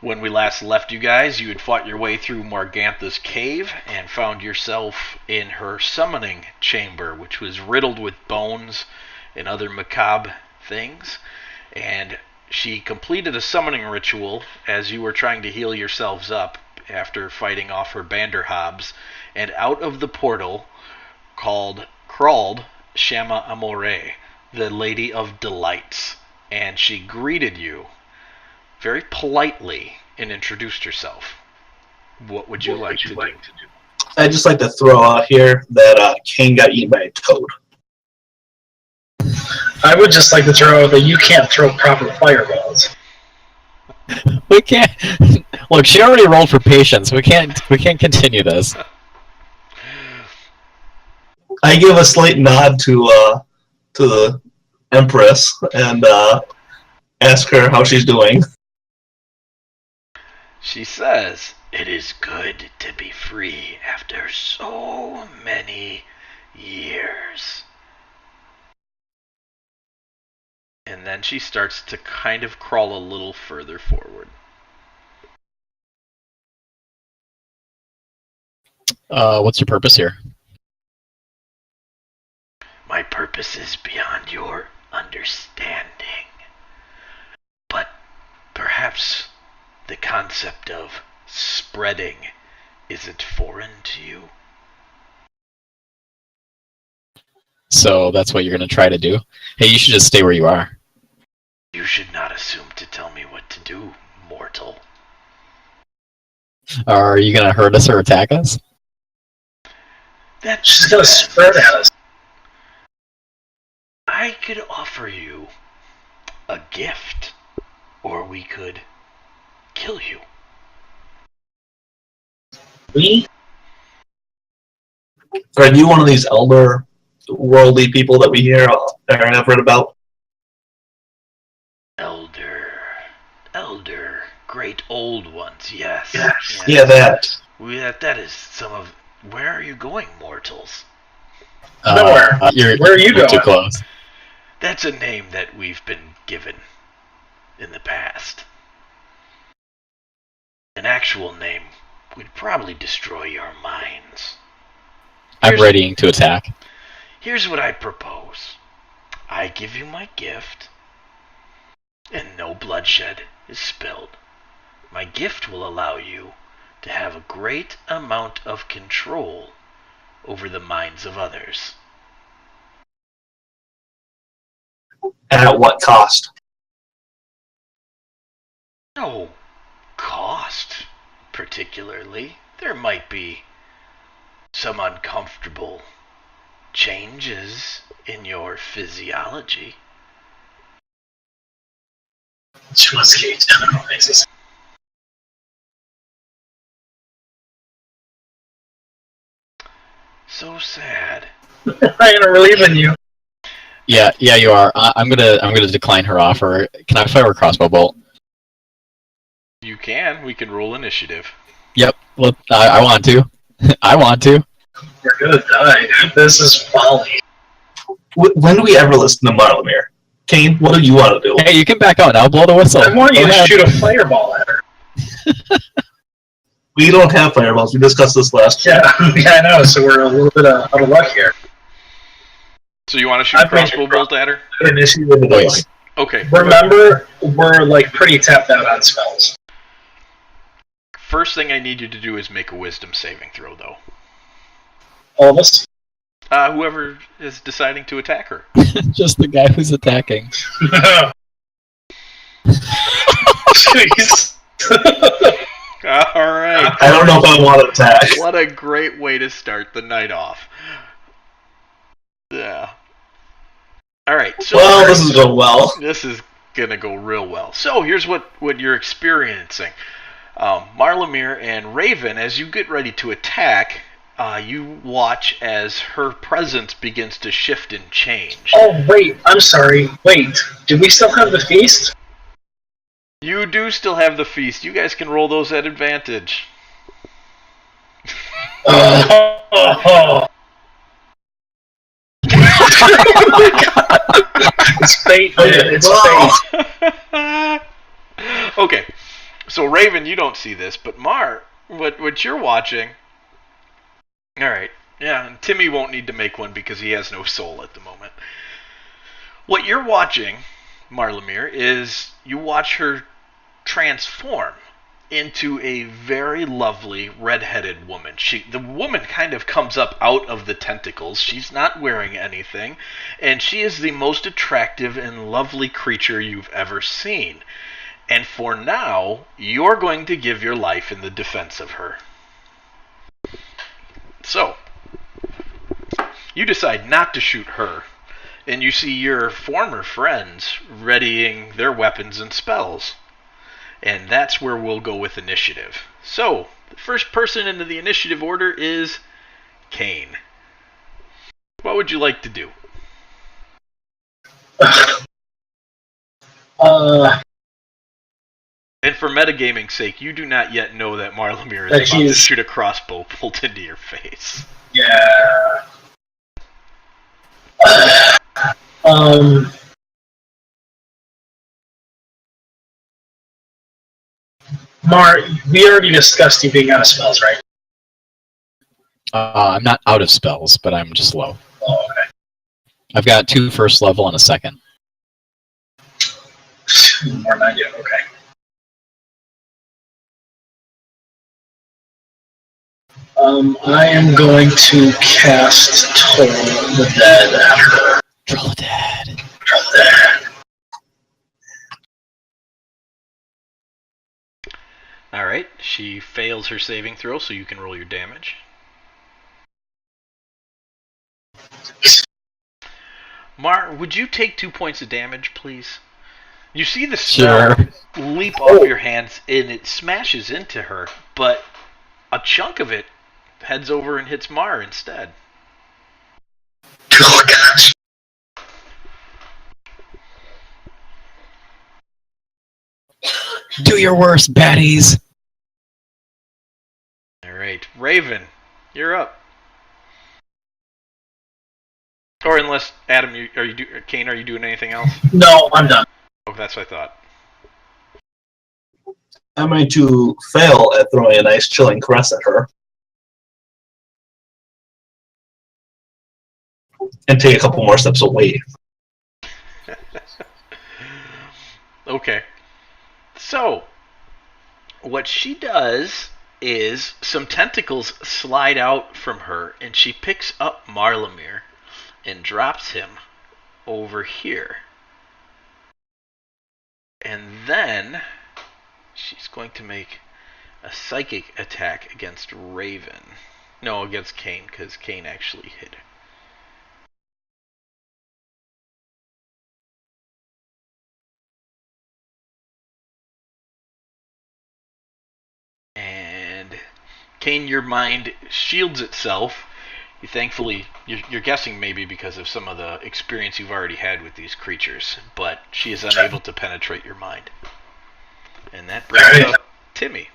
When we last left you guys, you had fought your way through Morgantha's cave and found yourself in her summoning chamber, which was riddled with bones and other macabre things. And she completed a summoning ritual as you were trying to heal yourselves up after fighting off her Banderhobs. And out of the portal crawled Shama Amore, the Lady of Delights. And she greeted you very politely and introduced herself. What would you like to do? I'd just like to throw out here that Kane got eaten by a toad. I would just like to throw out that you can't throw proper fireballs. We can't. Look, she already rolled for patience. We can't continue this. I give a slight nod to the Empress and ask her how she's doing. She says, "It is good to be free after so many years." And then she starts to kind of crawl a little further forward. What's your purpose here? My purpose is beyond your understanding. But perhaps the concept of spreading isn't foreign to you. So that's what you're going to try to do? Hey, you should just stay where you are. You should not assume to tell me what to do, mortal. Are you going to hurt us or attack us? She's going to spread at us. I could offer you a gift, or we could kill you. We? Are you one of these elder worldly people that we hear or have read about? Elder, great old ones, yes. Yeah, that. That is some of... Where are you going, mortals? Nowhere. Where are you going? Too going? close. That's a name that we've been given in the past. An actual name would probably destroy your minds. I'm readying to attack. Here's what I propose. I give you my gift, and no bloodshed is spilled. My gift will allow you to have a great amount of control over the minds of others. And at what cost? No cost, particularly. There might be some uncomfortable changes in your physiology. She wants to get you down on basis. So sad. I ain't relieving you. Yeah, you are. I'm gonna decline her offer. Can I fire a crossbow bolt? You can. We can roll initiative. Yep. Well, I want to. I want to. We're gonna die. This is folly. When do we ever listen to Marlamere? Kane, what do you want to do? Hey, you can back out now. Blow the whistle. I want you Go to ahead. shoot a fireball at her. We don't have fireballs. We discussed this last Yeah, I know. So we're a little bit out of luck here. So you want to shoot a crossbow bolt at her? initiative. Oh, yeah. Okay. Remember, we're like pretty tapped out on spells. First thing I need you to do is make a wisdom saving throw, though. All of us? Whoever is deciding to attack her. Just the guy who's attacking. Jeez. Alright. I don't know if I want to attack. What a great way to start the night off. Yeah. Alright, so... Well, this is going well. This is gonna go real well. So, here's what you're experiencing. Marlamere and Raven, as you get ready to attack, you watch as her presence begins to shift and change. Oh, wait. I'm sorry. Wait. Do we still have the feast? You do still have the feast. You guys can roll those at advantage. It's fate, man. It's fate. Okay. So Raven, you don't see this, but Mar, what you're watching. All right, yeah, and Timmy won't need to make one because he has no soul at the moment. What you're watching, Marlemere, is you watch her transform into a very lovely red-headed woman. The woman kind of comes up out of the tentacles. She's not wearing anything, and she is the most attractive and lovely creature you've ever seen. And for now, you're going to give your life in the defense of her. So, you decide not to shoot her, and you see your former friends readying their weapons and spells. And that's where we'll go with initiative. So, the first person into the initiative order is Kane. What would you like to do? And for metagaming's sake, you do not yet know that Marlemere is about to shoot a crossbow bolt into your face. Yeah. Mar, we already discussed you being out of spells, right? I'm not out of spells, but I'm just low. Oh, okay. I've got 2 first level and a second. More than I do, okay. I am going to cast Toll the Dead after. Troll dead. Toll the Dead. Alright, she fails her saving throw, so you can roll your damage. Mar, would you take 2 points of damage, please? You see the spell leap off your hands, and it smashes into her, but a chunk of it heads over and hits Mar instead. Oh, gosh. Do your worst, baddies! Alright, Raven, you're up. Or unless, Adam, Kane, are you doing anything else? No, I'm done. Oh, that's what I thought. I'm going to fail at throwing a nice chilling caress at her. And take a couple more steps away. Okay. So, what she does is some tentacles slide out from her, and she picks up Marlemere and drops him over here. And then she's going to make a psychic attack against Raven. No, against Kane, because Kane actually hit her. And Kane, your mind shields itself. You're guessing maybe because of some of the experience you've already had with these creatures, but she is unable to penetrate your mind. And that brings up Timmy.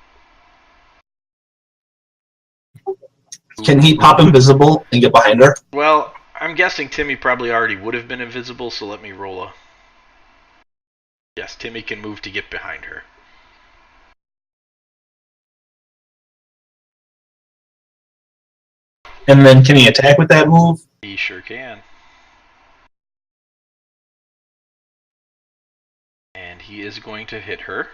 Can he pop invisible and get behind her? Well, I'm guessing Timmy probably already would have been invisible, so let me roll a... Yes, Timmy can move to get behind her. And then can he attack with that move? He sure can. And he is going to hit her.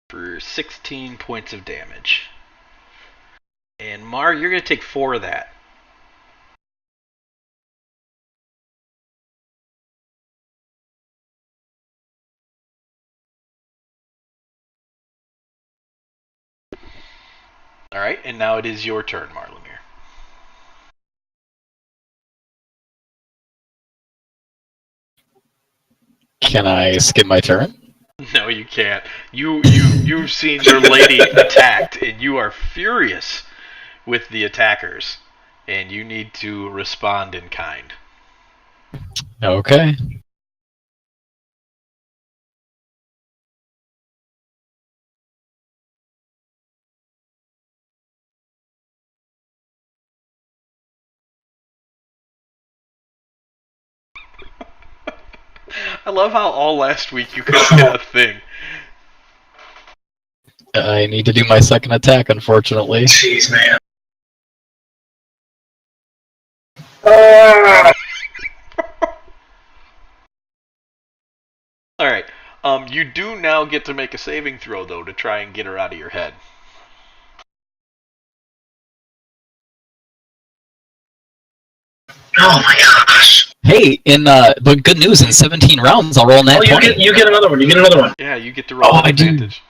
For 16 points of damage. And Mar, you're going to take 4 of that. Alright, and now it is your turn, Marlemere. Can I skip my turn? No, you can't. You've seen your lady attacked, and you are furious with the attackers, and you need to respond in kind. Okay. I love how all last week you couldn't get a thing. I need to do my second attack, unfortunately. Jeez, man. Ah! Alright. You do now get to make a saving throw, though, to try and get her out of your head. Oh my gosh. Hey, but good news, in 17 rounds, I'll roll that 20. You get another one. You get another one. Yeah, you get to roll I do. advantage.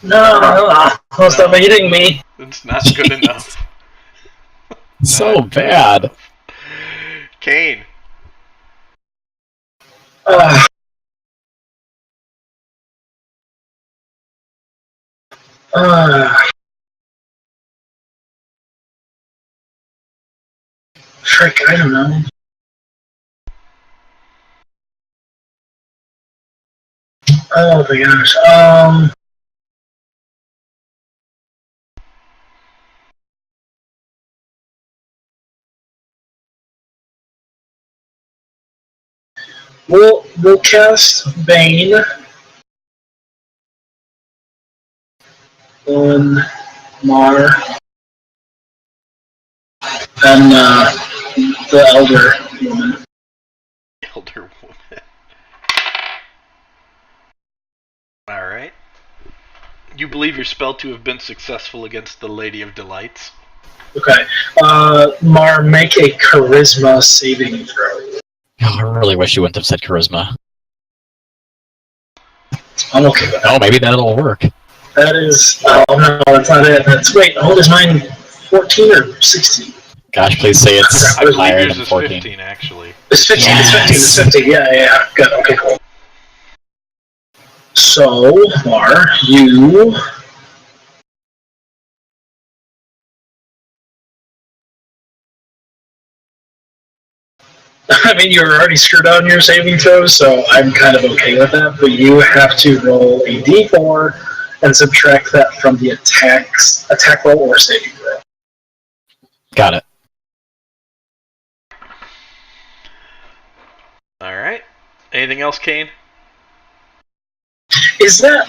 No, stop hitting me. It's not good enough. So Not bad. enough. Kane. Frick, I don't know. Oh my gosh. We'll cast Bane on Mar and the elder woman. Elder woman. Alright. You believe your spell to have been successful against the Lady of Delights. Okay. Mar, make a charisma saving throw. Oh, I really wish you wouldn't have said charisma. I'm okay with that. Oh, maybe that'll work. That is. Oh no, that's not it. Wait, hold is mine 14 or 16? Gosh, please say it's I believe higher yours than is 14. 15, actually. It's 15. Yes. It's 15. Yeah. Good. Okay, cool. So, Mar, you. I mean, you're already screwed on your saving throws, so I'm kind of okay with that. But you have to roll a d4 and subtract that from the attack roll or saving throw. Got it. Alright. Anything else, Kane? Is that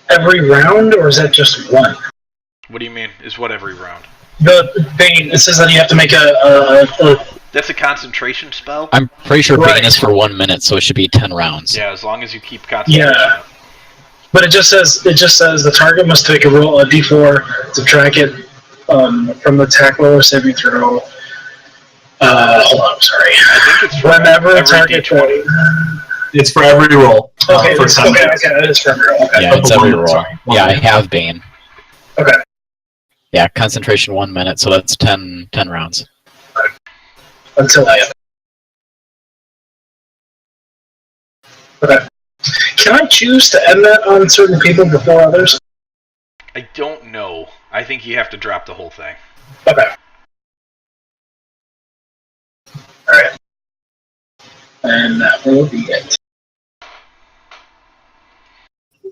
every round, or is that just one? What do you mean? Is what every round? The Bane, it says that you have to make a That's a concentration spell? I'm pretty sure Right. Bane is for 1 minute, so it should be 10 rounds. Yeah, as long as you keep concentration Yeah. up. But it just says the target must take a roll a d4, subtract it from the attack roll or saving throw. Hold on, I'm sorry. I think it's for Whenever a every target D20. It's for every roll. Okay, for 10 minutes. it is for every roll. Okay. Yeah, it's For 1 every minute, roll. sorry. 1 Yeah, I minute. have Bane. Okay. Yeah, concentration 1 minute, so that's 10 rounds. Until I. Okay. Can I choose to end that on certain people before others? I don't know. I think you have to drop the whole thing. Okay. Alright. And that will be it.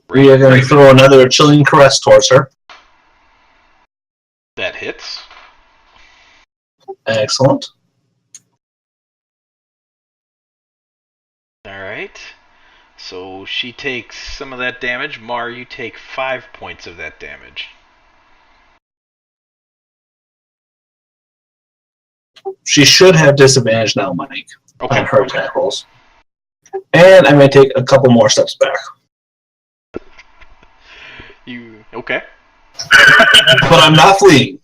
We are going to throw another chilling caress towards her. That hits. Excellent. Alright. So she takes some of that damage. Mar, you take 5 points of that damage. She should have disadvantage now, Mike, Okay. on her attack rolls. And I'm going to take a couple more steps back. You okay? But I'm not fleeing.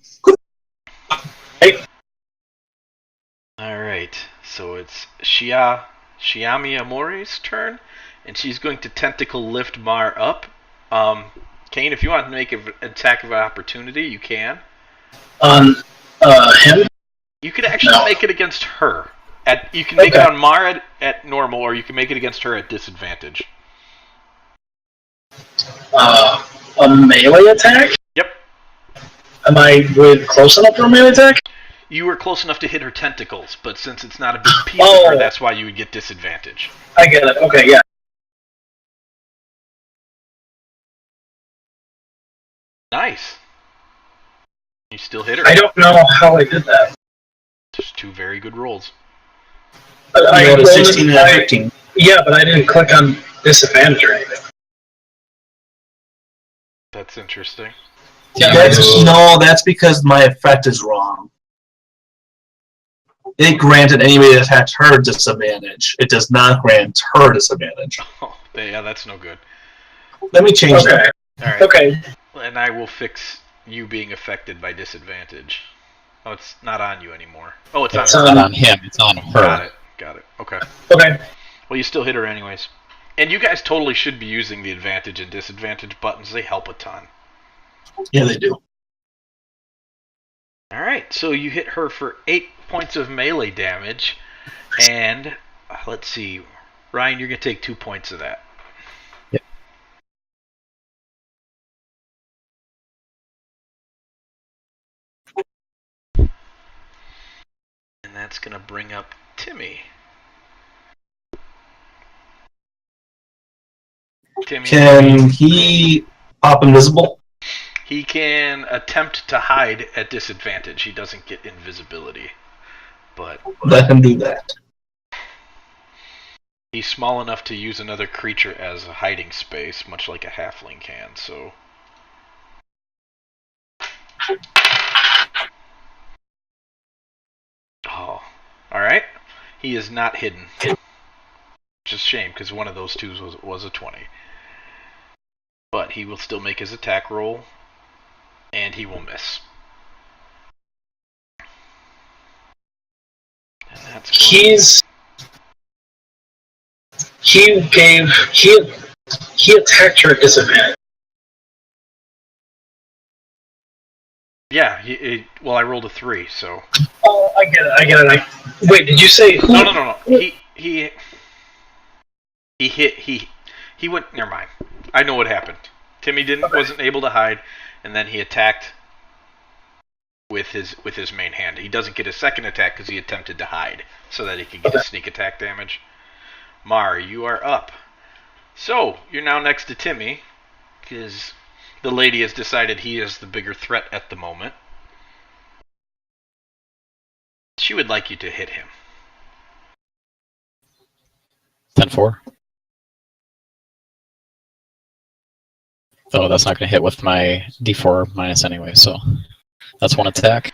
Alright. So it's Shiami Amori's turn, and she's going to tentacle lift Mar up. Kane, if you want to make an attack of opportunity, you can. Him? You could actually No. make it against her. You can make it Okay. on Mar at normal, or you can make it against her at disadvantage. A melee attack? Yep. Am I close enough for a melee attack? You were close enough to hit her tentacles, but since it's not a big piece Oh. of her, that's why you would get disadvantage. I get it. Okay, yeah. Nice. You still hit her. I don't know how I did that. Just 2 very good rolls. I You had a rolled 16 and a 15. Yeah, but I didn't click on disadvantage or anything. That's interesting. That's because my effect is wrong. It granted anybody that attacked her disadvantage. It does not grant her disadvantage. Oh, yeah, that's no good. Let me change that. All right. Okay. And I will fix you being affected by disadvantage. Oh, it's not on you anymore. Oh, it's It's on not on him, it's on her. Got it. Okay. Okay. Well, you still hit her anyways. And you guys totally should be using the advantage and disadvantage buttons. They help a ton. Yeah, they do. Alright, so you hit her for 8 points of melee damage. And, let's see. Ryan, you're going to take 2 points of that. Yep. And that's going to bring up Timmy. Can he pop invisible? He can attempt to hide at disadvantage. He doesn't get invisibility. But Let him do that. he's small enough to use another creature as a hiding space, much like a halfling can, so... Oh. Alright. He is not hidden. Which is a shame, because one of those twos was a 20. But he will still make his attack roll, and he will miss. And that's he attacked her at disadvantage. Yeah, well, I rolled a 3, so... Oh, I get it. Wait, did you say who? No. He went... Never mind. I know what happened. Timmy wasn't able to hide, and then he attacked with his main hand. He doesn't get a second attack because he attempted to hide, so that he could get his sneak attack damage. Mar, you are up. So, you're now next to Timmy, because the lady has decided he is the bigger threat at the moment. She would like you to hit him. 10-4. Oh, that's not going to hit with my D4 minus anyway, so that's one attack.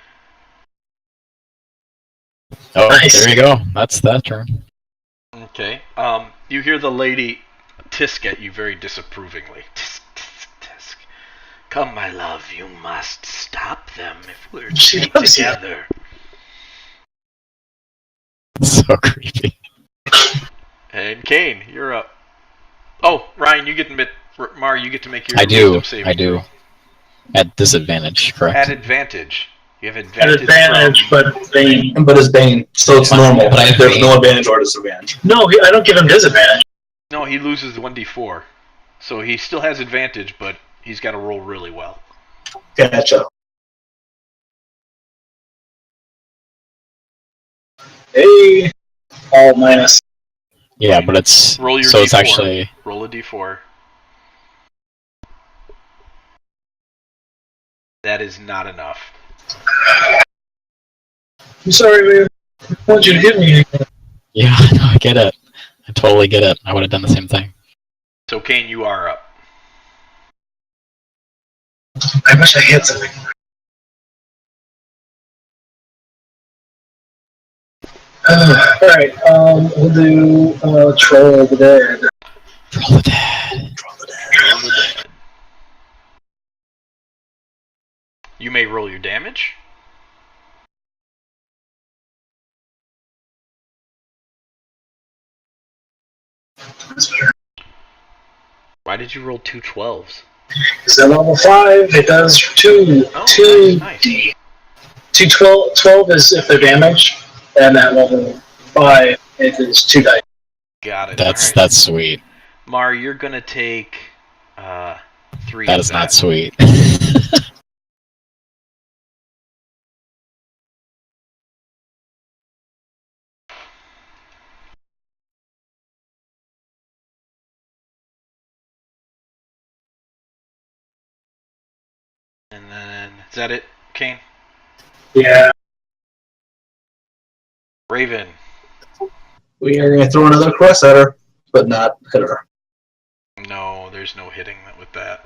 Oh, Nice. There you go. That's that turn. Okay. You hear the lady tisk at you very disapprovingly. Tisk, tisk, tisk. Come, my love, you must stop them if we're to She be loves you. together. So creepy. And Kane, you're up. Oh, Ryan, you get to Mar, you get to make your I do. wisdom saving I do. throw. At disadvantage, correct? At advantage. You have At advantage, from... but Bane. But it's Bane, so it's normal. But I have There's Bane. no advantage or disadvantage. No, I don't give him disadvantage. No, he loses 1d4. So he still has advantage, but he's got to roll really well. Gotcha. Hey, all minus. Yeah, but it's Roll your so D4. it's actually Roll a d4. That is not enough. I'm sorry, man. I want you to hit me. yeah. No, I get it. I totally get it. I would have done the same thing. So Kane, you are up. I wish I had something. Alright, we'll do Troll of the Dead. Roll the dead. Roll the dead. You may roll your damage. That's better. Why did you roll 2 12s? Because at level 5, it does two. Oh, nice. 12 is if they're damaged, and at level 5, it is 2 dice. Got it. That's All right. sweet. Mar, you're gonna take 3 That of is not that. sweet. And then, is that it, Kane? Yeah. Raven. We are going to throw another quest at her, but not hit her. No, there's no hitting with that.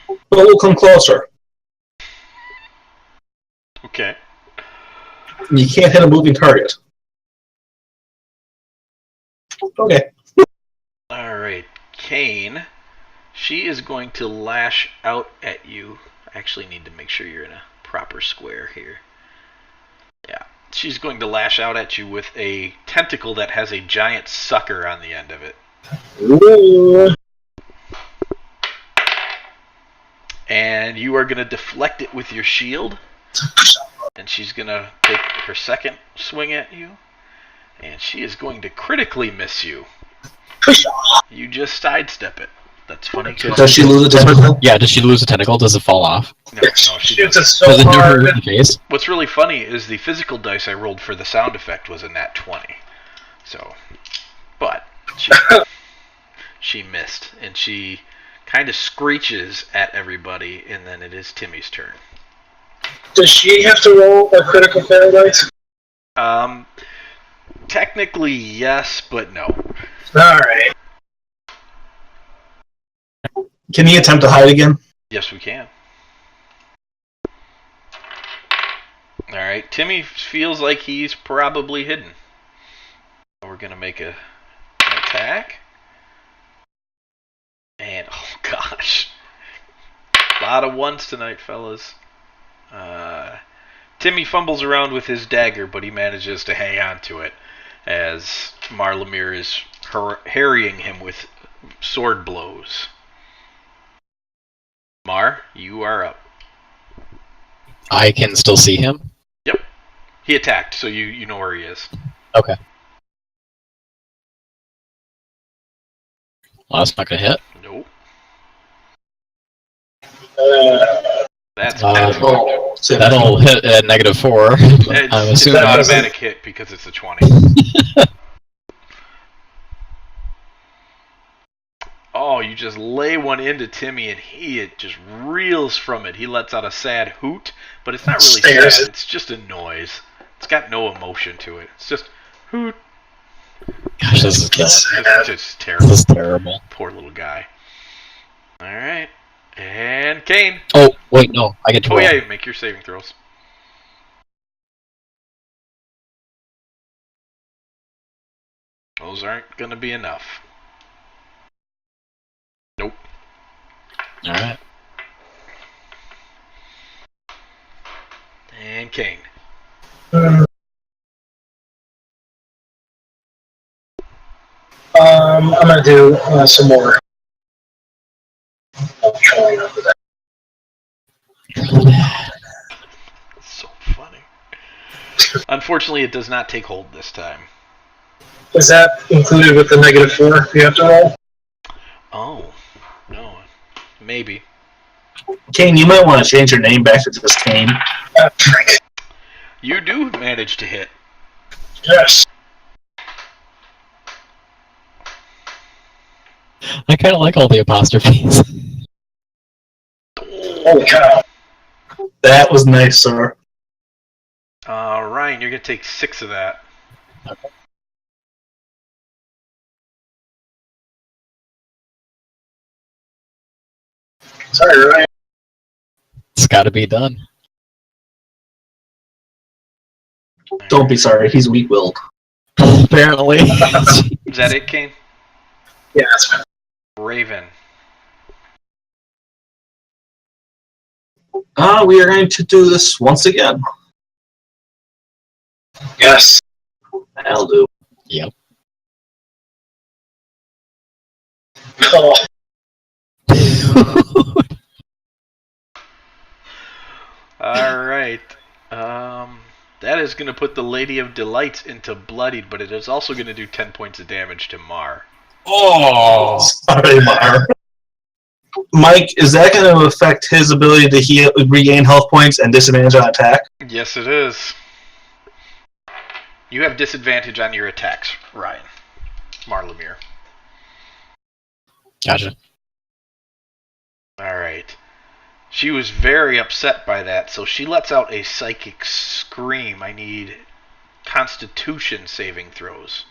But we'll come closer. Okay. You can't hit a moving target. Okay. Alright, Kane. She is going to lash out at you. I actually need to make sure you're in a proper square here. Yeah. She's going to lash out at you with a tentacle that has a giant sucker on the end of it. Ooh. And you are going to deflect it with your shield. And she's going to take her second swing at you. And she is going to critically miss you. You just sidestep it. That's funny. Does she lose a tentacle? Yeah, does she lose a tentacle? Does it fall off? No, she Shoots doesn't. it so Does it hit her hard. in the face? What's really funny is the physical dice I rolled for the sound effect was a nat 20. So, but she missed, and she kind of screeches at everybody, and then it is Timmy's turn. Does she have to roll a critical fail dice? Technically yes, but no. Alright. Can he attempt to hide again? Yes, we can. Alright, Timmy feels like he's probably hidden. We're going to make an attack. And, oh gosh. A lot of ones tonight, fellas. Timmy fumbles around with his dagger, but he manages to hang on to it as Marlemere is harrying him with sword blows. Mar, you are up. I can still see him? Yep. He attacked, so you know where he is. Okay. Well, that's not gonna hit. Nope. Uh, That's Oh, that'll hit at -4. I'm it's an assuming. automatic hit because it's a 20. Oh, you just lay one into Timmy and he just reels from it. He lets out a sad hoot, but it's not really Stares. sad. It's just a noise. It's got no emotion to it. It's just hoot. Gosh, this is It's just terrible. This is terrible. Poor little guy. All right. And Kane. Oh, wait, no. I get to Oh, roll. yeah, make your saving throws. Those aren't going to be enough. Nope. Alright. And Kane. I'm gonna do some more. I'm trying over that. That's so funny. Unfortunately, it does not take hold this time. Is that included with the -4 you have to roll? Oh, no. Maybe. Kane, you might want to change your name back to just Kane. Frick. You do manage to hit. Yes. I kind of like all the apostrophes. Holy cow. That was nice, sir. Ryan, you're going to take 6 of that. Okay. Sorry, Ryan. It's gotta be done. Don't be sorry, he's weak-willed. Apparently. Is that it, Kane? Yeah, that's fine. Raven. We are going to do this once again. Yes. That'll do. Yep. Oh, Alright. That is going to put the Lady of Delights into bloodied, but it is also going to do 10 points of damage to Mar. Oh! Sorry, Mar. Mike, is that going to affect his ability to regain health points and disadvantage on attack? Yes, it is. You have disadvantage on your attacks, Ryan. Marlemere. Gotcha. Alright. She was very upset by that, so she lets out a psychic scream. I need Constitution saving throws.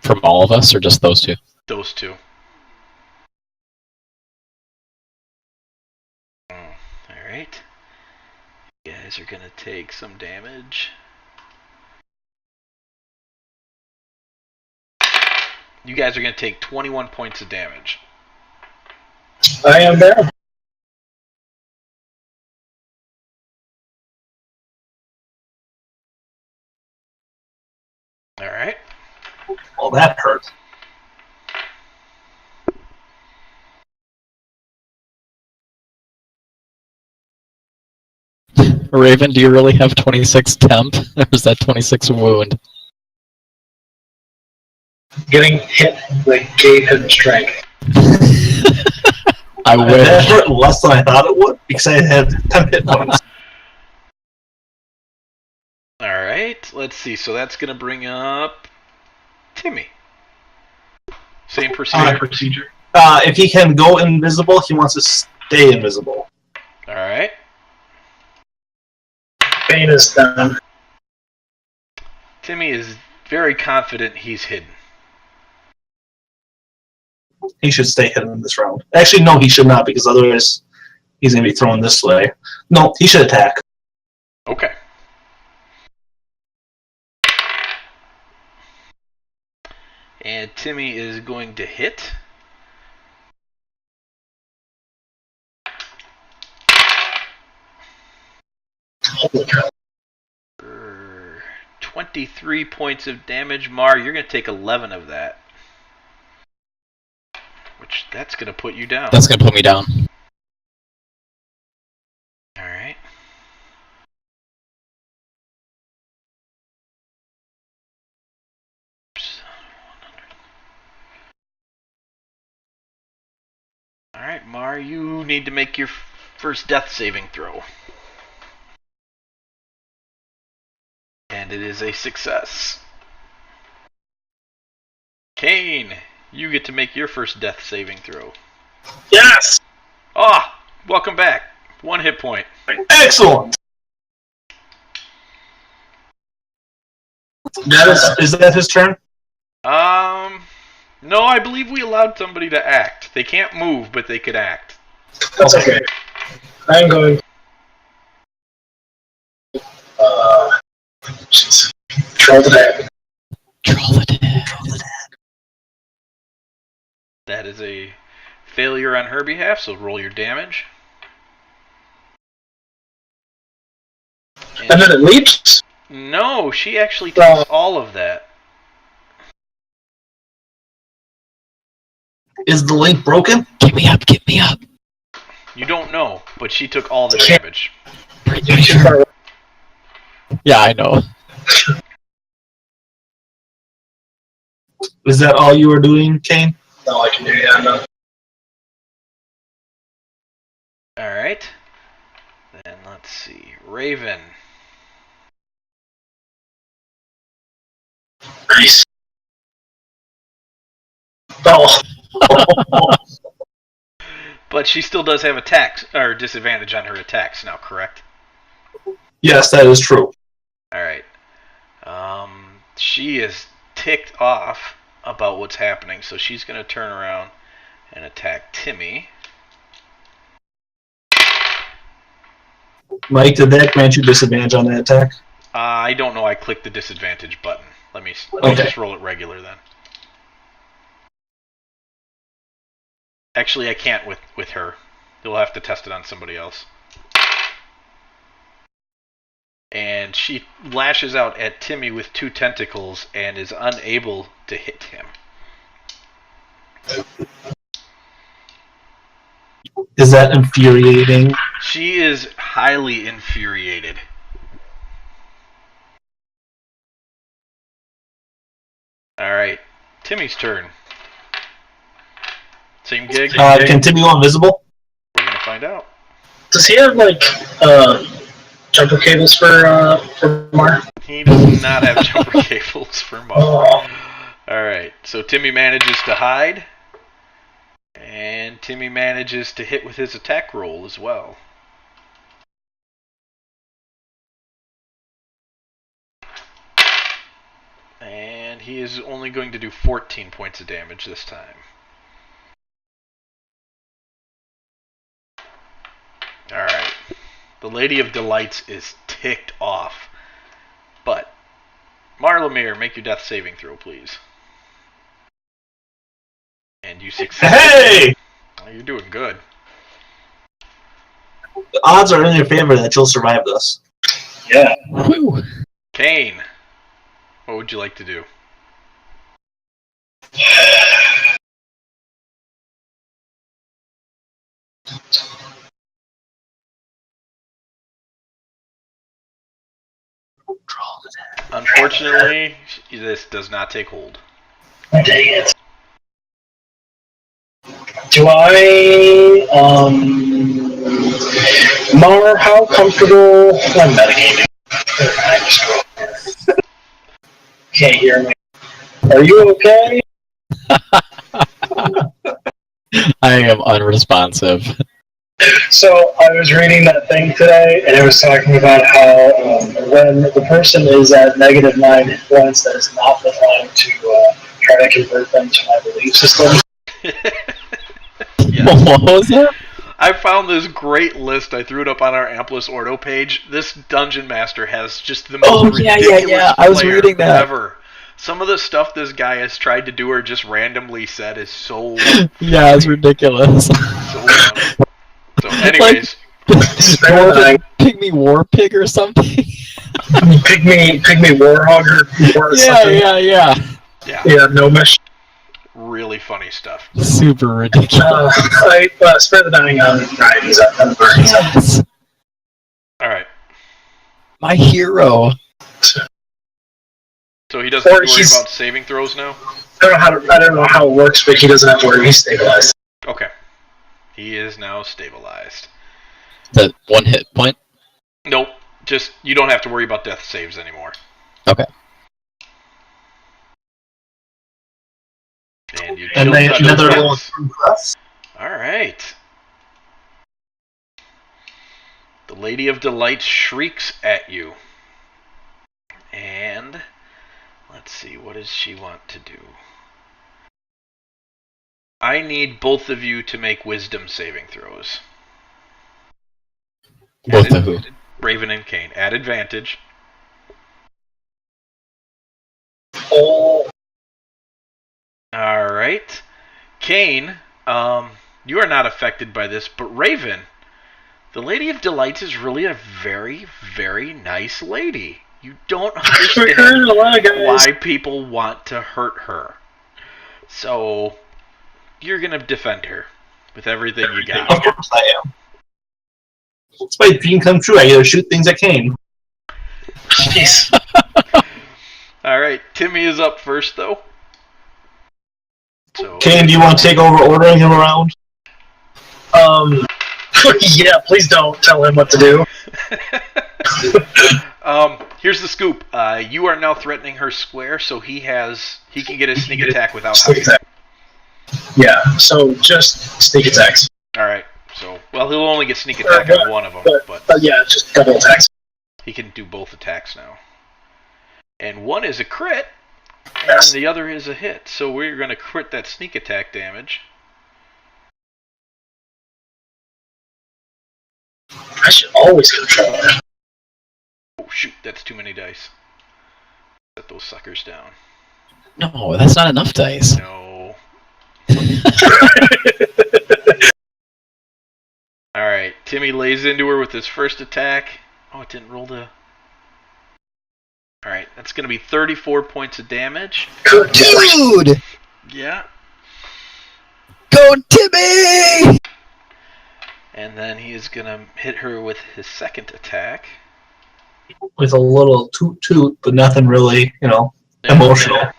From all of us, or just those two? Those two. Alright. You guys are gonna take some damage. You guys are gonna take 21 points of damage. I am there. Alright. Well, that hurt. Raven, do you really have 26 temp, or is that 26 wound? Getting hit like gave him strength. I That wish. hurt less than I thought it would because I had 10 hit points. Alright, let's see. So that's gonna bring up Timmy. Same procedure. If he can go invisible, he wants to stay invisible. Alright. Bane is done. Timmy is very confident he's hidden. He should stay hidden this round. Actually, no, he should not, because otherwise he's going to be thrown this way. No, he should attack. Okay. And Timmy is going to hit. Holy cow. For 23 points of damage. Mar, you're going to take 11 of that. Which, that's going to put you down. That's gonna put me down. Alright. Alright, Mar, you need to make your first death saving throw. And it is a success. Kane, you get to make your first death saving throw. Yes! Ah! Welcome back. 1 hit point. Excellent! Is that his turn? No, I believe we allowed somebody to act. They can't move, but they could act. That's okay. I'm going. Jeez. Troll the dead. Troll the dead. That is a failure on her behalf, so roll your damage. And then it leaps? No, she actually takes all of that. Is the link broken? Get me up, get me up. You don't know, but she took all the damage. Pretty sure. Yeah, I know. Is that all you were doing, Kane? No, I can do that. No. Alright. Then let's see. Raven. Nice. Oh. But she still does have attacks, or disadvantage on her attacks now, correct? Yes, that is true. Alright. She is ticked off about what's happening, so she's going to turn around and attack Timmy. Mike, did that grant you disadvantage on that attack? I don't know, I clicked the disadvantage button. Let me Okay. just roll it regular then. Actually, I can't with her. You'll have to test it on somebody else. And she lashes out at Timmy with 2 tentacles and is unable to hit him. Is that infuriating? She is highly infuriated. Alright, Timmy's turn. Same gig? Can Timmy go invisible? We're gonna find out. Does he have, like, jumper cables for Mar? He does not have jumper cables for Mar. Oh. Alright, so Timmy manages to hide. And Timmy manages to hit with his attack roll as well. And he is only going to do 14 points of damage this time. Alright. The Lady of Delights is ticked off. But, Marlamere, make your death saving throw, please. And you succeed. Hey! Oh, you're doing good. The odds are in your favor that you'll survive this. Yeah. Whew. Kane, what would you like to do? Unfortunately, this does not take hold. Dang it. Do I, Mar, how comfortable? I'm metagaming. Can't hear me. Are you okay? I am unresponsive. So I was reading that thing today, and it was talking about how when the person is at -9 hit points, that is not the time to try to convert them to my belief system. Yes. What was that? I found this great list. I threw it up on our Amplus Ordo page. This Dungeon Master has just the most ridiculous I was flair reading that. ever. Some of the stuff this guy has tried to do or just randomly said is so Yeah, it's ridiculous. so funny. So, anyways, Dwarven pygmy war pig or something. Pygmy warhogger. Or something. Yeah. Yeah, gnomish. really funny stuff. Super ridiculous. I spare the dying on Ryan's on the burns. Yes. All right. My hero. So he doesn't Or have to worry he's- about saving throws now? I don't know how it works, but he doesn't have to worry. He's stabilized. Okay. He is now stabilized. The 1 hit point. Nope. Just, you don't have to worry about death saves anymore. Okay. And you And then another roll of plus. Alright. The Lady of Delight shrieks at you. And let's see, what does she want to do? I need both of you to make wisdom saving throws. Both of who? Raven and Kane. At advantage. Oh, Alright. Kane, you are not affected by this, but Raven, the Lady of Delights is really a very, very nice lady. You don't we heard understand a lot of guys. why people want to hurt her. So, you're going to defend her with everything you got. Of course I am. It's my dream come true. I get to shoot things at Kane. Jeez. Alright, Timmy is up first, though. So, Kane, do you want to take over ordering him around? Yeah, please don't tell him what to do. here's the scoop. You are now threatening her square, so he can get his sneak attack without Sneak having. attack. Yeah, so just sneak attacks. Alright, so, well, he'll only get sneak attack on one of them, but Yeah, just double attacks. he can do both attacks now. And one is a crit, and Yes. the other is a hit. So we're going to crit that sneak attack damage. I should always control her. Oh, shoot, that's too many dice. Set those suckers down. No, that's not enough dice. No. Alright, Timmy lays into her with his first attack. Oh, it didn't roll the... Alright, that's going to be 34 points of damage. Good Dude! Yeah. Go Timmy! And then he is going to hit her with his second attack. With a little toot, but nothing really, emotional.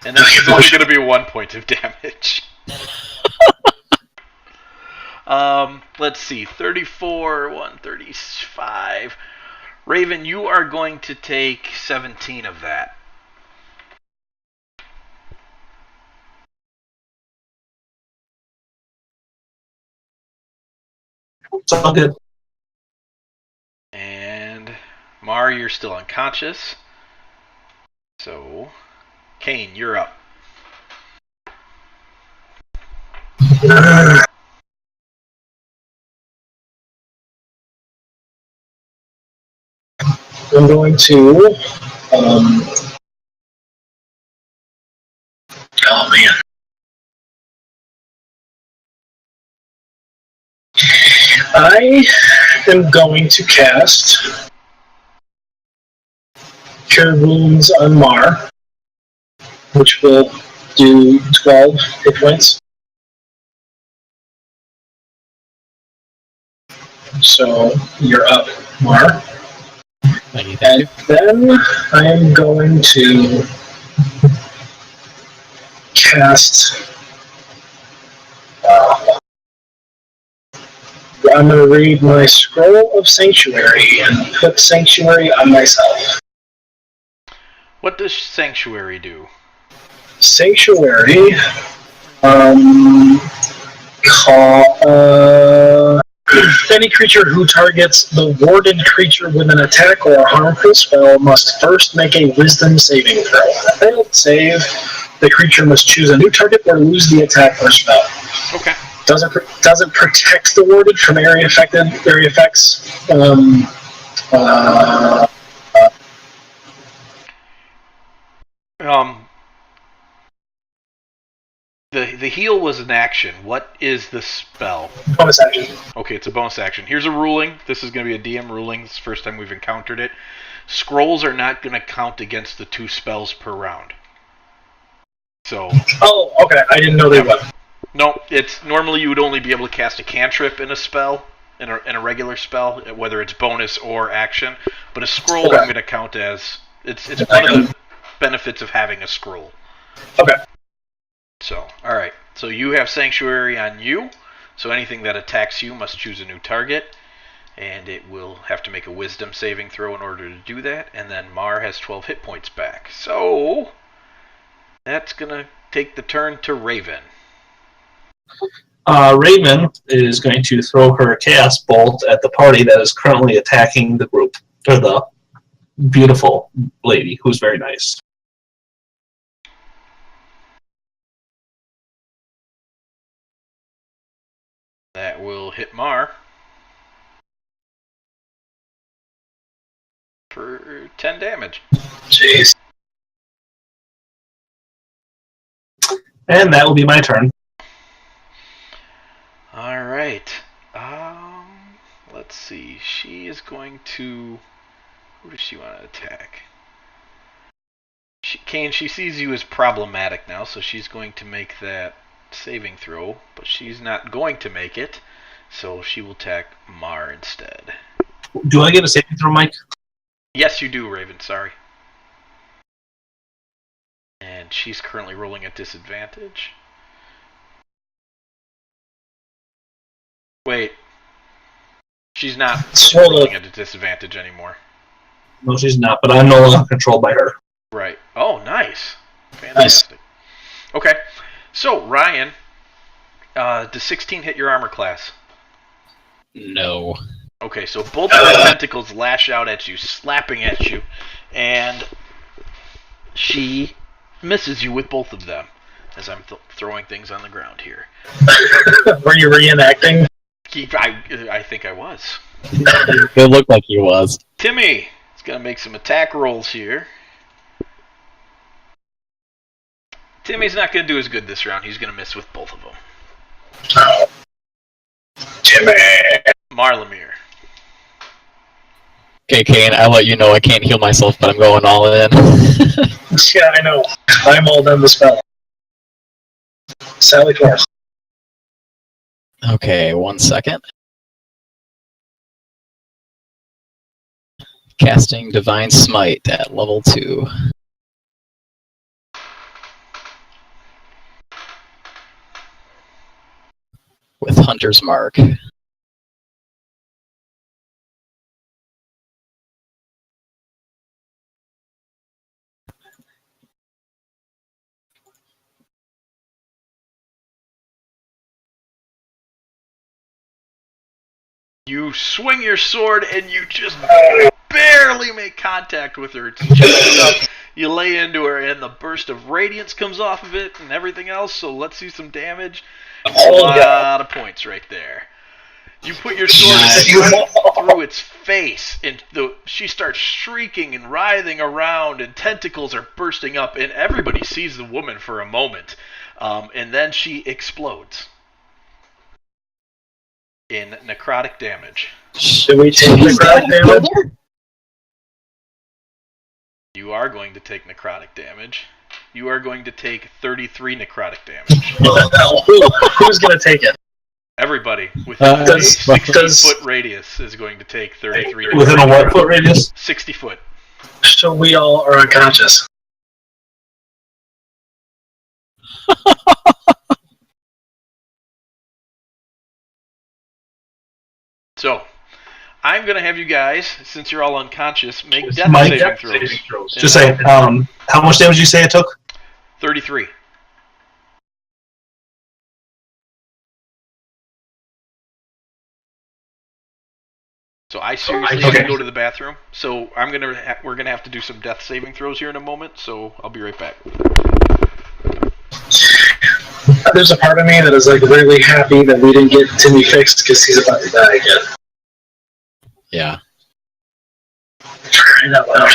And this is only going to be 1 point of damage. Let's see, 34, 135. Raven, you are going to take 17 of that. It's all good. And Mar, you're still unconscious. So, Kane, you're up. I'm going to. Oh man. I am going to cast Cure Wounds on Mar, which will do 12 hit points. So you're up, Mar. Thank And you. then I am going to cast. I'm going to read my Scroll of Sanctuary and put Sanctuary on myself. What does Sanctuary do? Sanctuary, any creature who targets the warded creature with an attack or a harmful spell must first make a Wisdom saving throw. On a failed save, the creature must choose a new target or lose the attack or spell. Okay. Doesn't protect the warded from area effects. The heal was an action. What is the spell? Bonus action. Okay, it's a bonus action. Here's a ruling. This is going to be a DM ruling. It's the first time we've encountered it. Scrolls are not going to count against the 2 spells per round. So. Oh, okay. I didn't know they would. No, it's normally you would only be able to cast a cantrip in a spell, in a regular spell, whether it's bonus or action. But a scroll I'm going to count as it's one of the benefits of having a scroll. Okay. So, all right. So you have Sanctuary on you. So anything that attacks you must choose a new target, and it will have to make a Wisdom saving throw in order to do that. And then Mar has 12 hit points back. So that's gonna take the turn to Raven. Raven is going to throw her Chaos Bolt at the party that is currently attacking the group, or the beautiful lady who's very nice. That will hit Mar for 10 damage. Jeez. And that will be my turn. All right. Let's see. She is going to. Who does she want to attack? Kane, she sees you as problematic now, so she's going to make that saving throw, but she's not going to make it, so she will attack Mar instead. Do I get a saving throw, Mike? Yes, you do, Raven. Sorry. And she's currently rolling at disadvantage. Wait. She's not rolling at a disadvantage anymore. No, she's not, but I'm no longer controlled by her. Right. Oh, nice. Fantastic. Nice. Okay. So, Ryan, does 16 hit your armor class? No. Okay, so both of her tentacles lash out at you, slapping at you, and she misses you with both of them, as I'm throwing things on the ground here. Were you reenacting? I think I was. It looked like he was. Timmy is going to make some attack rolls here. Timmy's not going to do as good this round. He's going to miss with both of them. Oh. Timmy! Marlemere. Okay, Kane, I'll let you know I can't heal myself, but I'm going all in. Yeah, I know. I'm all done the spell. Sally Force. Okay, 1 second. Casting Divine Smite at level 2. With Hunter's Mark. You swing your sword and you just barely make contact with her. It's just enough You lay into her, and the burst of radiance comes off of it and everything else, so let's see some damage. A lot of points right there. You put your sword right through its face, and she starts shrieking and writhing around, and tentacles are bursting up, and everybody sees the woman for a moment. And then she explodes in necrotic damage. Should we take necrotic damage? You are going to take necrotic damage. You are going to take 33 necrotic damage. Who's going to take it? Everybody within a 60-foot radius is going to take 33 necrotic. Within a what foot radius? 60 foot. So we all are unconscious. So, I'm going to have you guys, since you're all unconscious, make death saving throws. Just say, how much damage did you say it took? 33. So I seriously have to go to the bathroom. So we're gonna have to do some death saving throws here in a moment. So I'll be right back. There's a part of me that is like really happy that we didn't get Timmy fixed because he's about to die again. Yeah. Crying out loud.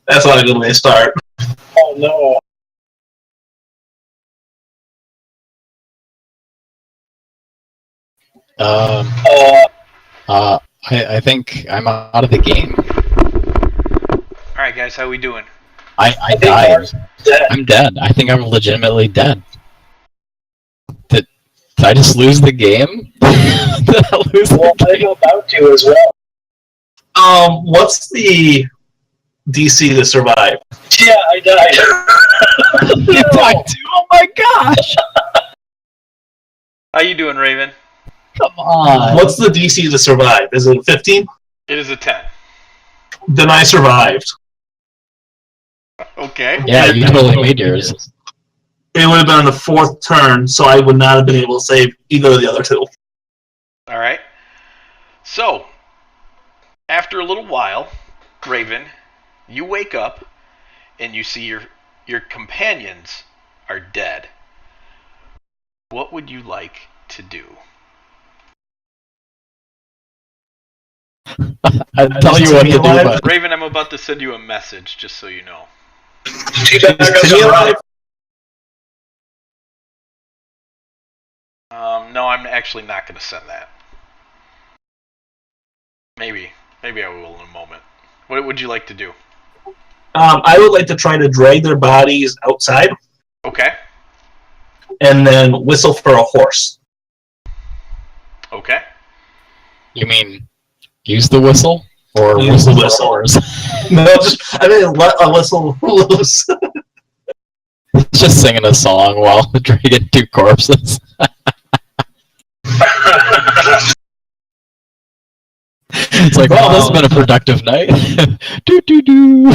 That's not a good way to start. Oh no. I think I'm out of the game. Alright guys, how we doing? I died. I'm dead. I think I'm legitimately dead. Did I just lose the game? Did I lose the game? I'm about to as well. What's the DC to survive? Yeah, I died. You died too? Oh my gosh! How you doing, Raven? Come on. What's the DC to survive? Is it 15? It is a 10. Then I survived. Okay. Yeah, you totally made yours. It would have been on the 4th turn, so I would not have been able to save either of the other two. Alright. So, after a little while, Raven, you wake up and you see your companions are dead. What would you like to do? I'll tell you what to do, but... Raven, I'm about to send you a message, just so you know. No, I'm actually not going to send that. Maybe I will in a moment. What would you like to do? I would like to try to drag their bodies outside. Okay. And then whistle for a horse. Okay. You mean use the whistle? Or use whistle the whistle. for a horse? No, let a whistle loose. Just singing a song while dragging 2 corpses. It's like, well, this has been a productive night. Do do do.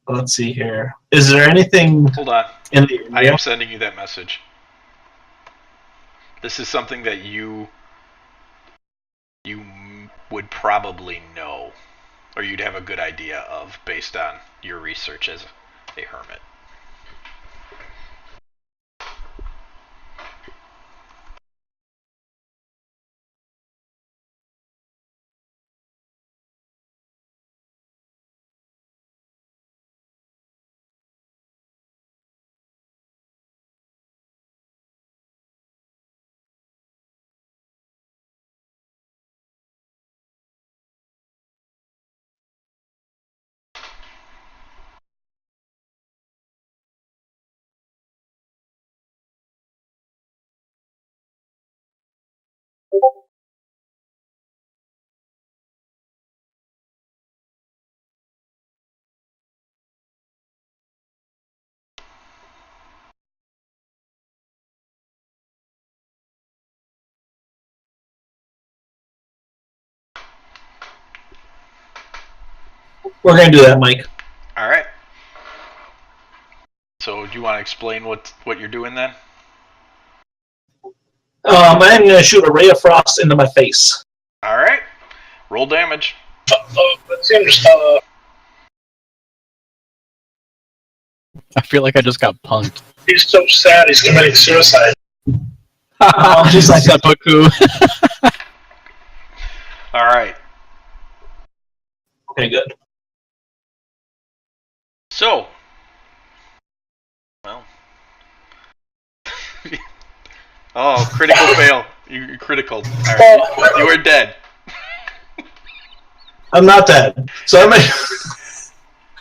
Let's see here. Is there anything? Hold on. In the I am sending you that message. This is something that you would probably know, or you'd have a good idea of based on your research as a hermit. We're going to do that, Mike. All right. So, do you want to explain what you're doing then? I'm going to shoot a ray of frost into my face. All right. Roll damage. That seems, I feel like I just got punked. he's so sad he's committing suicide. Just like seppuku. All right. Okay, good. So, well, oh, critical fail. You critical. All right. You are dead. I'm not dead. So I'm going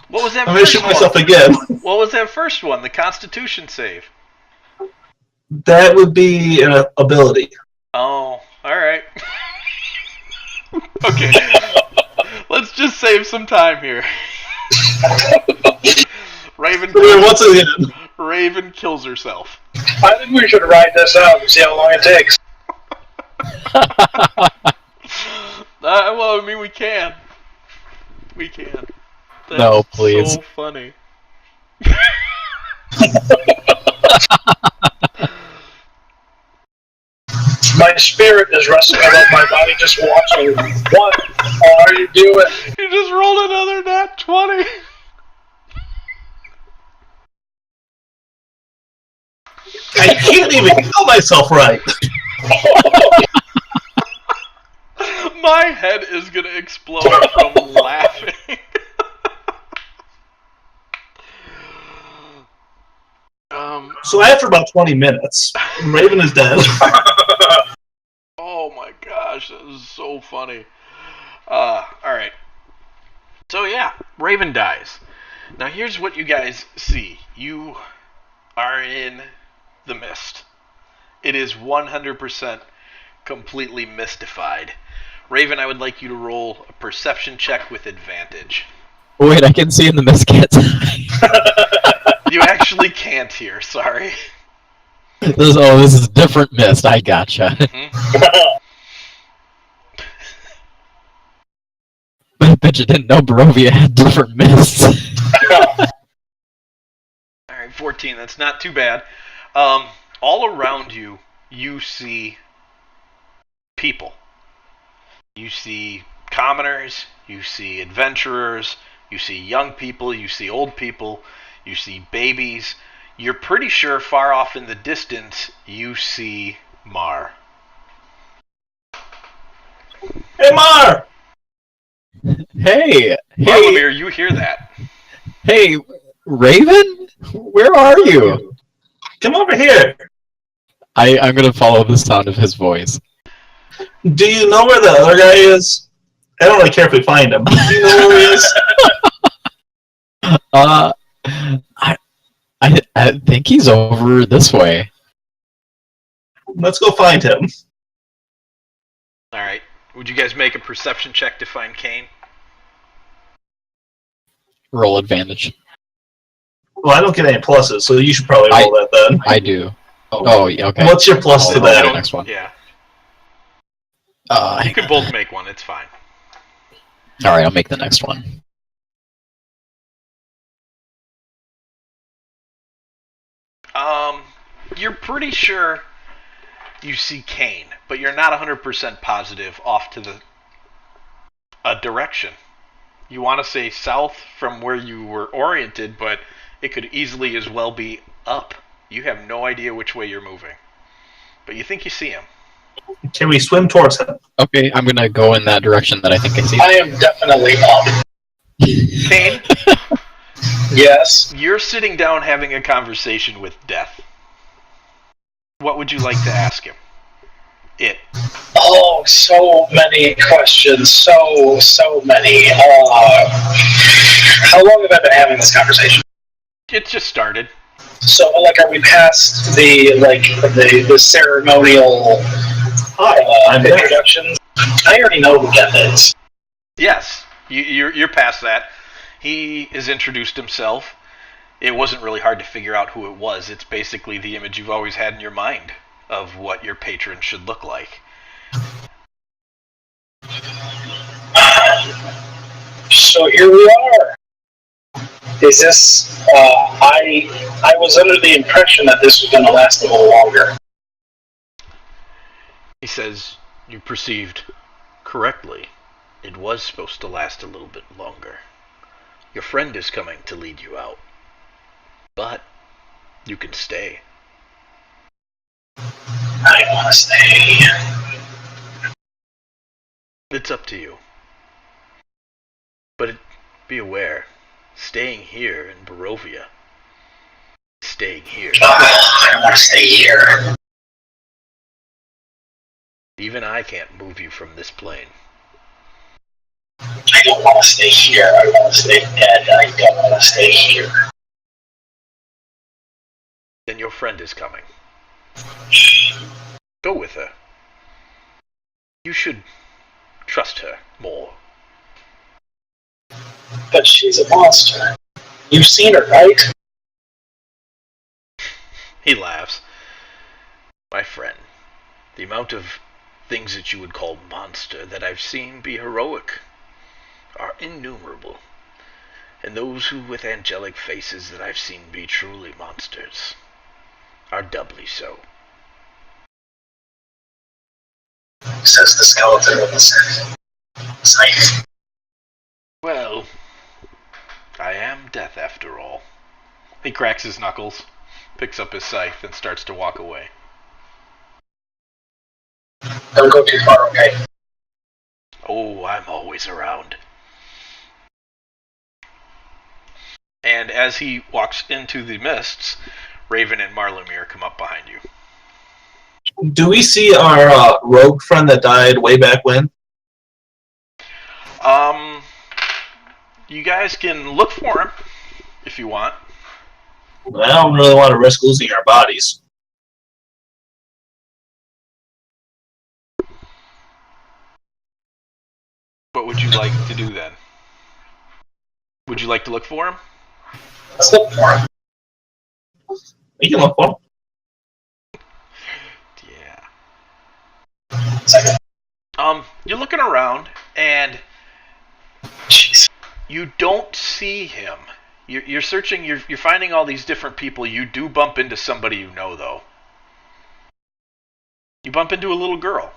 What was that to first shoot one? myself again. What was that first one? The Constitution save. That would be an ability. Oh, all right. Okay. Let's just save some time here. Raven Once again. Raven kills herself. I think we should write this out and see how long it takes. Well, I mean, we can. We can. That's No, please. So funny. My spirit is resting above my body, just watching. What are you doing? You just rolled another nat 20. I can't even kill myself right. My head is gonna explode from laughing. So after about 20 minutes, Raven is dead. Oh my gosh, that is so funny. Alright. So yeah, Raven dies. Now here's what you guys see. You are in the mist. It is 100% completely mystified. Raven, I would like you to roll a perception check with advantage. Wait, I can see in the misket. You actually can't hear, sorry. This is different mist. I gotcha. But I bet you didn't know Barovia had different mists. Alright, 14, that's not too bad. All around you, you see people. You see commoners, you see adventurers, you see young people, you see old people, you see babies. You're pretty sure far off in the distance, you see Mar. Hey, Mar! Hey! Marlamir, you hear that. Hey, Raven? Where are you? Come over here. I'm gonna follow the sound of his voice. Do you know where the other guy is? I don't really care if we find him. Do you know where he is? I think he's over this way. Let's go find him. Alright, would you guys make a perception check to find Kane? Roll advantage. Well, I don't get any pluses, so you should probably roll that then. I do. Oh, yeah, okay. What's your plus to I'll that? roll the next one. Yeah. You You can both make one, it's fine. Alright, I'll make the next one. You're pretty sure you see Kane, but you're not 100% positive off to a direction. You want to say south from where you were oriented, but it could easily as well be up. You have no idea which way you're moving. But you think you see him. Can we swim towards him? Okay, I'm gonna go in that direction that I think I see. I am definitely up. Kane, Yes. you're sitting down having a conversation with Death. What would you like to ask him? Oh, so many questions. So many. How long have I been having this conversation? It just started. So, like, are we past the ceremonial introductions? I already know who Death is. Yes, you're past that. He has introduced himself. It wasn't really hard to figure out who it was. It's basically the image you've always had in your mind of what your patron should look like. So So here we are. Is this? I was under the impression that this was going to last a little longer. He says, you perceived correctly. It was supposed to last a little bit longer. Your friend is coming to lead you out. But you can stay. I want to stay. It's up to you. But be aware, staying here in Barovia, staying here. I don't want to stay here. Even I can't move you from this plane. I don't want to stay here. I want to stay dead. I don't want to stay here. Then your friend is coming. Go with her. You should trust her more. But she's a monster. You've seen her, right? He laughs. My friend, the amount of things that you would call monster that I've seen be heroic are innumerable. And those who with angelic faces that I've seen be truly monsters are doubly so. Says the skeleton with the scythe. Well, I am death after all. He cracks his knuckles, picks up his scythe, and starts to walk away. Don't go too far, okay? Oh, I'm always around. And as he walks into the mists, Raven and Marlemere come up behind you. Do we see our rogue friend that died way back when? You guys can look for him if you want. I don't really want to risk losing our bodies. What would you like to do then? Would you like to look for him? Let's look for him. We can look for him. Yeah. Second. You're looking around, and Jeez. you don't see him. You're searching, you're finding all these different people. You do bump into somebody you know, though. You bump into a little girl.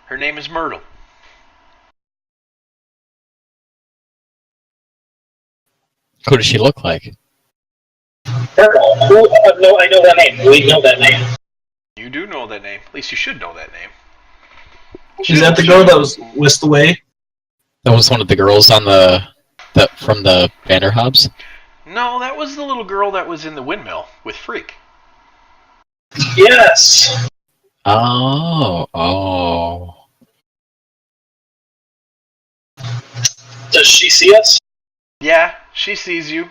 Her name is Myrtle. Who does she look like? Myrtle. Who? No, I know that name. We know that name. You do know that name. At least you should know that name. Is that the girl that was whisked away? That was one of the girls on from the Vanderhobs? No, that was the little girl that was in the windmill with Freak. Yes. Oh. Does she see us? Yeah, she sees you,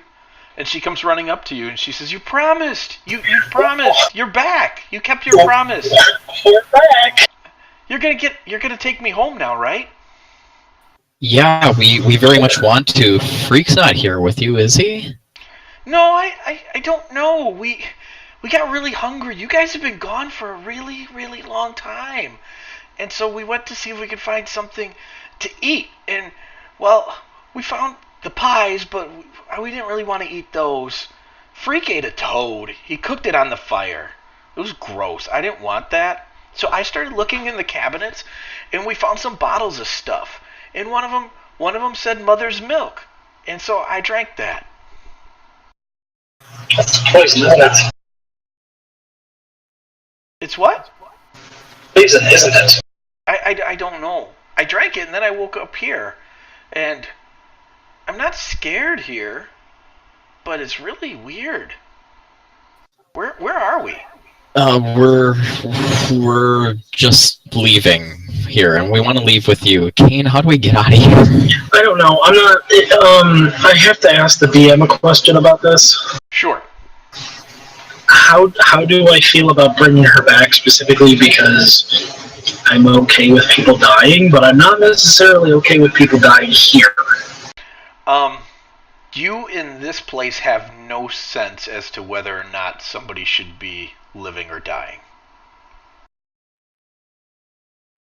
and she comes running up to you, and she says, "You promised! You promised! You're back! You kept your promise! We're back! You're gonna take me home now, right?" Yeah, we very much want to. Freak's not here with you, is he? No, I don't know. We got really hungry. You guys have been gone for a really, really long time. And so we went to see if we could find something to eat. And, well, we found the pies, but we didn't really want to eat those. Freak ate a toad. He cooked it on the fire. It was gross. I didn't want that. So I started looking in the cabinets, and we found some bottles of stuff. And one of them said mother's milk. And so I drank that. That's poison, isn't it? It's what? Poison, isn't it? I don't know. I drank it and then I woke up here. And I'm not scared here, but it's really weird. Where are we? We're just leaving here, and we want to leave with you. Kane, how do we get out of here? I don't know. I'm not. I have to ask the DM a question about this. Sure. How do I feel about bringing her back specifically because I'm okay with people dying, but I'm not necessarily okay with people dying here. You in this place have no sense as to whether or not somebody should be living or dying.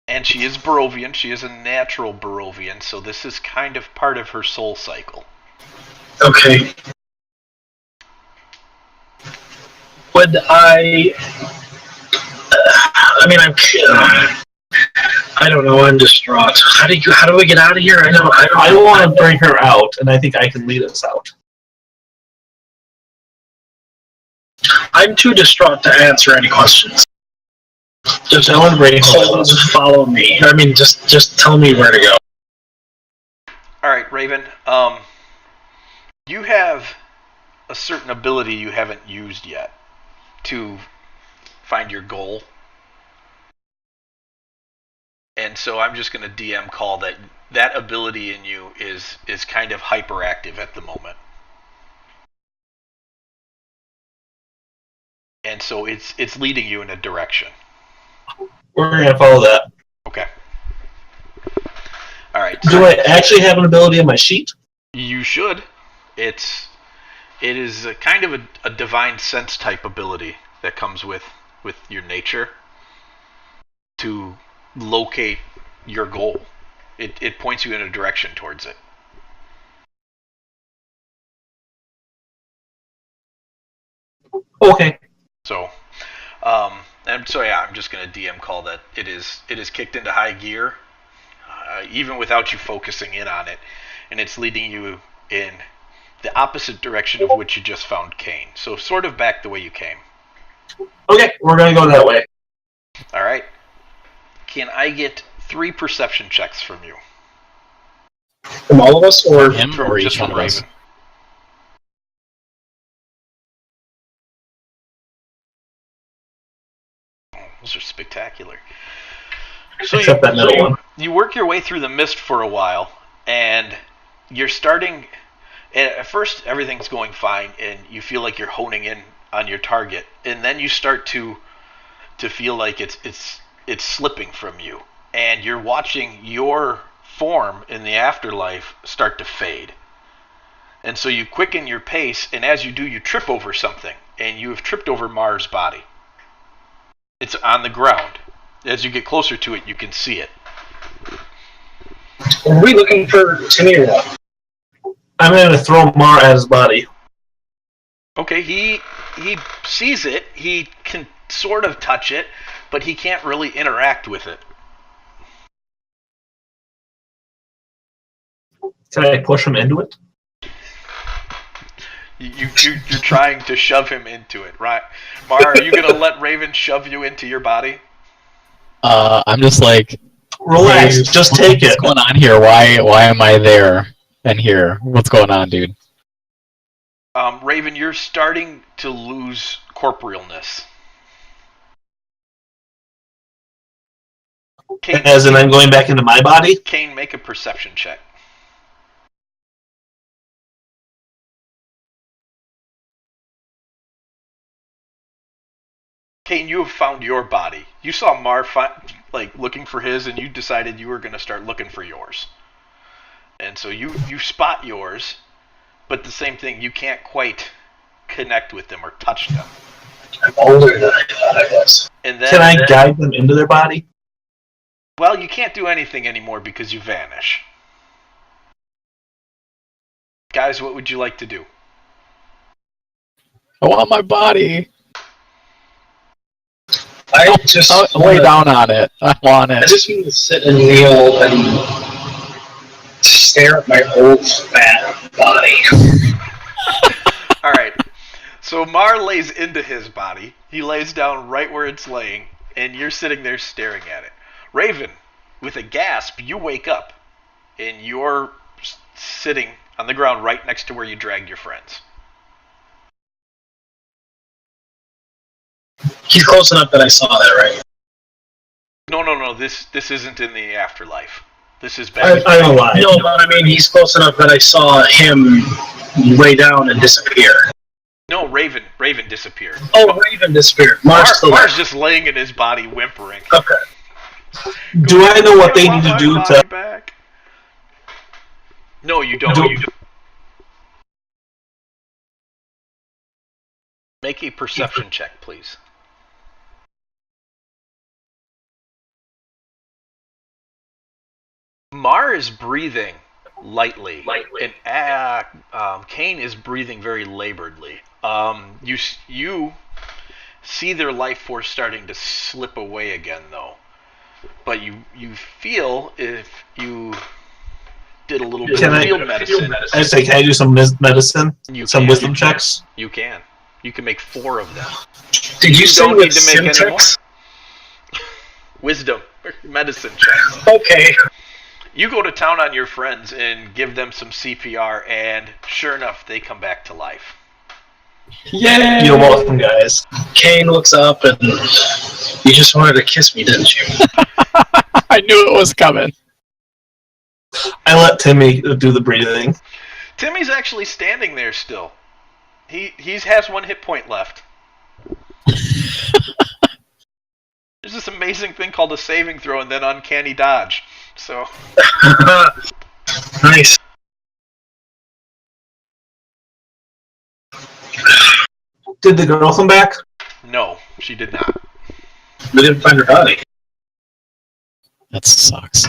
And she is Barovian. She is a natural Barovian, so this is kind of part of her soul cycle. Okay. Would I? I mean, I don't know. I'm distraught. How do we get out of here? I want to bring her out, and I think I can lead us out. I'm too distraught to answer any questions. Just follow me. I mean, just tell me where to go. All right, Raven. You have a certain ability you haven't used yet to find your goal. And so I'm just going to DM call that ability in you is kind of hyperactive at the moment. And so it's leading you in a direction. We're going to follow that. Okay. All right. Do I actually have an ability on my sheet? You should. It is a kind of a divine sense type ability that comes with your nature to locate your goal. It points you in a direction towards it. Okay. So, and so yeah, I'm just going to DM call that it is kicked into high gear, even without you focusing in on it, and it's leading you in the opposite direction of which you just found Kane. So sort of back the way you came. Okay, we're going to go that way. All right. Can I get 3 perception checks from you? From all of us, or him, from or just each one from of us? Raven? Oh, those are spectacular. So Except that middle one. You work your way through the mist for a while, and you're starting. At first, everything's going fine, and you feel like you're honing in on your target, and then you start to feel like it's slipping from you, and you're watching your form in the afterlife start to fade. And so you quicken your pace, and as you do, you trip over something, and you have tripped over Mars' body. It's on the ground. As you get closer to it, you can see it. are we looking for Timmy or what? I'm going to throw Mar at his body. Okay, he sees it. He can sort of touch it, but he can't really interact with it. Can I push him into it? You're trying to shove him into it, right? Mar, are you going to let Raven shove you into your body? I'm just like, Relax, hey, just take it. What's going on here? Why am I there and here? What's going on, dude? Raven, you're starting to lose corporealness. Kane, As in I'm going back into my body? Kane, make a perception check. Kane, you have found your body. You saw Mar looking for his, and you decided you were going to start looking for yours. And so you spot yours, but the same thing, you can't quite connect with them or touch them. I'm older than I thought I was. And then, Can I guide them into their body? Well, you can't do anything anymore because you vanish. Guys, what would you like to do? I want my body. I just I'll lay down on it. I want it. I just want to sit and kneel and stare at my old fat body. All right. So Mar lays into his body. He lays down right where it's laying, and you're sitting there staring at it. Raven, with a gasp, you wake up, and you're sitting on the ground right next to where you dragged your friends. He's close enough that I saw that, right? No. This isn't in the afterlife. This is back. I'm alive. No, but I mean, he's close enough that I saw him lay down and disappear. No, Raven disappeared. Oh, Raven disappeared. Mar's just laying in his body, whimpering. Okay. Do I know what they need to do to... Back. No, you don't. Make a perception check, please. Mar is breathing lightly. And Kane is breathing very laboredly. You see their life force starting to slip away again, though. But you feel if you did a little bit of field medicine. I say, can I do some medicine? Some wisdom checks? You can. You can make 4 of them. Did you say with syntax? Wisdom. Medicine checks. Okay. You go to town on your friends and give them some CPR, and sure enough, they come back to life. Yay! You're welcome, guys. Kane looks up and you just wanted to kiss me, didn't you? I knew it was coming. I let Timmy do the breathing. Timmy's actually standing there still. He has 1 hit point left. There's this amazing thing called a saving throw and then uncanny dodge. So nice. Did the girl come back? No, she did not. We didn't find her body. That sucks.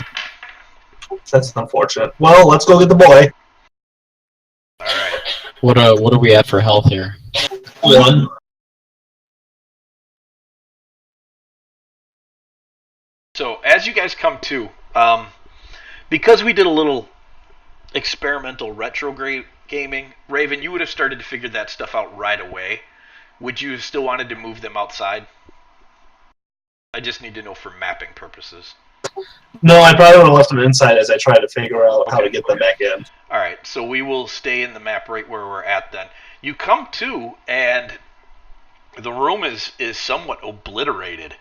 That's unfortunate. Well, let's go get the boy. Alright. What are we at for health here? 1. So, as you guys come to, because we did a little experimental retrograde gaming, Raven, you would have started to figure that stuff out right away. Would you have still wanted to move them outside? I just need to know for mapping purposes. No, I probably would have left them inside as I tried to figure out how to get them back in. Alright, so we will stay in the map right where we're at then. You come to, and the room is somewhat obliterated.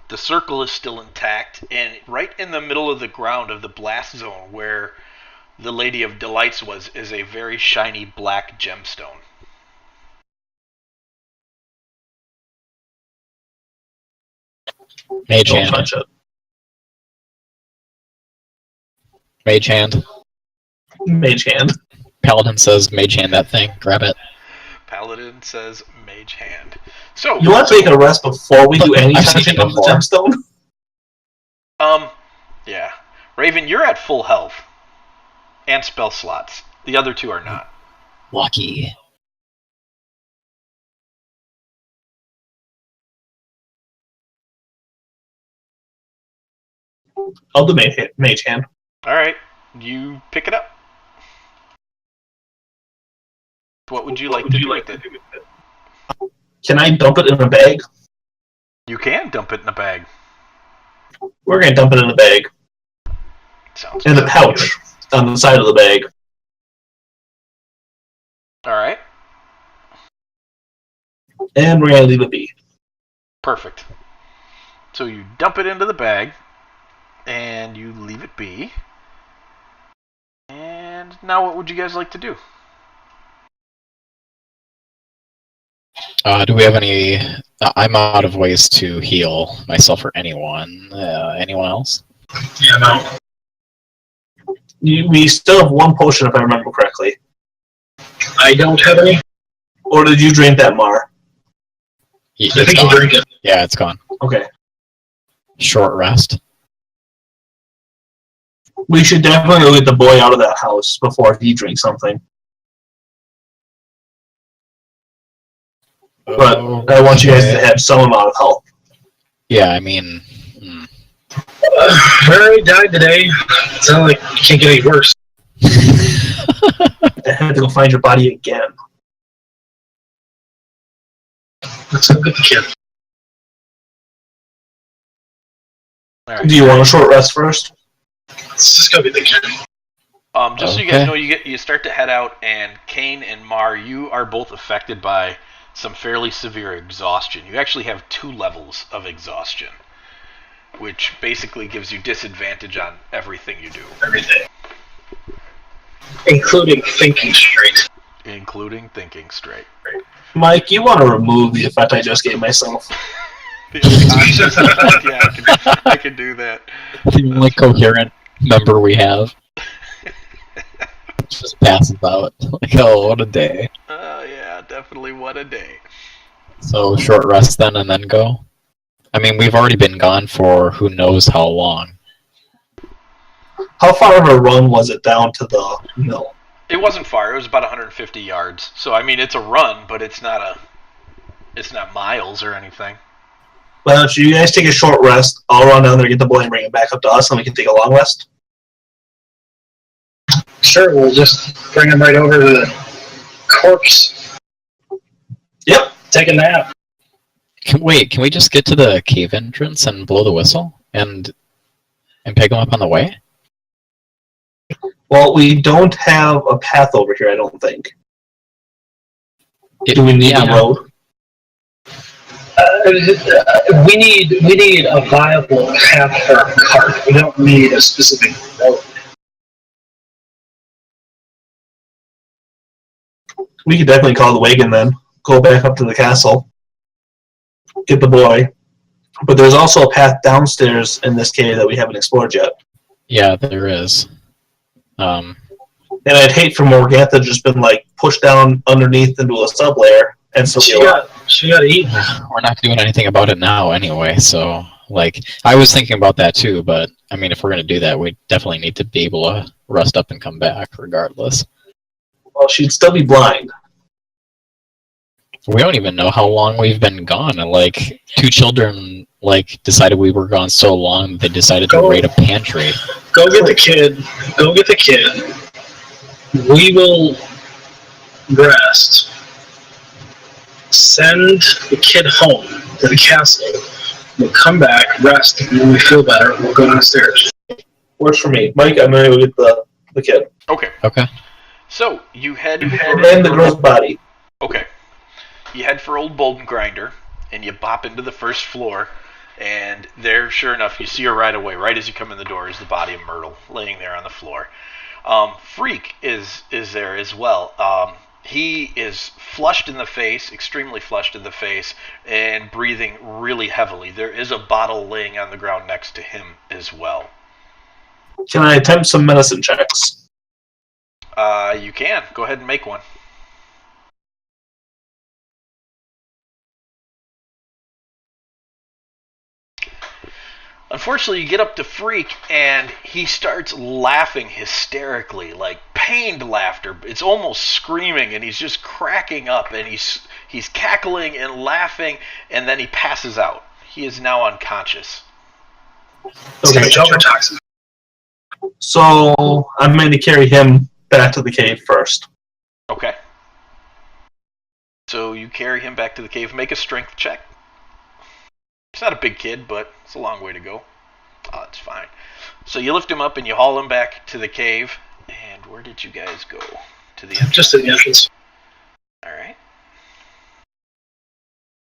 The circle is still intact, and right in the middle of the ground of the blast zone where the Lady of Delights was is a very shiny black gemstone. Mage Don't hand. touch it. Mage hand. Mage hand. Paladin says mage hand that thing. Grab it. Paladin says mage hand. So You want to take a rest before we do any I've seen touching it of the before. gemstone? Yeah. Raven, you're at full health. And spell slots. The other 2 are not. Lucky. I'll do mage hand. Alright, you pick it up. What would you like to do with it? Can I dump it in a bag? You can dump it in a bag. We're going to dump it in a bag. Sounds In good. the pouch on the side of the bag. Alright, And we're going to leave it be. perfect. So you dump it into the bag, and you leave it be. And now what would you guys like to do? Do we have any... I'm out of ways to heal myself or anyone. Anyone else? Yeah, no. We still have 1 potion, if I remember correctly. I don't have any. Or did you drink that, Mar? I It's think you gone. drink it. Yeah, it's gone. Okay. Short rest. We should definitely go get the boy out of that house before he drinks something. But I want you guys to have some amount of health. Yeah, I mean... I already died today. It's not like it can't get any worse. I had to go find your body again. Let's go get the kid. Alright. Do you want a short rest first? Let's just go get the kid. Just so you guys know, you start to head out, and Kane and Mar, you are both affected by some fairly severe exhaustion. You actually have 2 levels of exhaustion, which basically gives you disadvantage on everything you do. Everything. Including thinking straight. Including thinking straight. Mike, you want to remove the effect I just gave myself? The unconscious effect, yeah, I can do that. The only coherent member we have. Just passes out. Like, oh, what a day. Yeah, definitely what a day. So, short rest then and then go? I mean, we've already been gone for who knows how long. How far of a run was it down to the mill? It wasn't far. It was about 150 yards. So I mean, it's a run, but it's not miles or anything. Why don't you guys take a short rest? I'll run down there, get the boy, and bring him back up to us, and we can take a long rest. Sure, we'll just bring him right over to the corpse. Yep. Take a nap. Can we just get to the cave entrance and blow the whistle and pick him up on the way? Well, we don't have a path over here, I don't think. Do we need a road? We need a viable path for a cart. We don't need a specific road. We could definitely call the wagon then. Go back up to the castle. Get the boy. But there's also a path downstairs in this cave that we haven't explored yet. Yeah, there is. And I'd hate for Morgantha just been like pushed down underneath into a sub-layer and so She got eaten. We're not doing anything about it now anyway, so like I was thinking about that too, but I mean if we're gonna do that we definitely need to be able to rest up and come back regardless. Well, she'd still be blind. We don't even know how long we've been gone, and like two children like decided we were gone so long that they decided to raid a pantry. Go get the kid. Go get the kid. We will rest. Send the kid home to the castle. We'll come back, rest, and when we feel better, we'll go downstairs. Works for me. Mike, I'm going to go get the kid. Okay. Okay. So you head And the girl's body. Okay. You head for Old Bolden Grinder, and you bop into the first floor, and there, sure enough, you see her right away. Right as you come in the door is the body of Myrtle laying there on the floor. Freak is there as well. He is flushed in the face, extremely flushed in the face, and breathing really heavily. There is a bottle laying on the ground next to him as well. Can I attempt some medicine checks? You can. Go ahead and make one. Unfortunately, you get up to Freak, and he starts laughing hysterically, like pained laughter. It's almost screaming, and he's just cracking up, and he's cackling and laughing, and then he passes out. He is now unconscious. Okay. So I'm going to carry him back to the cave first. Okay. So you carry him back to the cave. Make a strength check. He's not a big kid, but it's a long way to go. Oh, that's fine. So you lift him up and you haul him back to the cave. And where did you guys go? To the entrance? Just to the entrance. Alright.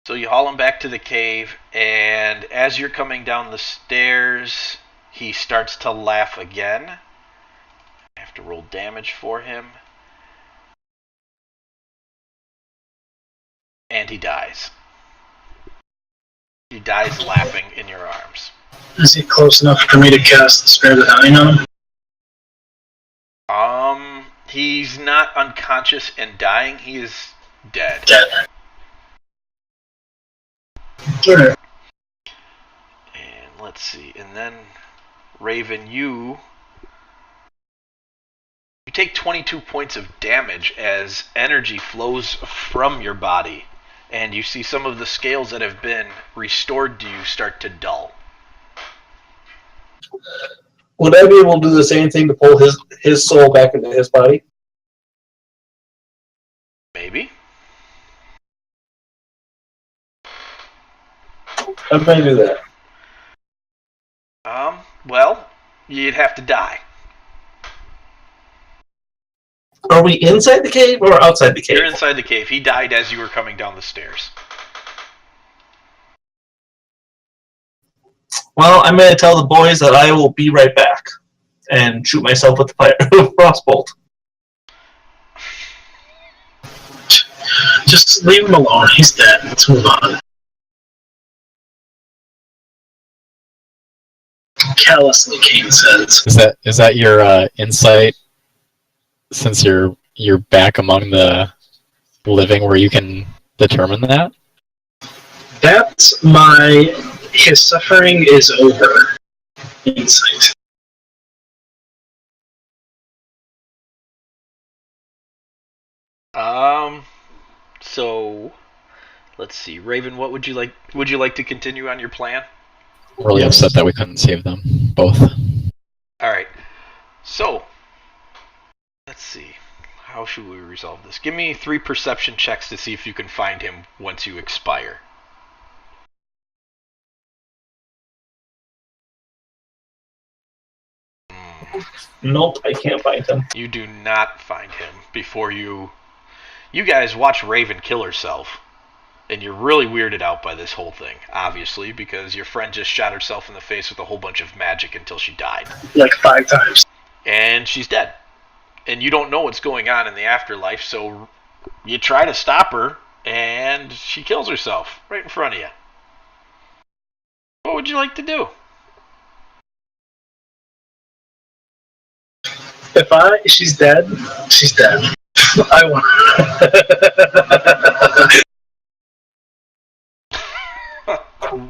So you haul him back to the cave, and as you're coming down the stairs, he starts to laugh again. I have to roll damage for him. And he dies. He dies laughing in your arms. Is he close enough for me to cast Spare the Dying on him? He's not unconscious and dying. He is dead. Sure. And let's see. And then, Raven, you take 22 points of damage as energy flows from your body. And you see some of the scales that have been restored to you start to dull. Would I be able to do the same thing to pull his soul back into his body? Maybe. How can I do that? Well, you'd have to die. Are we inside the cave or outside the cave? You're inside the cave. He died as you were coming down the stairs. Well, I'm going to tell the boys that I will be right back and shoot myself with the frostbolt. Just leave him alone. He's dead. Let's move on. Callously, Kane says. Is that your insight? Since you're back among the living, where you can determine that? That's his suffering is over. Insight. So let's see, Raven. What would you like? Would you like to continue on your plan? Really upset that we couldn't save them both. All right. So let's see. How should we resolve this? Give me 3 perception checks to see if you can find him once you expire. Nope, I can't find him. You do not find him before you... You guys watch Raven kill herself. And you're really weirded out by this whole thing, obviously, because your friend just shot herself in the face with a whole bunch of magic until she died. Like 5 times. And she's dead. And you don't know what's going on in the afterlife, so you try to stop her, and she kills herself right in front of you. What would you like to do? She's dead. She's dead. I want.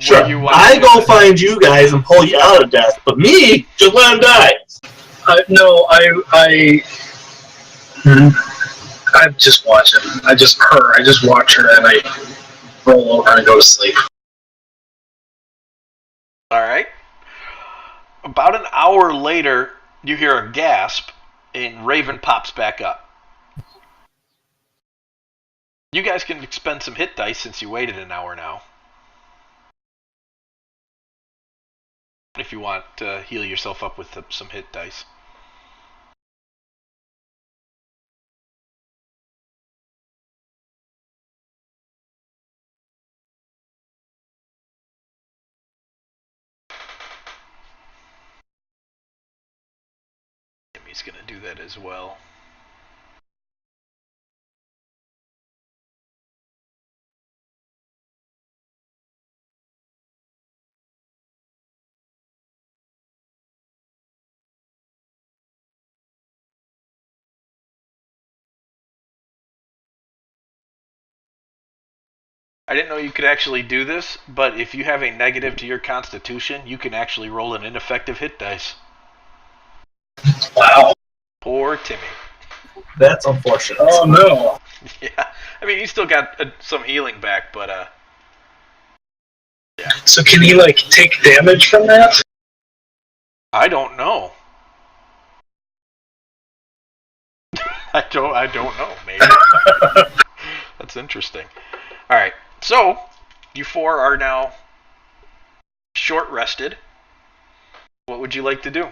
Sure, I go find you guys and pull you out of death, but me, just let him die. No, I just watch him. I just watch her, and I roll over and go to sleep. Alright. About an hour later, you hear a gasp, and Raven pops back up. You guys can expend some hit dice since you waited an hour now. If you want to heal yourself up with some hit dice. He's going to do that as well. I didn't know you could actually do this, but if you have a negative to your constitution, you can actually roll an ineffective hit dice. Wow. Poor Timmy. That's unfortunate. Oh no. Yeah, I mean, he's still got some healing back, but yeah. So can he take damage from that? I don't know. I don't know. Maybe. That's interesting. All right, so you 4 are now short rested. What would you like to do?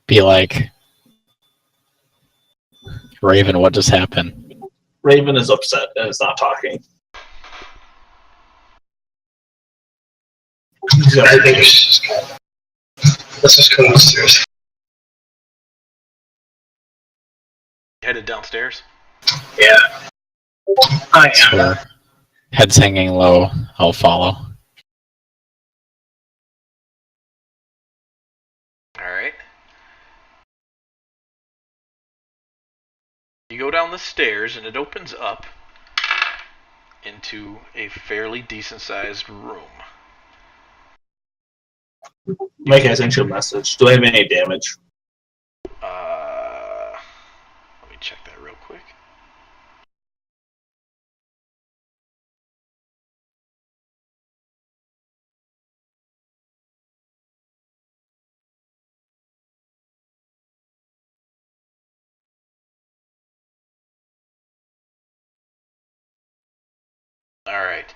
Be like, Raven, what just happened? Raven is upset and is not talking. I think let's just go downstairs. Headed downstairs? Yeah. I am. So, heads hanging low, I'll follow. Alright. You go down the stairs and it opens up into a fairly decent sized room. Mike, I sent you a message. Do I have any damage? Let me check that real quick. Alright.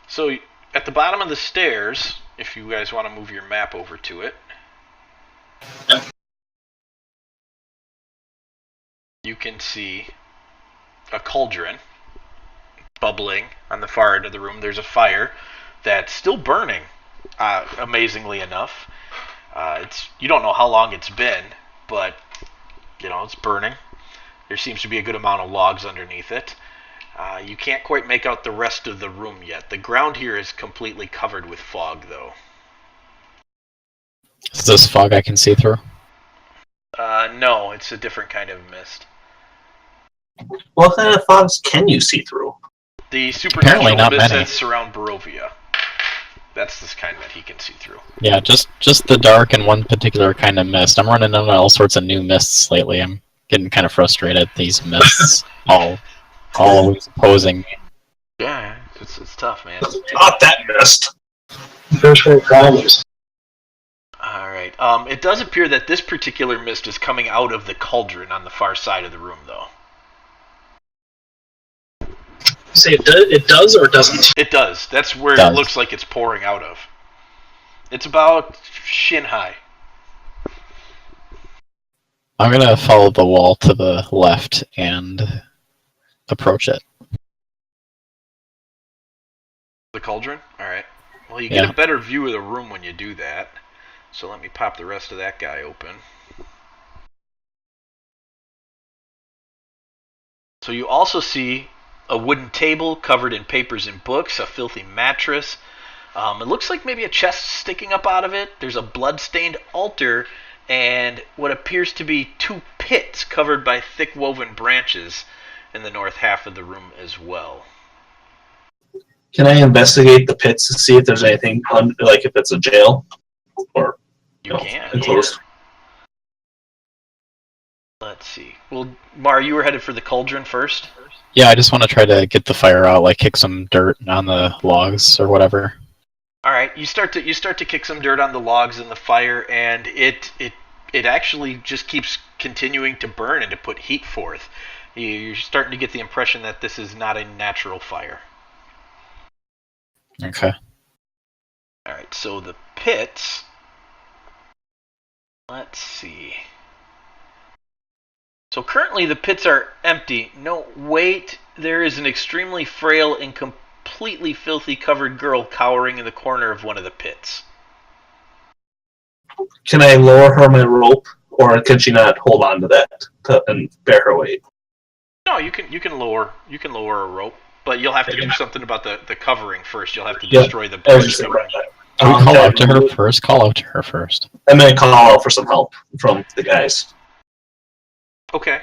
So at the bottom of the stairs, if you guys want to move your map over to it, you can see a cauldron bubbling on the far end of the room. There's a fire that's still burning, amazingly enough. You don't know how long it's been, but it's burning. There seems to be a good amount of logs underneath it. You can't quite make out the rest of the room yet. The ground here is completely covered with fog, though. Is this fog I can see through? No, it's a different kind of mist. What kind of fogs can you see through? The supernatural Apparently not mists many. that surround Barovia. That's this kind that he can see through. Yeah, just the dark and one particular kind of mist. I'm running into all sorts of new mists lately. I'm getting kind of frustrated. These mists always opposing me. Yeah, it's tough, man. Not that mist. First world problems. Alright, it does appear that this particular mist is coming out of the cauldron on the far side of the room, though. Say it does or doesn't? It does. That's where it looks like it's pouring out of. It's about shin high. I'm gonna follow the wall to the left and approach it. The cauldron? Alright. Well, you get a better view of the room when you do that. So let me pop the rest of that guy open. So you also see a wooden table covered in papers and books, a filthy mattress. It looks like maybe a chest sticking up out of it. There's a blood-stained altar and what appears to be 2 pits covered by thick woven branches in the north half of the room as well. Can I investigate the pits to see if there's anything, like if it's a jail? Or you can. Enclosed? Let's see. Well, Mar, you were headed for the cauldron first? Yeah, I just want to try to get the fire out, like kick some dirt on the logs or whatever. Alright, you start to kick some dirt on the logs and the fire, and it actually just keeps continuing to burn and to put heat forth. You're starting to get the impression that this is not a natural fire. Okay. Alright, so the pits... Let's see... So currently the pits are empty. No, wait, there is an extremely frail and completely filthy covered girl cowering in the corner of one of the pits. Can I lower her my rope, or can she not hold on to that and bear her weight? No, you can lower a rope, but you'll have to do something about the covering first. You'll have to destroy the bridge covering. Can we call out to her first? Call out to her first. I'm going to call out for some help from the guys. Okay.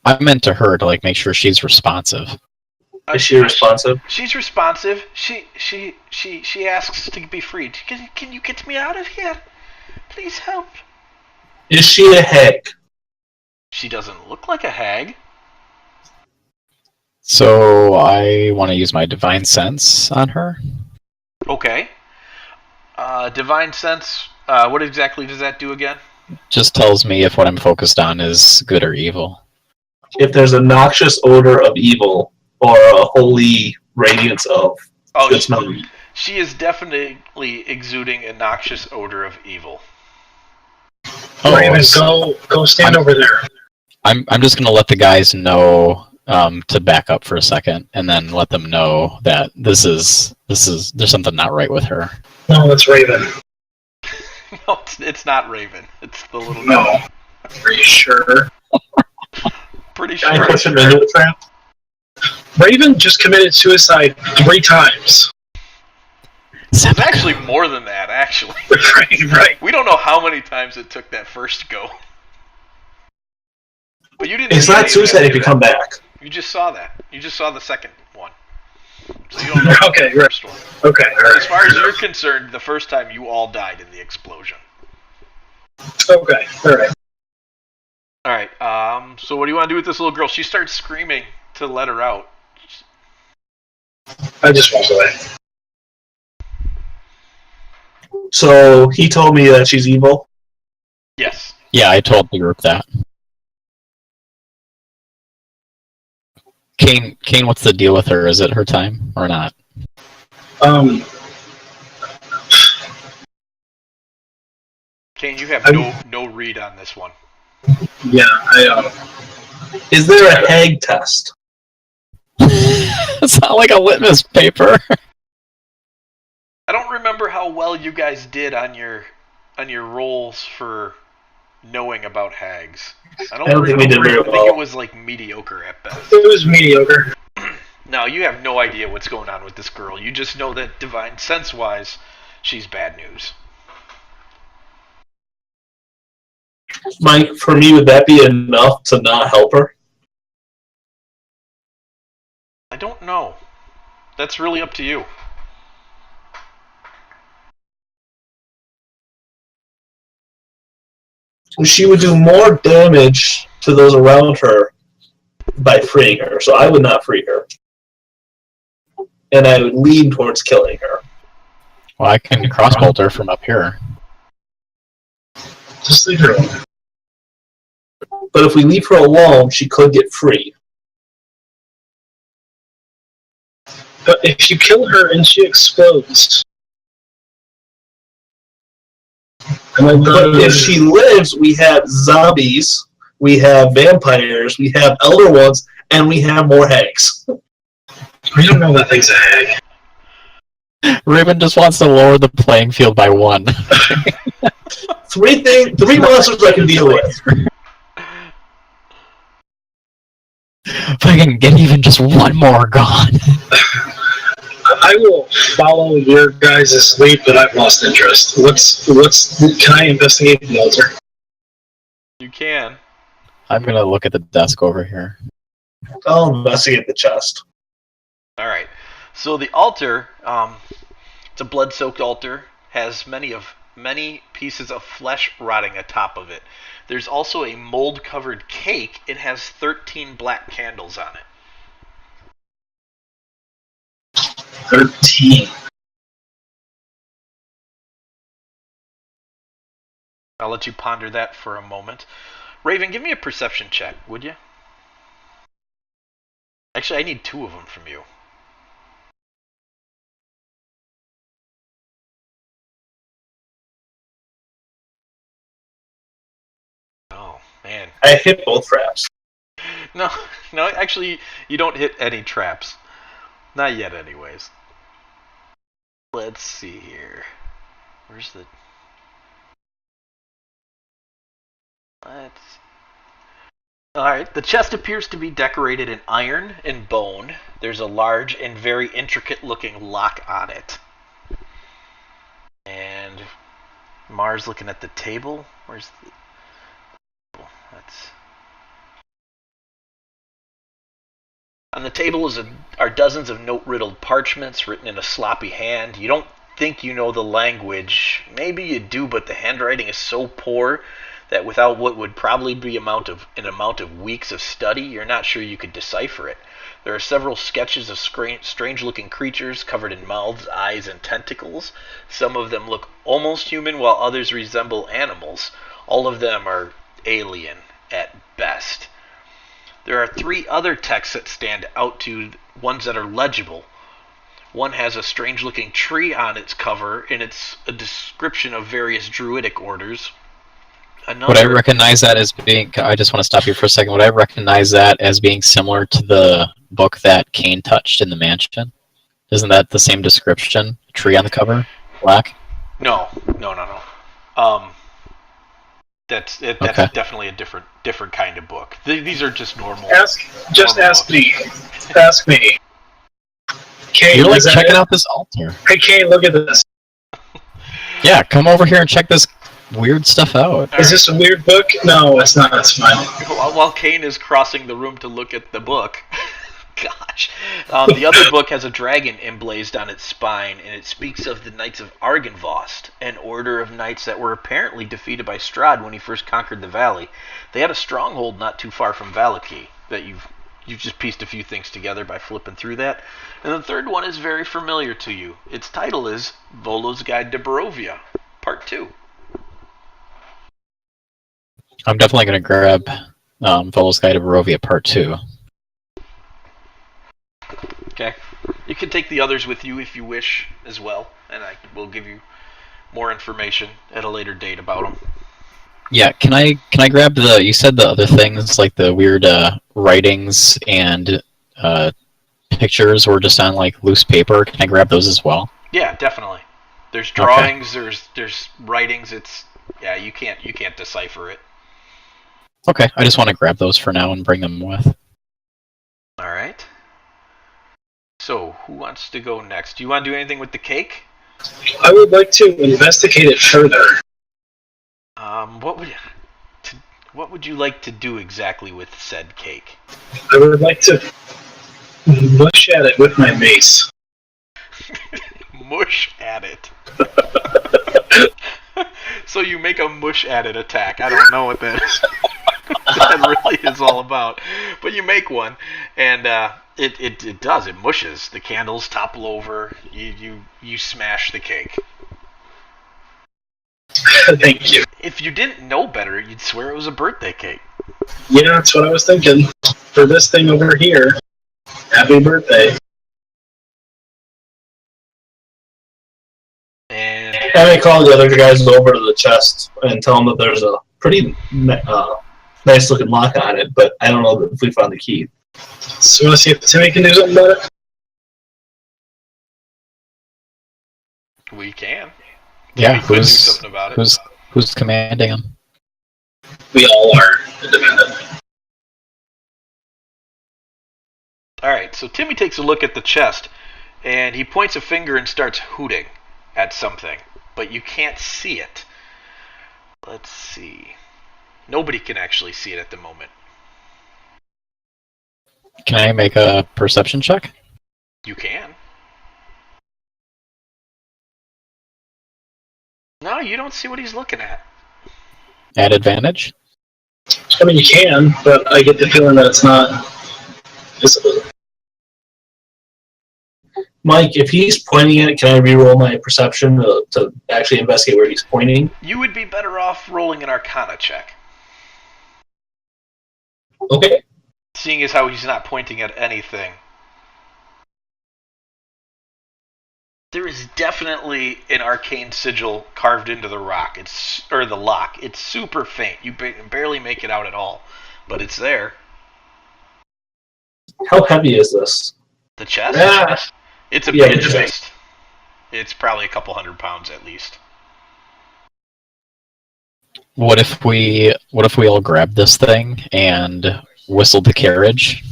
I meant to her to like make sure she's responsive. Is she responsive? She's responsive. She asks to be freed. Can you get me out of here? Please help. Is she a hag? She doesn't look like a hag. So I want to use my divine sense on her. Okay. Divine sense. What exactly does that do again? Just tells me if what I'm focused on is good or evil. If there's a noxious odor of evil or a holy radiance of good smelling. She is definitely exuding a noxious odor of evil. Raven, go stand over there. I'm just gonna let the guys know to back up for a second, and then let them know that there's something not right with her. No, it's Raven. No, it's not Raven. It's the little No. girl. Are you sure? Pretty Can I sure. push him into the trap? Raven just committed suicide 3 times. It's actually more than that, actually. Right. We don't know how many times it took that first go. But you didn't. It's not suicide if you come back. You just saw that. You just saw the second one. So you don't know Okay, the first one. Okay, alright. As far as you're concerned, the first time you all died in the explosion. Okay, alright. Alright, so what do you want to do with this little girl? She starts screaming to let her out. I just walk away. So he told me that she's evil? Yes. Yeah, I told the group that. Kane, what's the deal with her? Is it her time or not? Kane, you have no read on this one. Yeah, Is there a hag test? It's not like a litmus paper. I don't remember how well you guys did on your rolls for knowing about hags. I don't think we did very think well. it was like mediocre at best. it was mediocre. No, you have no idea what's going on with this girl. You just know that divine sense-wise, she's bad news. Mike, for me, would that be enough to not help her? I don't know. That's really up to you. she would do more damage to those around her by freeing her, so I would not free her. And I would lean towards killing her. Well, I can crossbolt her from up here. Just leave her alone. But if we leave her alone, she could get free. But if you kill her and she explodes... But if she lives, we have zombies, we have vampires, we have elder ones, and we have more hags. We don't know that thing's a hag. Raven just wants to lower the playing field by 1. Three monsters I can deal with. If I can get even just one more gone. I will follow your guys' lead, but I've lost interest. Can I investigate the altar? You can. I'm gonna look at the desk over here. I'll investigate the chest. All right. So the altar, it's a blood-soaked altar, has many pieces of flesh rotting atop of it. There's also a mold-covered cake. It has 13 black candles on it. 13. I'll let you ponder that for a moment. Raven, give me a perception check, would you? Actually, I need 2 of them from you. Oh, man. I hit both traps. No, actually, you don't hit any traps. Not yet, anyways. Let's see here. Where's the... Alright, the chest appears to be decorated in iron and bone. There's a large and very intricate-looking lock on it. And Mars looking at the table. Where's the... On the table are dozens of note-riddled parchments written in a sloppy hand. You don't think you know the language. Maybe you do, but the handwriting is so poor that without what would probably be an amount of weeks of study, you're not sure you could decipher it. There are several sketches of strange-looking creatures covered in mouths, eyes, and tentacles. Some of them look almost human, while others resemble animals. All of them are alien at best. There are 3 other texts that stand out to ones that are legible. One has a strange-looking tree on its cover, and it's a description of various druidic orders. Would I recognize that as being... I just want to stop you for a second. Would I recognize that as being similar to the book that Kane touched in the mansion? Isn't that the same description? Tree on the cover? Black? No. That's okay. Definitely a different kind of book. These are just normal. Ask me. Ask me. Kane, you're like checking out this altar. Hey, Kane, look at this. Yeah, come over here and check this weird stuff out. Is this a weird book? No, it's not. It's fine. While Kane is crossing the room to look at the book, gosh, the other book has a dragon emblazed on its spine, and it speaks of the Knights of Argynvost, an order of knights that were apparently defeated by Strahd when he first conquered the valley. They had a stronghold not too far from Valaki. That you've just pieced a few things together by flipping through that. And the third one is very familiar to you. Its title is Volo's Guide to Barovia, Part 2. I'm definitely going to grab Volo's Guide to Barovia Part 2. Okay. You can take the others with you if you wish as well, and I will give you more information at a later date about them. Yeah, can I grab the... You said the other things, like the weird writings and pictures were just on like loose paper. Can I grab those as well? Yeah, definitely. There's drawings, okay. There's writings. You can't decipher it. Okay, I just want to grab those for now and bring them with. All right. So, who wants to go next? Do you want to do anything with the cake? I would like to investigate it further. What would you like to do exactly with said cake? I would like to mush at it with my mace. Mush at it. So you make a mush added attack. I don't know what that that really is all about. But you make one, and it does. It mushes. The candles topple over. You smash the cake. Thank you. If you didn't know better, you'd swear it was a birthday cake. Yeah, that's what I was thinking. For this thing over here, happy birthday. And I call the other guys over to the chest and tell them that there's a pretty nice looking lock on it, but I don't know if we found the key. So you want to see if Timmy can do something about it? we can. Yeah, We could do something about it. who's commanding him? We all are independent. Alright, so Timmy takes a look at the chest, and he points a finger and starts hooting at something, but you can't see it. Let's see. Nobody can actually see it at the moment. Can I make a perception check? You can. No, you don't see what he's looking at. At advantage? I mean, you can, but I get the feeling that it's not visible. Mike, if he's pointing at it, can I re-roll my perception to actually investigate where he's pointing? You would be better off rolling an Arcana check. Okay. Seeing as how he's not pointing at anything. There is definitely an arcane sigil carved into the rock. Or the lock. It's super faint. You barely make it out at all. But it's there. How heavy is this? The chest? Ah. It's a Yeah, big the chest. chest. It's probably a couple 100 pounds at least. What if we all grab this thing and whistle the carriage?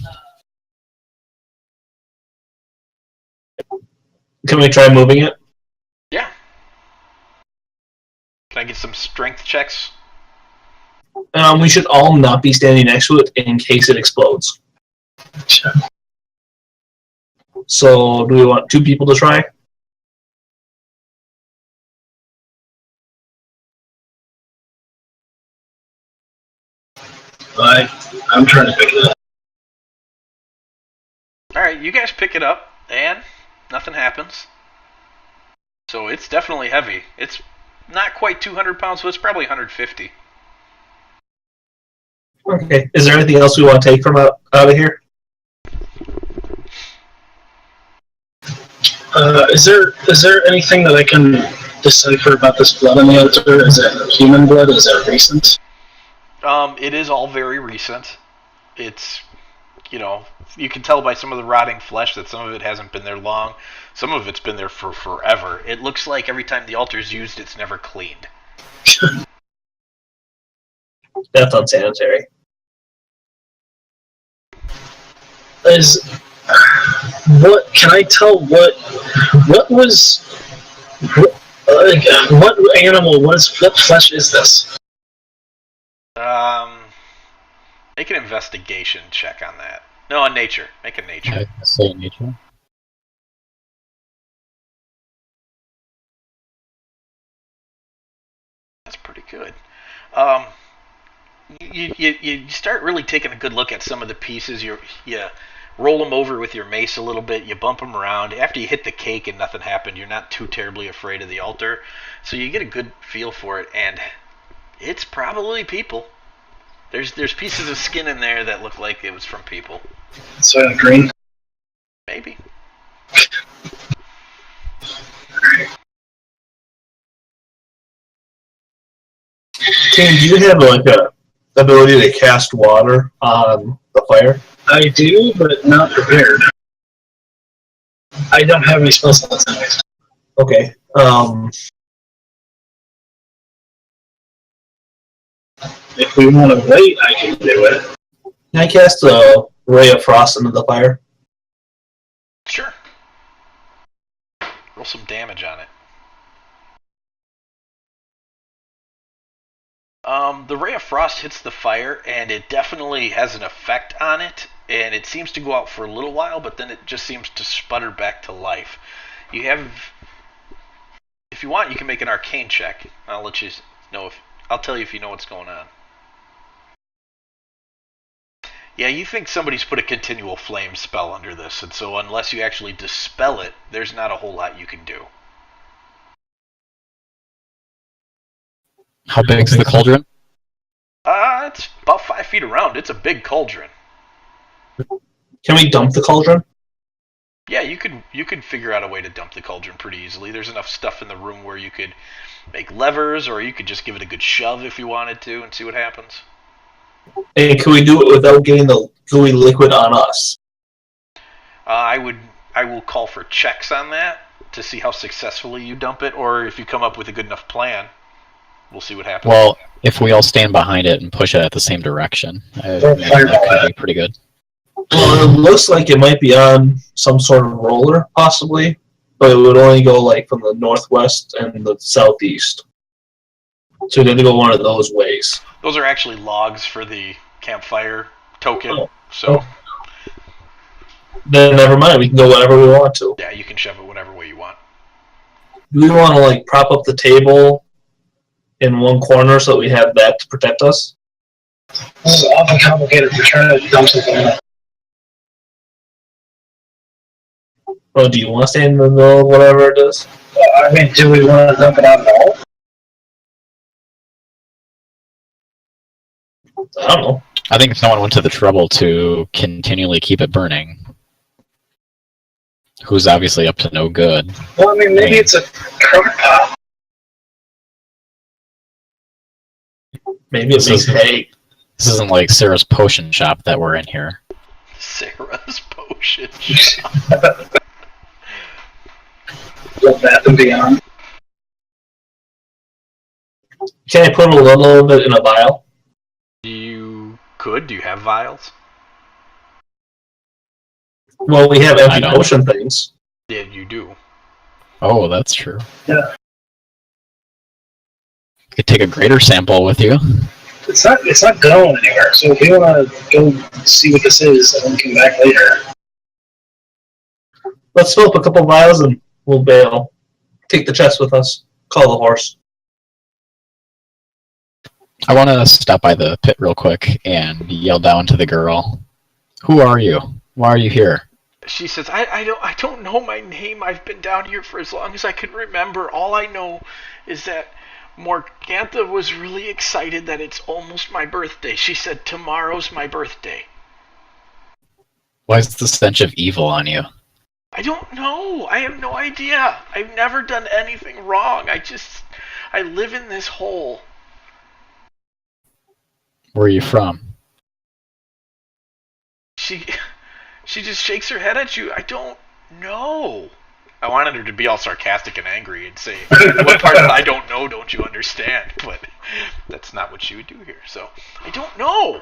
Can we try moving it? Yeah. Can I get some strength checks? We should all not be standing next to it in case it explodes. So, do we want 2 people to try? I'm trying to pick it up. Alright, you guys pick it up, and nothing happens. So it's definitely heavy. It's not quite 200 pounds, so it's probably 150. Okay. Is there anything else we want to take from out of here? Is there anything that I can decipher about this blood on the altar? Is it human blood? Is it recent? It is all very recent. It's, you can tell by some of the rotting flesh that some of it hasn't been there long. Some of it's been there for forever. It looks like every time the altar's used, it's never cleaned. That's unsanitary. What can I tell? What animal? What flesh is this? Make an investigation check on that. No, on nature. Make a nature. I say nature. That's pretty good. You start really taking a good look at some of the pieces. You roll them over with your mace a little bit. You bump them around. After you hit the cake and nothing happened, you're not too terribly afraid of the altar. So you get a good feel for it, and it's probably people. There's pieces of skin in there that look like it was from people. So green? Maybe. Tim, do you have a ability to cast water on the fire? I do, but not prepared. I don't have any spell slots anyways. Okay. If we want to wait, I can do it. Can I cast a ray of frost into the fire? Sure. Roll some damage on it. The ray of frost hits the fire, and it definitely has an effect on it, and it seems to go out for a little while, but then it just seems to sputter back to life. If you want, you can make an arcane check. I'll let you No, I'll tell you if you know what's going on. Yeah, you think somebody's put a continual flame spell under this, and so unless you actually dispel it, there's not a whole lot you can do. How big is the cauldron? It's about 5 feet around. It's a big cauldron. Can we dump the cauldron? Yeah, you could figure out a way to dump the cauldron pretty easily. There's enough stuff in the room where you could make levers, or you could just give it a good shove if you wanted to and see what happens. And can we do it without getting the gooey liquid on us? I will call for checks on that to see how successfully you dump it, or if you come up with a good enough plan. We'll see what happens. Well, if we all stand behind it and push it at the same direction, that could be pretty good. Well, it looks like it might be on some sort of roller, possibly, but it would only go like from the northwest and the southeast. So we're going to go one of those ways. Those are actually logs for the campfire token. So then never mind. We can go whatever we want to. Yeah, you can shove it whatever way you want. Do we want to like prop up the table in one corner so that we have that to protect us? This is awfully complicated to try to dump something. Or do you want to stay in the middle of whatever it is? I mean, do we want to dump it out at all? I don't know. I think if someone went to the trouble to continually keep it burning, who's obviously up to no good. Well, I mean, maybe it's a crock pot. Maybe it makes hay. This isn't like Sarah's potion shop that we're in here. Sarah's potion shop. Love that and beyond. Can I put a little of it in a vial? You could. Do you have vials? Well, we have empty potion things. Yeah, you do. Oh, that's true. Yeah. You could take a greater sample with you. It's not going anywhere, so if you want to go see what this is and then come back later. Let's fill up a couple vials and we'll bail. Take the chest with us. Call the horse. I want to stop by the pit real quick and yell down to the girl. Who are you? Why are you here? She says, I don't know my name. I've been down here for as long as I can remember. All I know is that Morgantha was really excited that it's almost my birthday. She said, tomorrow's my birthday. Why is the stench of evil on you? I don't know. I have no idea. I've never done anything wrong. I live in this hole. Where are you from? She just shakes her head at you. I don't know. I wanted her to be all sarcastic and angry and say, what part of I don't know don't you understand? But that's not what she would do here. So, I don't know.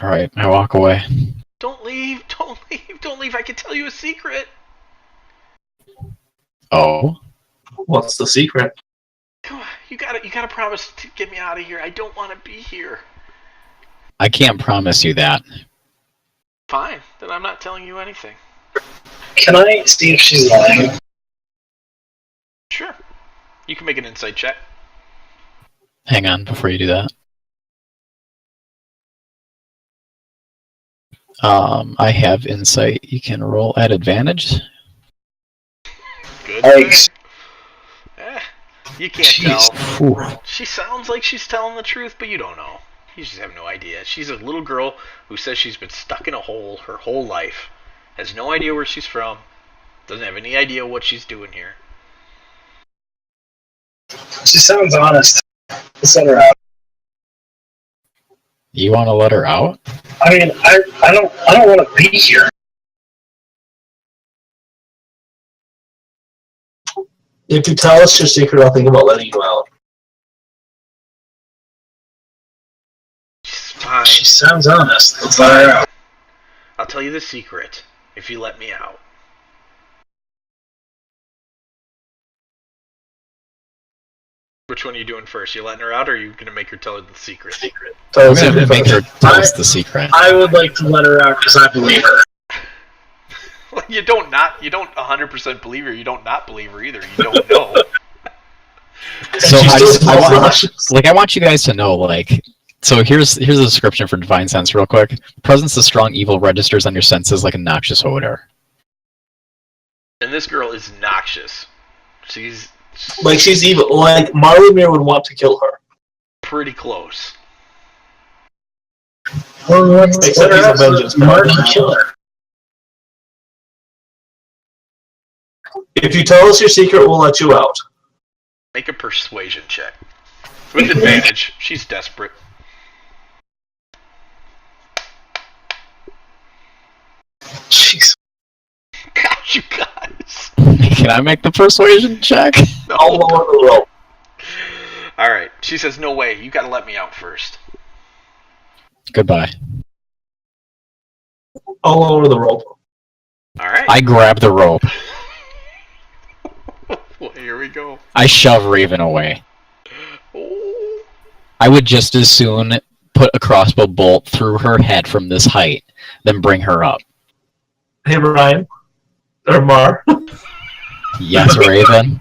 Alright, I walk away. Don't leave. I can tell you a secret. Oh? What's the secret? Come on, you gotta promise to get me out of here. I don't want to be here. I can't promise you that. Fine, then I'm not telling you anything. Can I see if she's lying? Sure. You can make an insight check. Hang on before you do that. I have insight. You can roll at advantage. Good. Thanks. You can't tell. Ooh. She sounds like she's telling the truth, but you don't know. You just have no idea. She's a little girl who says she's been stuck in a hole her whole life, has no idea where she's from, doesn't have any idea what she's doing here. She sounds honest. Let's let her out. You want to let her out? I mean, I don't want to be here. If you tell us your secret, I'll think about letting you out. She's fine. She sounds honest. Let's let her out. I'll tell you the secret if you let me out. Which one are you doing first? You letting her out, or are you going to make her tell her the secret? Tell I'm us going to if make her tell us the secret. I would like to let her out because I believe her. You don't 100% believe her. You don't not believe her either. You don't know. So She I still just I smells want nauseous. I want you guys to know so here's a description for Divine Sense real quick. The presence of strong evil registers on your senses like a noxious odor. And this girl is noxious. She's Like she's evil. Like Marley would want to kill her. pretty close. Well, Except he's a vengeance Martin god. Killer. If you tell us your secret, we'll let you out. Make a persuasion check. With advantage. She's desperate. Jeez. God, you guys. Can I make the persuasion check? I'll lower the rope. Alright. She says, no way. You gotta let me out first. Goodbye. I'll lower the rope. Alright. I grab the rope. Well, here we go. I shove Raven away. Oh. I would just as soon put a crossbow bolt through her head from this height than bring her up. Hey, Ryan. Or Mar. Yes, Raven.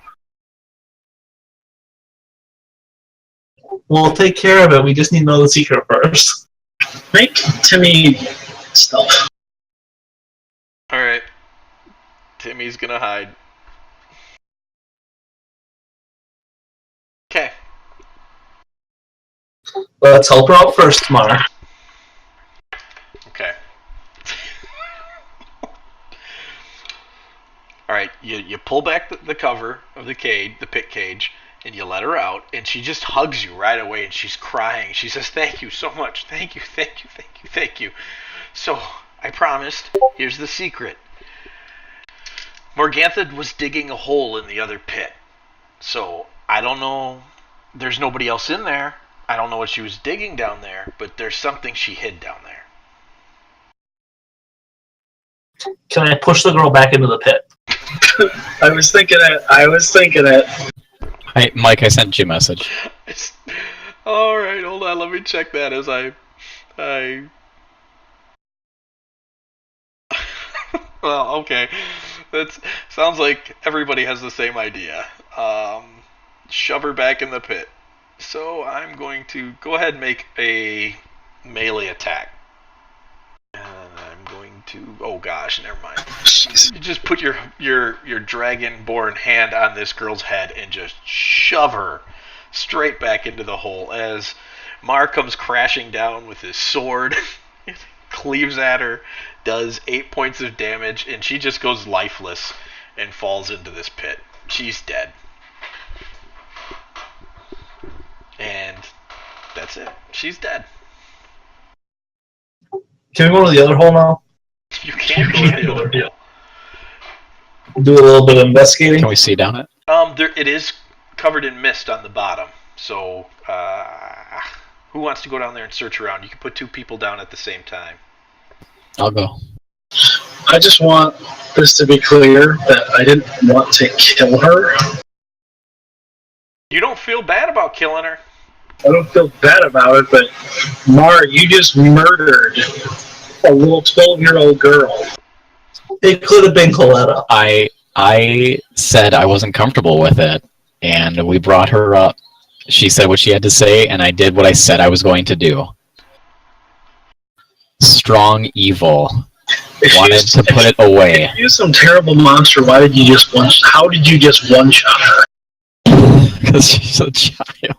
We'll take care of it. We just need to know the secret first. Make Timmy stealth. Alright. Timmy's gonna hide. Okay. Let's help her out first, Mar. Okay. Alright, you pull back the cover of the cage, the pit cage, and you let her out, and she just hugs you right away, and she's crying. She says, thank you so much. Thank you, thank you, thank you, thank you. So, I promised. Here's the secret. Morgantha was digging a hole in the other pit. So, I don't know. There's nobody else in there. I don't know what she was digging down there, but there's something she hid down there. Can I push the girl back into the pit? I was thinking it. Hey, Mike, I sent you a message. Alright, hold on. Let me check that as I well, okay. That sounds like everybody has the same idea. Shove her back in the pit. So I'm going to go ahead and make a melee attack. And I'm going to... Oh gosh, never mind. You just put your dragonborn hand on this girl's head and just shove her straight back into the hole as Mar comes crashing down with his sword, cleaves at her, does 8 points of damage, and she just goes lifeless and falls into this pit. She's dead. And that's it. She's dead. Can we go to the other hole now? You can't go to the other hole. Do a little bit of investigating? Can we see down it? It is covered in mist on the bottom. So, who wants to go down there and search around? You can put 2 people down at the same time. I'll go. I just want this to be clear that I didn't want to kill her. You don't feel bad about killing her? I don't feel bad about it, but Mar, you just murdered a little 12-year-old girl. It could have been Coletta. I said I wasn't comfortable with it, and we brought her up. She said what she had to say, and I did what I said I was going to do. Strong evil. Wanted to put it away. If you're some terrible monster, how did you just one-shot her? Because she's a child.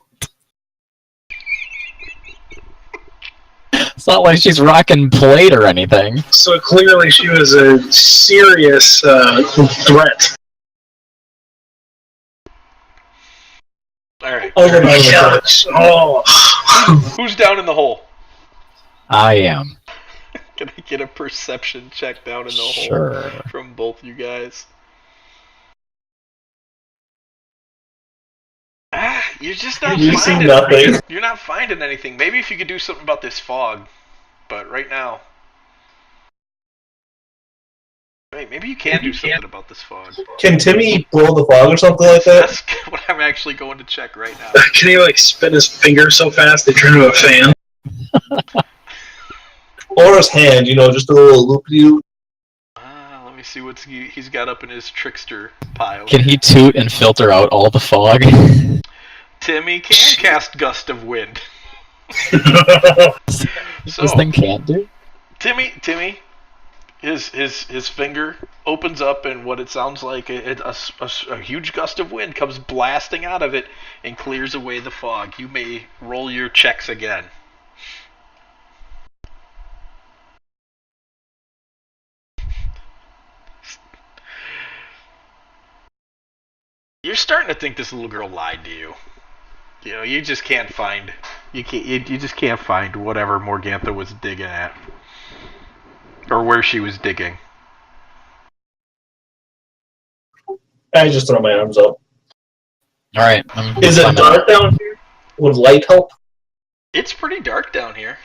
It's not like she's rocking plate or anything. So clearly she was a serious threat. Alright. Oh. Who's down in the hole? I am. Can I get a perception check down in the Sure. hole from both you guys? You're just not You see finding nothing. anything. You're not finding anything. Maybe if you could do something about this fog, but right now, wait, maybe you can do something about this fog. Can Timmy blow the fog or something like that? That's what I'm actually going to check right now. Can he spin his finger so fast they turn into a fan? Or his hand, just a little loop-de-loop. Let me see what he's got up in his trickster pile. Can he toot and filter out all the fog? Timmy can cast Gust of Wind. This thing can't do? Timmy, his finger opens up, and what it sounds like a huge gust of wind comes blasting out of it and clears away the fog. You may roll your checks again. You're starting to think this little girl lied to you. You know, you just can't find you just can't find whatever Morgantha was digging at, or where she was digging. I just throw my arms up. Alright. Is it dark down here? Would light help? It's pretty dark down here.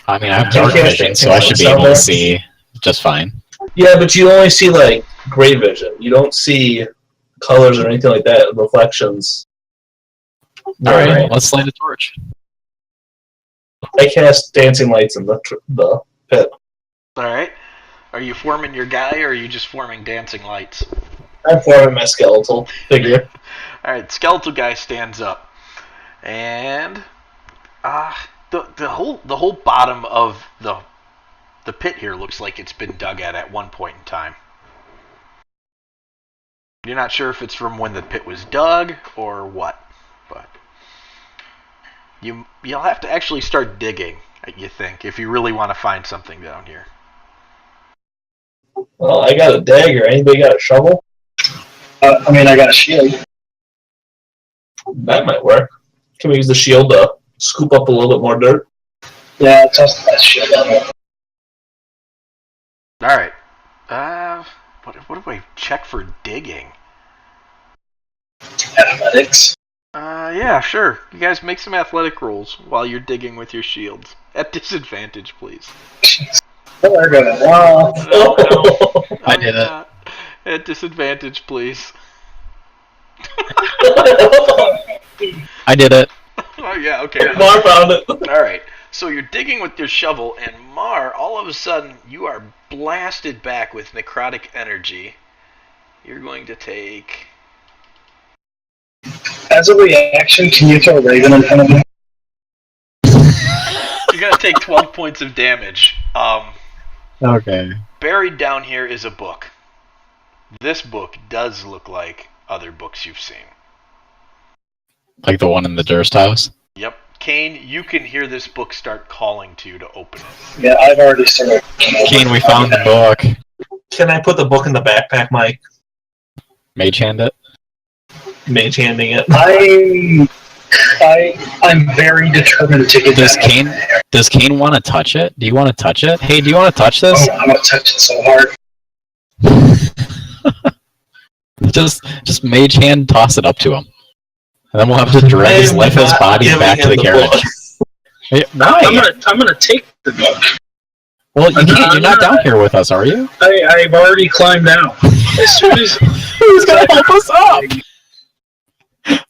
I mean, I have dark vision, so I should be able to see just fine. Yeah, but you only see, like, gray vision. You don't see colors or anything like that, reflections. Alright, let's light a torch. I cast dancing lights in the pit. Alright. Are you forming your guy, or are you just forming dancing lights? I'm forming my skeletal figure. Alright, skeletal guy stands up. And the whole bottom of the pit here looks like it's been dug at one point in time. You're not sure if it's from when the pit was dug or what, but you'll have to actually start digging, you think, if you really want to find something down here. Well, I got a dagger. Anybody got a shovel? I mean, I got a shield. That might work. Can we use the shield to scoop up a little bit more dirt? Yeah, toss that shield on. Alright. What do I check for digging? Athletics. Yeah, sure. You guys make some athletic rolls while you're digging with your shields. At disadvantage, please. They're gonna wow. No, I did it. Not. At disadvantage, please. I did it. Oh, yeah, okay. Mar found it. Alright, so you're digging with your shovel, and Mar, all of a sudden, you are blasted back with necrotic energy. You're going to take... As a reaction, can you throw a Raven in front of me? You're going to take 12 points of damage. Okay. Buried down here is a book. This book does look like other books you've seen. Like the one in the Durst house? Yep. Kane, you can hear this book start calling to you to open it. Yeah, I've already started. Kane, we found the book. Can I put the book in the backpack, Mike? Mage hand it? Mage handing it. I'm very determined to get Does that. Does Kane want to touch it? Do you want to touch it? Hey, do you want to touch this? Oh, I'm gonna touch it so hard. Just mage hand toss it up to him. And then we'll have to drag his lifeless body back to the carriage. Why? I'm gonna take the book. Well, you can't. You're not down here with us, are you? I've already climbed down. As soon as Who's gonna help us up?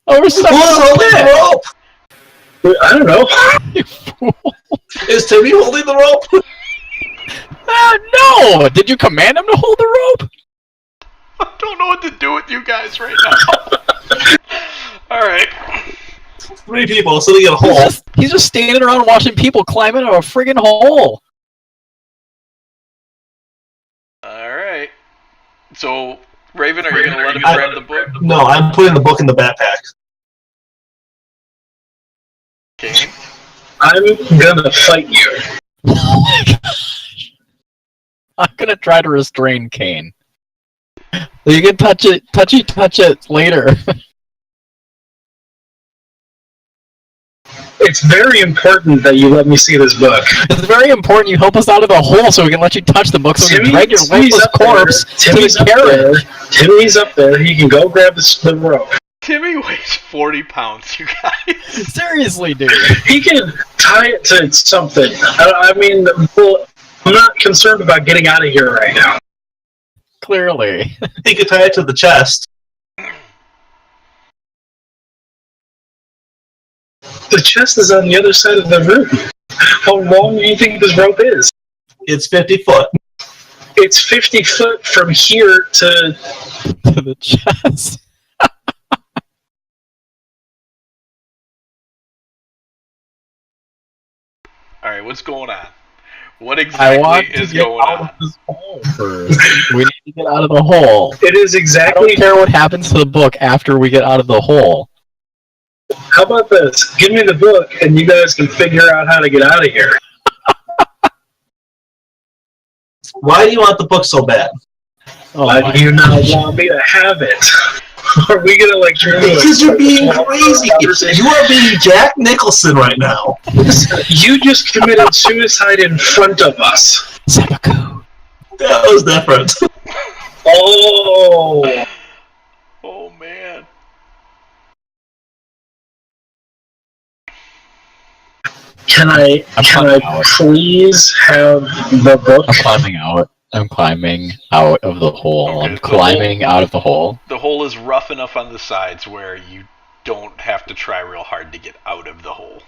Oh, we're stuck Who's holding the rope? I don't know. You fool. Is Timmy holding the rope? No! Did you command him to hold the rope? I don't know what to do with you guys right now. Alright. 3 people sitting in a hole. He's just standing around watching people climb into a friggin' hole. Alright. So, Raven, are you going to let him grab the book? No, I'm putting the book in the backpack. Kane? I'm gonna fight you. Oh my gosh. I'm gonna try to restrain Kane. You can touch it later. It's very important that you let me see this book. It's very important you help us out of the hole so we can let you touch the book so we can drag your lifeless corpse to the carriage. Timmy's up there. He can go grab the rope. Timmy weighs 40 pounds, you guys. Seriously, dude. He can tie it to something. I mean, well, I'm not concerned about getting out of here right now. Clearly. He could tie it to the chest. The chest is on the other side of the room. How long do you think this rope is? It's 50 foot. It's 50 foot from here to To the chest. All right, what's going on? What I want exactly to is get going out on? of this hole first. We need to get out of the hole. It is I exactly. don't care what happens to the book after we get out of the hole. How about this? Give me the book, and you guys can figure out how to get out of here. Why do you want the book so bad? Oh Why my do you not gosh. want me to have it? Are we gonna like try to Because you're being crazy. You are being Jack Nicholson right now. You just committed suicide in front of us. Seppuku. That was different. Oh. Oh man. Can I please have the book? I'm climbing out. I'm climbing out of the hole. Okay, I'm climbing out of the hole. The hole is rough enough on the sides where you don't have to try real hard to get out of the hole.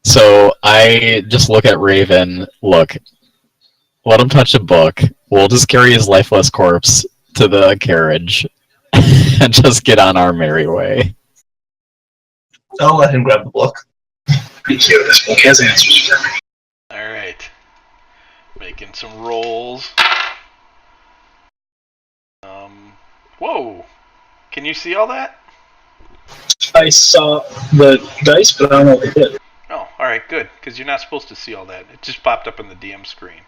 So I just look at Raven. Look, let him touch a book. We'll just carry his lifeless corpse to the carriage and just get on our merry way. I'll let him grab the book. Thank you. This book has answers for me. Alright. Making some rolls. Whoa! Can you see all that? I saw the dice, but I don't know what they did. Oh, alright, good. Because you're not supposed to see all that. It just popped up on the DM screen.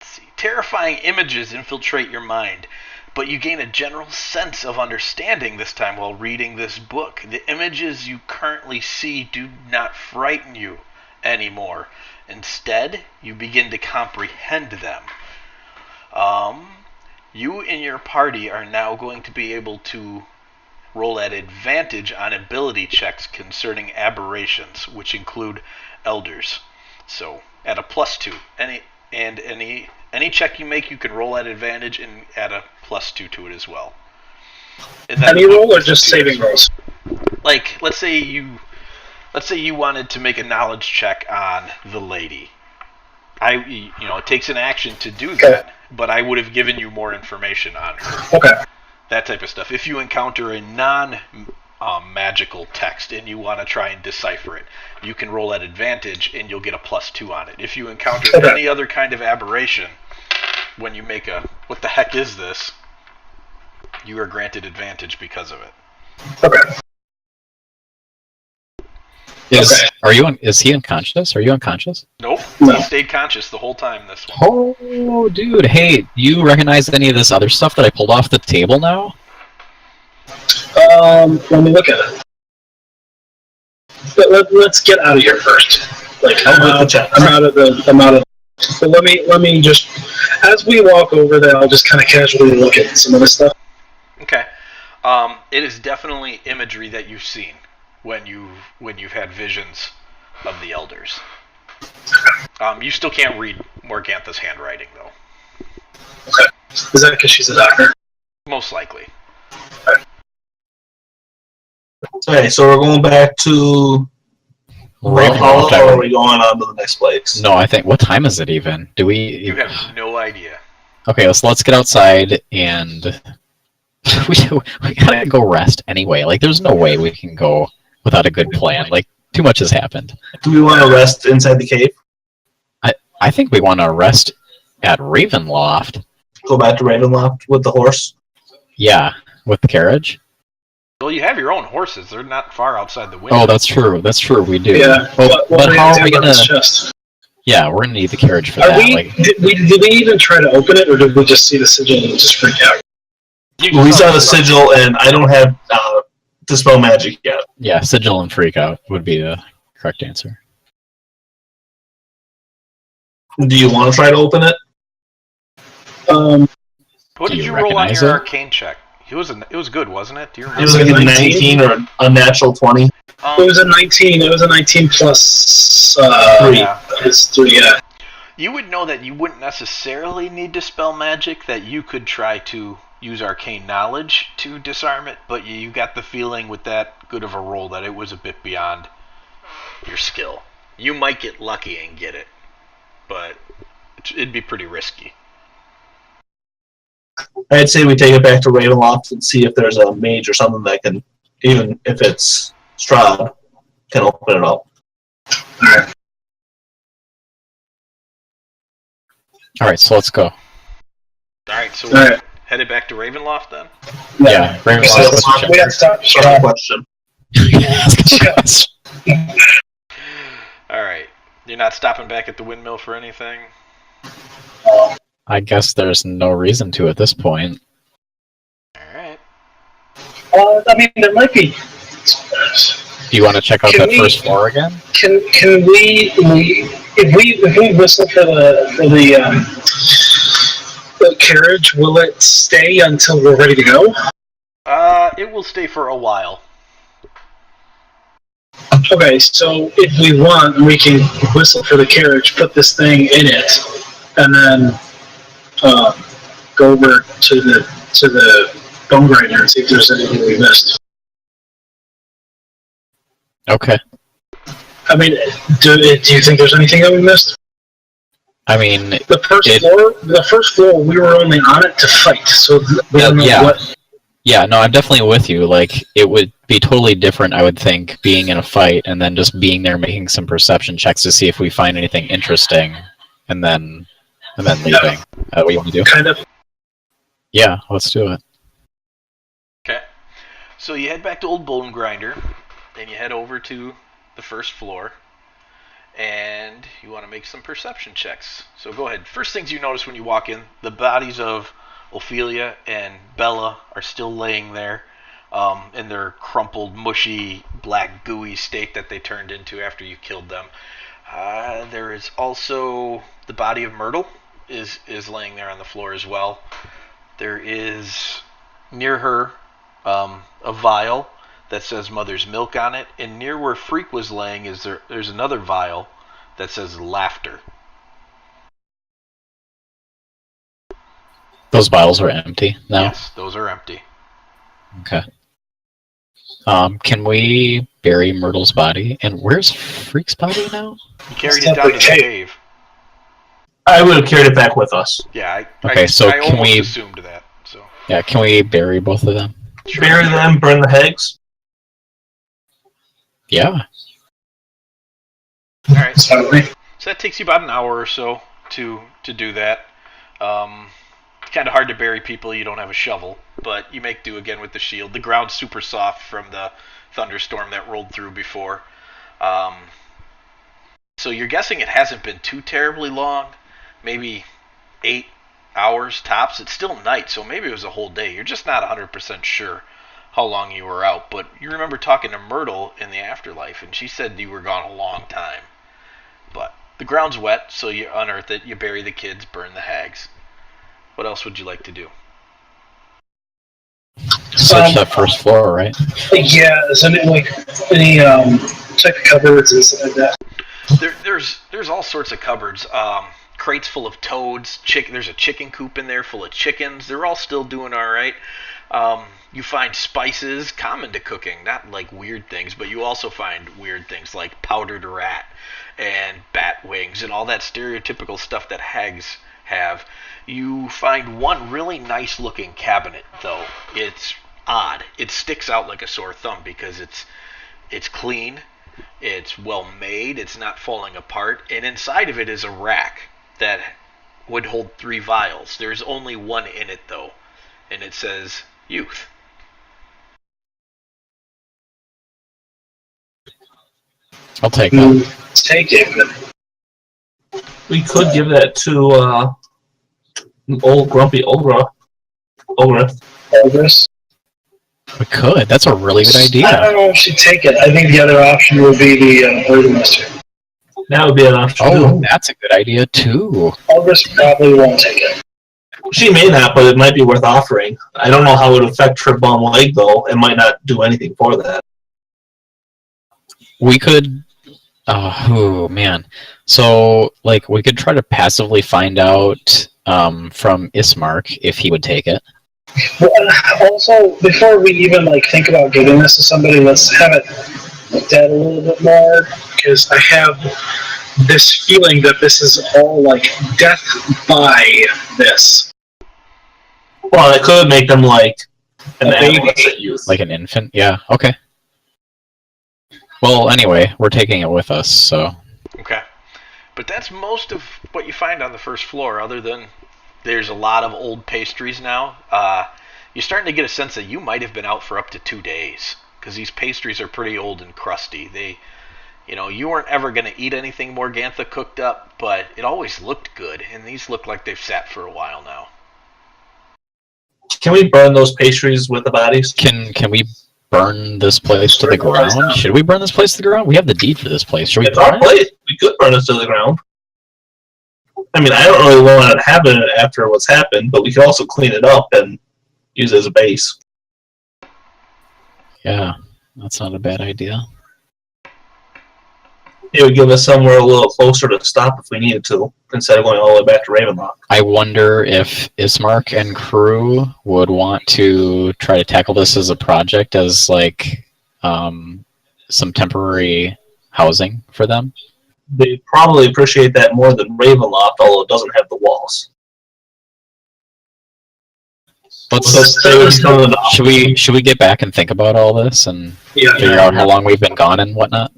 Let's see. Terrifying images infiltrate your mind, but you gain a general sense of understanding this time while reading this book. The images you currently see do not frighten you anymore. Instead, you begin to comprehend them. You and your party are now going to be able to roll at advantage on ability checks concerning aberrations, which include elders. So, at a +2. Any check you make, you can roll at advantage and add a +2 to it as well. Any roll or just saving rolls? Like, let's say you wanted to make a knowledge check on the lady. It takes an action to do that, but I would have given you more information on her. Okay. That type of stuff. If you encounter a non-magical text and you want to try and decipher it, you can roll at advantage and you'll get a +2 on it. If you encounter any other kind of aberration, when you make a "what the heck is this?" you are granted advantage because of it. Okay. Is he unconscious? Are you unconscious? Nope. No. He stayed conscious the whole time this one. Oh, dude. Hey, do you recognize any of this other stuff that I pulled off the table now? Let me look at it. Let's get out of here first. Like, I'm out of the. So let me just, as we walk over there, I'll just kind of casually look at some of this stuff. Okay. It is definitely imagery that you've seen when you've had visions of the elders. You still can't read Morgantha's handwriting, though. Okay. Is that because she's a doctor? Most likely. Okay, so we're going back to Ravenloft, or are we going on to the next place? No, I think. What time is it even? Do we? You have no idea. Okay, so let's get outside and we gotta go rest anyway. Like, there's no way we can go without a good plan. Like, too much has happened. Do we want to rest inside the cave? I think we want to rest at Ravenloft. Go back to Ravenloft with the horse? Yeah, with the carriage. Well, you have your own horses. They're not far outside the window. Oh, that's true. That's true. We do. Yeah. But how are we gonna? Chest? Yeah, we're gonna need the carriage for Are that. we? Did we even try to open it, or did we just see the sigil and just freak out? We saw the sigil, and I don't have Dispel Magic yet. Yeah, sigil and freak out would be the correct answer. Do you want to try to open it? What did you roll on your arcane check? It was good, wasn't it? Do you remember? It was like a 19 or a natural 20. It was a 19. It was a 19 plus 3. Yeah. It's 3. Yeah. You would know that you wouldn't necessarily need to spell magic. That you could try to use arcane knowledge to disarm it, but you got the feeling with that good of a roll that it was a bit beyond your skill. You might get lucky and get it, but it'd be pretty risky. I'd say we take it back to Ravenloft and see if there's a mage or something that can, even if it's Strahd, can open it up. Alright. Alright, so let's go. Alright, so Alright. we're headed back to Ravenloft then? Yeah, Ravenloft. We have to stop Strong question. Alright. You're not stopping back at the windmill for anything? I guess there's no reason to at this point. Alright. I mean, there might be. Do you want to check out Can that we- first floor again? Can we if we whistle for the carriage, will it stay until we're ready to go? It will stay for a while. Okay, so if we want, we can whistle for the carriage, put this thing in it, and then go over to the bone grinder and see if there's anything we missed. Okay. I mean, do you think there's anything that we missed? I mean, The first floor, we were only on it to fight, so we don't know Yeah. what. yeah, no, I'm definitely with you. Like, it would be totally different, I would think, being in a fight and then just being there making some perception checks to see if we find anything interesting, and then leaving. What you want to do? Kind of. Yeah, let's do it. Okay. So you head back to Old Bone Grinder, and you head over to the first floor, and you want to make some perception checks. So go ahead. First things you notice when you walk in, the bodies of Ophelia and Bella are still laying there in their crumpled, mushy, black, gooey state that they turned into after you killed them. There is also the body of Myrtle is laying there on the floor as well. There is near her a vial that says Mother's Milk on it, and near where Freak was laying there's another vial that says Laughter. Those vials are empty now. Yes, those are empty. Okay. Can we bury Myrtle's body? And where's Freak's body now? You carried it down to the cave. I would have carried it back with us. Yeah, Okay, so I can almost we- assumed that. So Yeah, can we bury both of them? Bury them, burn the hags. Yeah. All right. So, So that takes you about an hour or so to do that. It's kind of hard to bury people. You don't have a shovel, but you make do again with the shield. The ground's super soft from the thunderstorm that rolled through before. So you're guessing it hasn't been too terribly long, maybe 8 hours tops. It's still night, so maybe it was a whole day. You're just not 100% sure how long you were out, but you remember talking to Myrtle in the afterlife, and she said you were gone a long time. But the ground's wet, so you unearth it, you bury the kids, burn the hags. What else would you like to do? Search that first floor, right? yeah, is there any check the cupboards and stuff like that? There's all sorts of cupboards. Crates full of toads. There's a chicken coop in there full of chickens. They're all still doing all right. You find spices common to cooking, not like weird things, but you also find weird things like powdered rat and bat wings and all that stereotypical stuff that hags have. You find one really nice looking cabinet, though. It's odd. It sticks out like a sore thumb because it's clean, it's well made, it's not falling apart, and inside of it is a rack that would hold 3 vials. There's only one in it, though, and it says youth. I'll take that. Take it. We could give that to old grumpy Olga. Progress. We could. That's a really good I idea. don't know if she'd take it. I think the other option would be the Burgomaster. That would be an option. Oh, too. that's a good idea too. Progress probably won't take it. She may not, but it might be worth offering. I don't know how it would affect her bum leg, though. It might not do anything for that. We could. Oh man. So like we could try to passively find out from Ismark if he would take it. Well, also, before we even think about giving this to somebody, let's have it looked at a little bit more, because I have this feeling that this is all death by this. Well, it could make them like an A baby. adolescent youth. Like an infant? Yeah, okay. Well, anyway, we're taking it with us, so But that's most of what you find on the first floor, other than there's a lot of old pastries now. You're starting to get a sense that you might have been out for up to 2 days, because these pastries are pretty old and crusty. You weren't ever going to eat anything Morgantha cooked up, but it always looked good, and these look like they've sat for a while now. Can we burn those pastries with the bodies? Can we burn this place to the ground? Should we burn this place to the ground? We have the deed for this place. Should we It's our burn it? place. We could burn it to the ground. I mean, I don't really want it happening after what's happened, but we could also clean it up and use it as a base. Yeah, that's not a bad idea. It would give us somewhere a little closer to stop if we needed to, instead of going all the way back to Ravenlock. I wonder if Ismark and crew would want to try to tackle this as a project, as like some temporary housing for them. They probably appreciate that more than Ravenloft, although it doesn't have the walls. Should we get back and think about all this and figure out how long we've been gone and whatnot?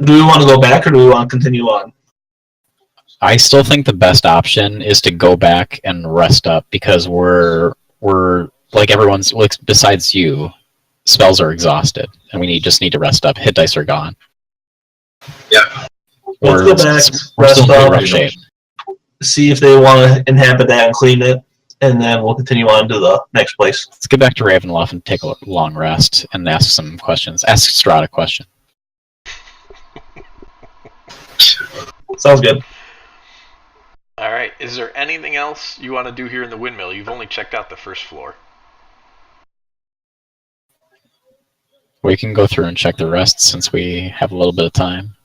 Do we want to go back, or do we want to continue on? I still think the best option is to go back and rest up, because we're like everyone's, like, besides you, spells are exhausted, and we just need to rest up. Hit dice are gone. Yeah. Let's go back, we're rest still in up, rough shape. see if they want to inhabit that and clean it, and then we'll continue on to the next place. Let's get back to Ravenloft and take a long rest and ask some questions. Ask Strahd a question. Sounds good. All right. Is there anything else you want to do here in the windmill? You've only checked out the first floor. We can go through and check the rest since we have a little bit of time.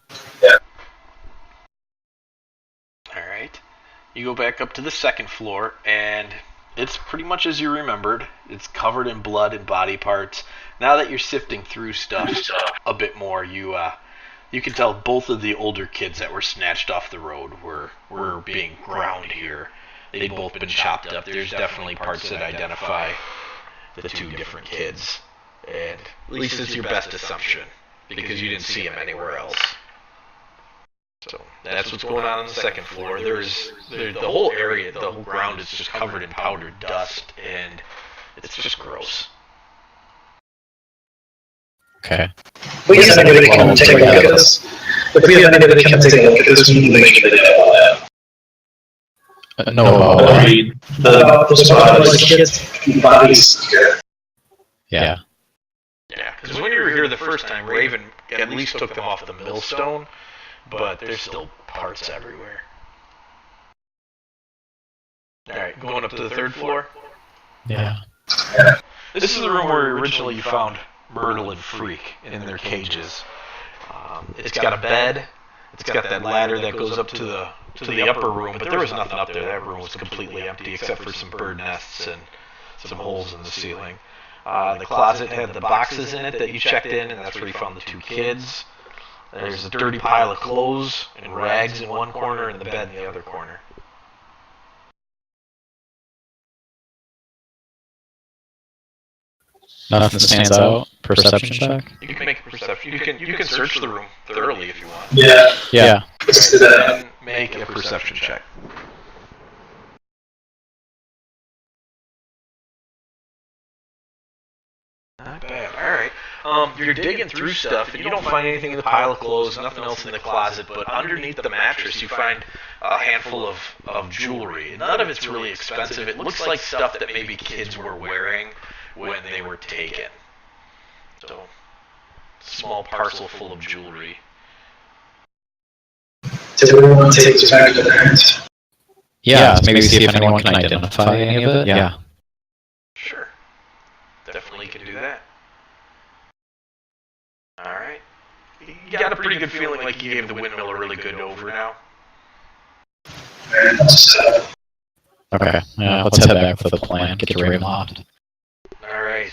Yeah. All right. You go back up to the second floor, and it's pretty much as you remembered. It's covered in blood and body parts. Now that you're sifting through stuff a bit more, you can tell both of the older kids that were snatched off the road were being ground here. They'd both been chopped up. There's definitely parts that identify the two different kids. And at least it's your best assumption, because you didn't see them anywhere else. So that's what's going on the second floor. The whole area, the whole ground is just covered in powdered dust, and it's just gross. Okay. We have anybody come and take a look at this. If we have anybody come and take a look at this, we need to make sure they know all that. The spot The kids' bodies. Yeah. Yeah, because when you were here the first time, Raven at least took them off the millstone, but there's still parts everywhere. Alright, going up to the third floor? Yeah. This is the room where originally you found Myrtle and Freak in their cages. It's got a bed, it's got that ladder that goes up to the upper room, but there was nothing up there. That room was completely empty except for some bird nests and some holes in the ceiling. The closet had the boxes in it that you checked in, and that's where you found the two kids. There's a dirty pile of clothes and rags in one corner and the bed in the other corner. Nothing stands out. Perception check? You can make a perception. You can search the room thoroughly if you want. Yeah. Let's do that. And make a perception check. Not bad. Alright. You're digging through stuff, and you don't find anything in the pile of clothes, nothing else in the closet, but underneath the mattress you find a handful of jewelry. None of it's really expensive. It looks like stuff that maybe kids were wearing when they were taken. So, small parcel full of jewelry. Did everyone take this back to their parents? Yeah, maybe see if anyone can identify any of it. Yeah. Sure. Definitely can do that. Alright. You got a pretty good feeling like you gave the windmill a really good over now. Okay. Yeah, let's head back with the plan. Get to Ravenloft. Alright.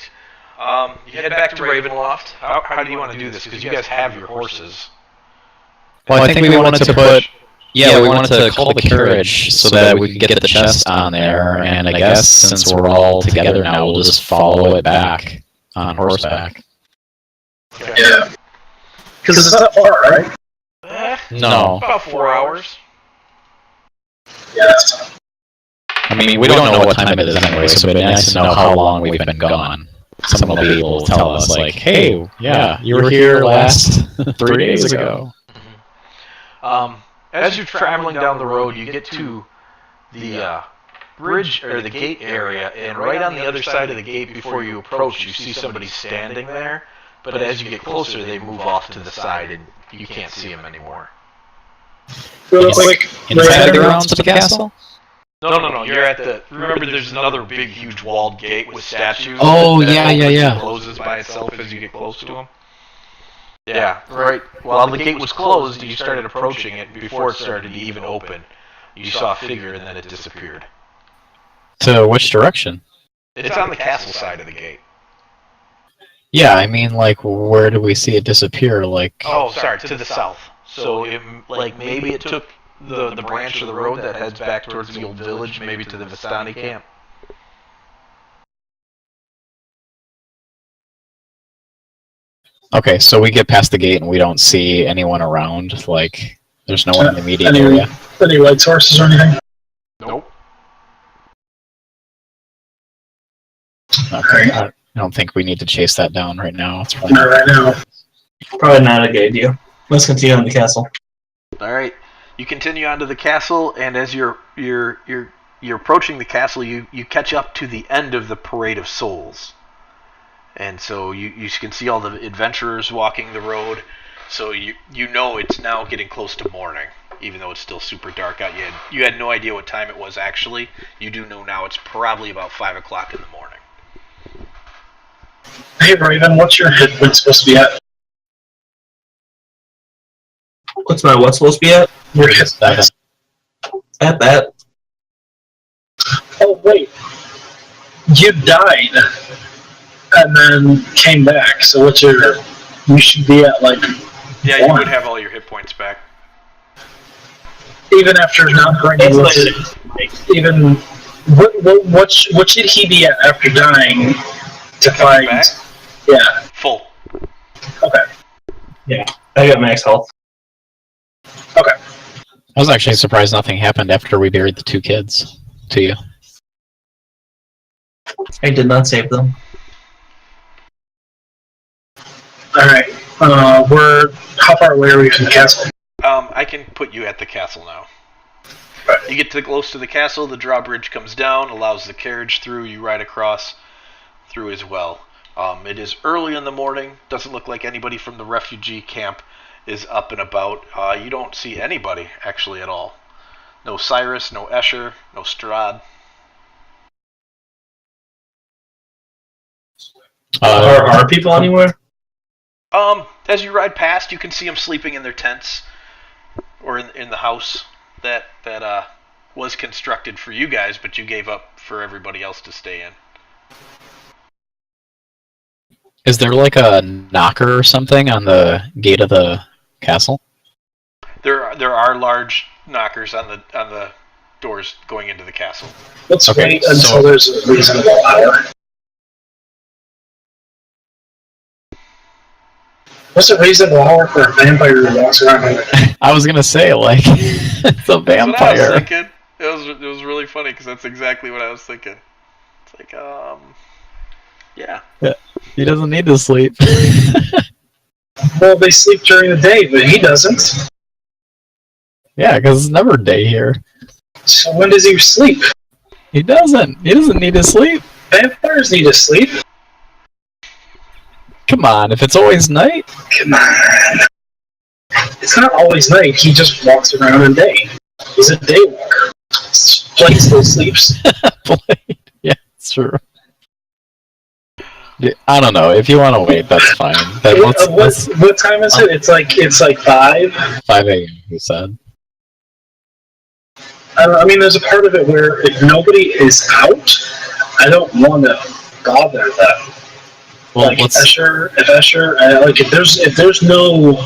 You head back to Ravenloft. How do you want to do this? Because you guys have your horses. Well, I think we wanted to put... Yeah, we wanted to call the carriage so that we could get the chest on there, and I guess since we're all together now, we'll just follow it back on horseback. Okay. Yeah. Because it's not far, right? No. About 4 hours. Yeah, that's fine. I mean, we don't know what time it is anyway, so it'd be nice to know how long we've been gone. Someone will be able to tell us, like, hey, yeah, you were here last 3 days ago. As you're traveling down the road, you get to the bridge or the gate area, and right on the other side of the gate before you approach, you see somebody standing there. But as you get closer, they move off to the side, and you can't see them anymore. Real quick, Inside the grounds of the castle? No. You're at the. Remember, there's another big, huge walled gate with statues. Oh, that yeah. opens and closes by itself as you get close to them. Yeah, right. While the gate was closed, you started approaching it before it started to even open. You saw a figure, and then it disappeared. To which direction? It's on the castle side of the gate. Yeah, I mean, like, where do we see it disappear? Like, Oh, sorry, to the south. So, maybe it took the branch of the road that heads back towards the old village, maybe to the Vistani camp. okay, so we get past the gate and we don't see anyone around. Like, there's no one in the immediate area. Any light sources or anything? Nope. Okay, I don't think we need to chase that down right now. It's probably Not right now. Probably not a good idea. Let's continue on the castle. All right. You continue on to the castle, and as you're approaching the castle, you catch up to the end of the Parade of Souls. And so you can see all the adventurers walking the road. So you know it's now getting close to morning, even though it's still super dark out. You had no idea what time it was actually. You do know now it's probably about 5 o'clock in the morning. Hey, Raven, what's your hit point supposed to be at? What's my what supposed to be at? Your hit points. At that. Oh, wait. You died and then came back, so what's your... You should be at, like, Yeah, you 1. would have all your hit points back. Even after not bringing... Even... What should he be at after dying to Coming find... back? Yeah. Full. Okay. Yeah, I got max health. Okay. I was actually surprised nothing happened after we buried the 2 kids to you. I did not save them. Alright. How far away are we from the castle? I can put you at the castle now. You get close to the castle, the drawbridge comes down, allows the carriage through, you ride across through as well. It is early in the morning, doesn't look like anybody from the refugee camp is up and about. You don't see anybody, actually, at all. No Cyrus, no Escher, no Strahd. Are people anywhere? As you ride past, you can see them sleeping in their tents, or in the house that was constructed for you guys, but you gave up for everybody else to stay in. Is there like a knocker or something on the gate of the castle? There are large knockers on the doors going into the castle. Let's Okay, wait until so- there's a reasonable hour. What's a reasonable hour for a vampire who walks around with it? I was gonna say, like, it's a That's what I was vampire. thinking. It was really funny because that's exactly what I was thinking. It's like, yeah. He doesn't need to sleep. Well, they sleep during the day, but he doesn't. Yeah, because it's never day here. So when does he sleep? He doesn't. He doesn't need to sleep. Vampires need to sleep. Come on, if it's always night. Come on. It's not always night. He just walks around in day. He's a day walker. Blake still sleeps. Blade. Yeah, it's true. Yeah, I don't know. If you want to wait, that's fine. What time is it? It's like 5. 5 a.m. He said. I mean, there's a part of it where if nobody is out, I don't want to bother them. Well, Like if there's no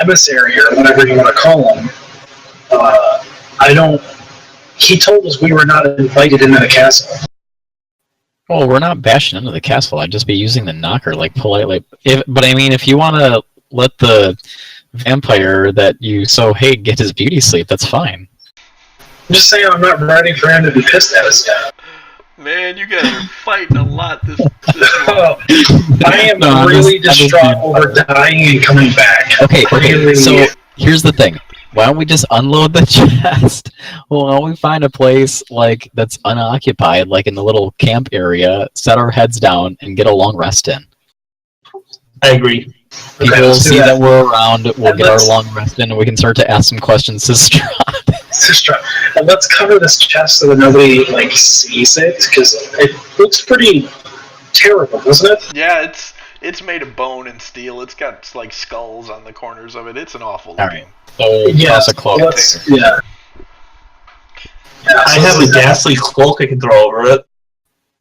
emissary or whatever you want to call him, I don't. He told us we were not invited into the castle. Well, we're not bashing into the castle. I'd just be using the knocker, like, politely. But I mean, if you want to let the vampire that you so hate get his beauty sleep. That's fine. I'm just saying I'm not ready for him to be pissed at us yet. Man, you guys are fighting a lot this I am really distraught over dying and coming back. Okay, so here's the thing. Why don't we just unload the chest? Why don't we find a place like that's unoccupied, like in the little camp area, set our heads down, and get a long rest in? I agree. People will see that we're around, we'll get our long rest in, and we can start to ask some questions to Strahd. And let's cover this chest so that nobody sees it, because it looks pretty terrible, doesn't it? Yeah, it's made of bone and steel. It's got skulls on the corners of it. It's an awful looking. Toss a cloak. Yeah. I have a ghastly cloak I can throw over it.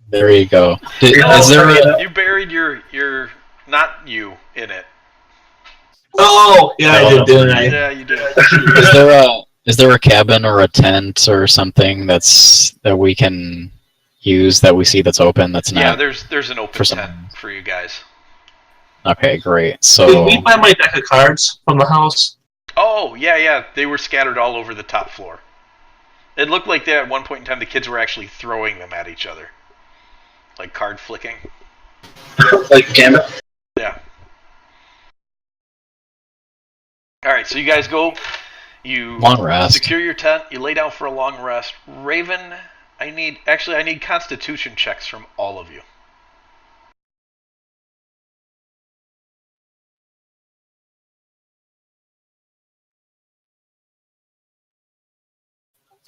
There you go. You buried your not you in it. Oh, yeah, I did, didn't I? Yeah, you did. Is there a cabin or a tent or something that we can use that we see that's open? That's not. Yeah, there's an open tent for you guys. Okay, great. So did we buy my deck of cards from the house? Oh, yeah. They were scattered all over the top floor. It looked like at one point in time the kids were actually throwing them at each other, like card flicking. Like Gambit. Yeah. All right, so you guys go. You long rest. Secure your tent. You lay down for a long rest. Raven, I need Constitution checks from all of you.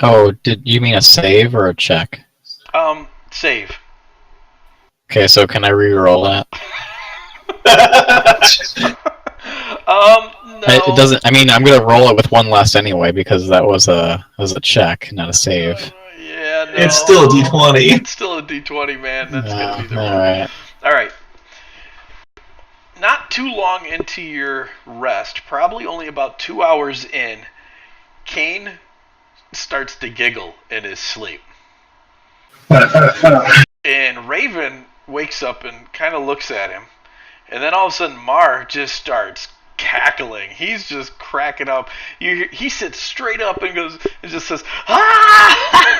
Oh, did you mean a save or a check? Save. Okay, so can I re-roll that? No. It doesn't. I mean, I'm gonna roll it with one less anyway because that was a check, not a save. Yeah, no. It's still a D20. It's still a D20, man. That's gonna be the Alright. Alright. Not too long into your rest, probably only about 2 hours in, Kane starts to giggle in his sleep. And Raven wakes up and kind of looks at him. And then all of a sudden, Mar just starts cackling. He's just cracking up. He sits straight up and just says, ah!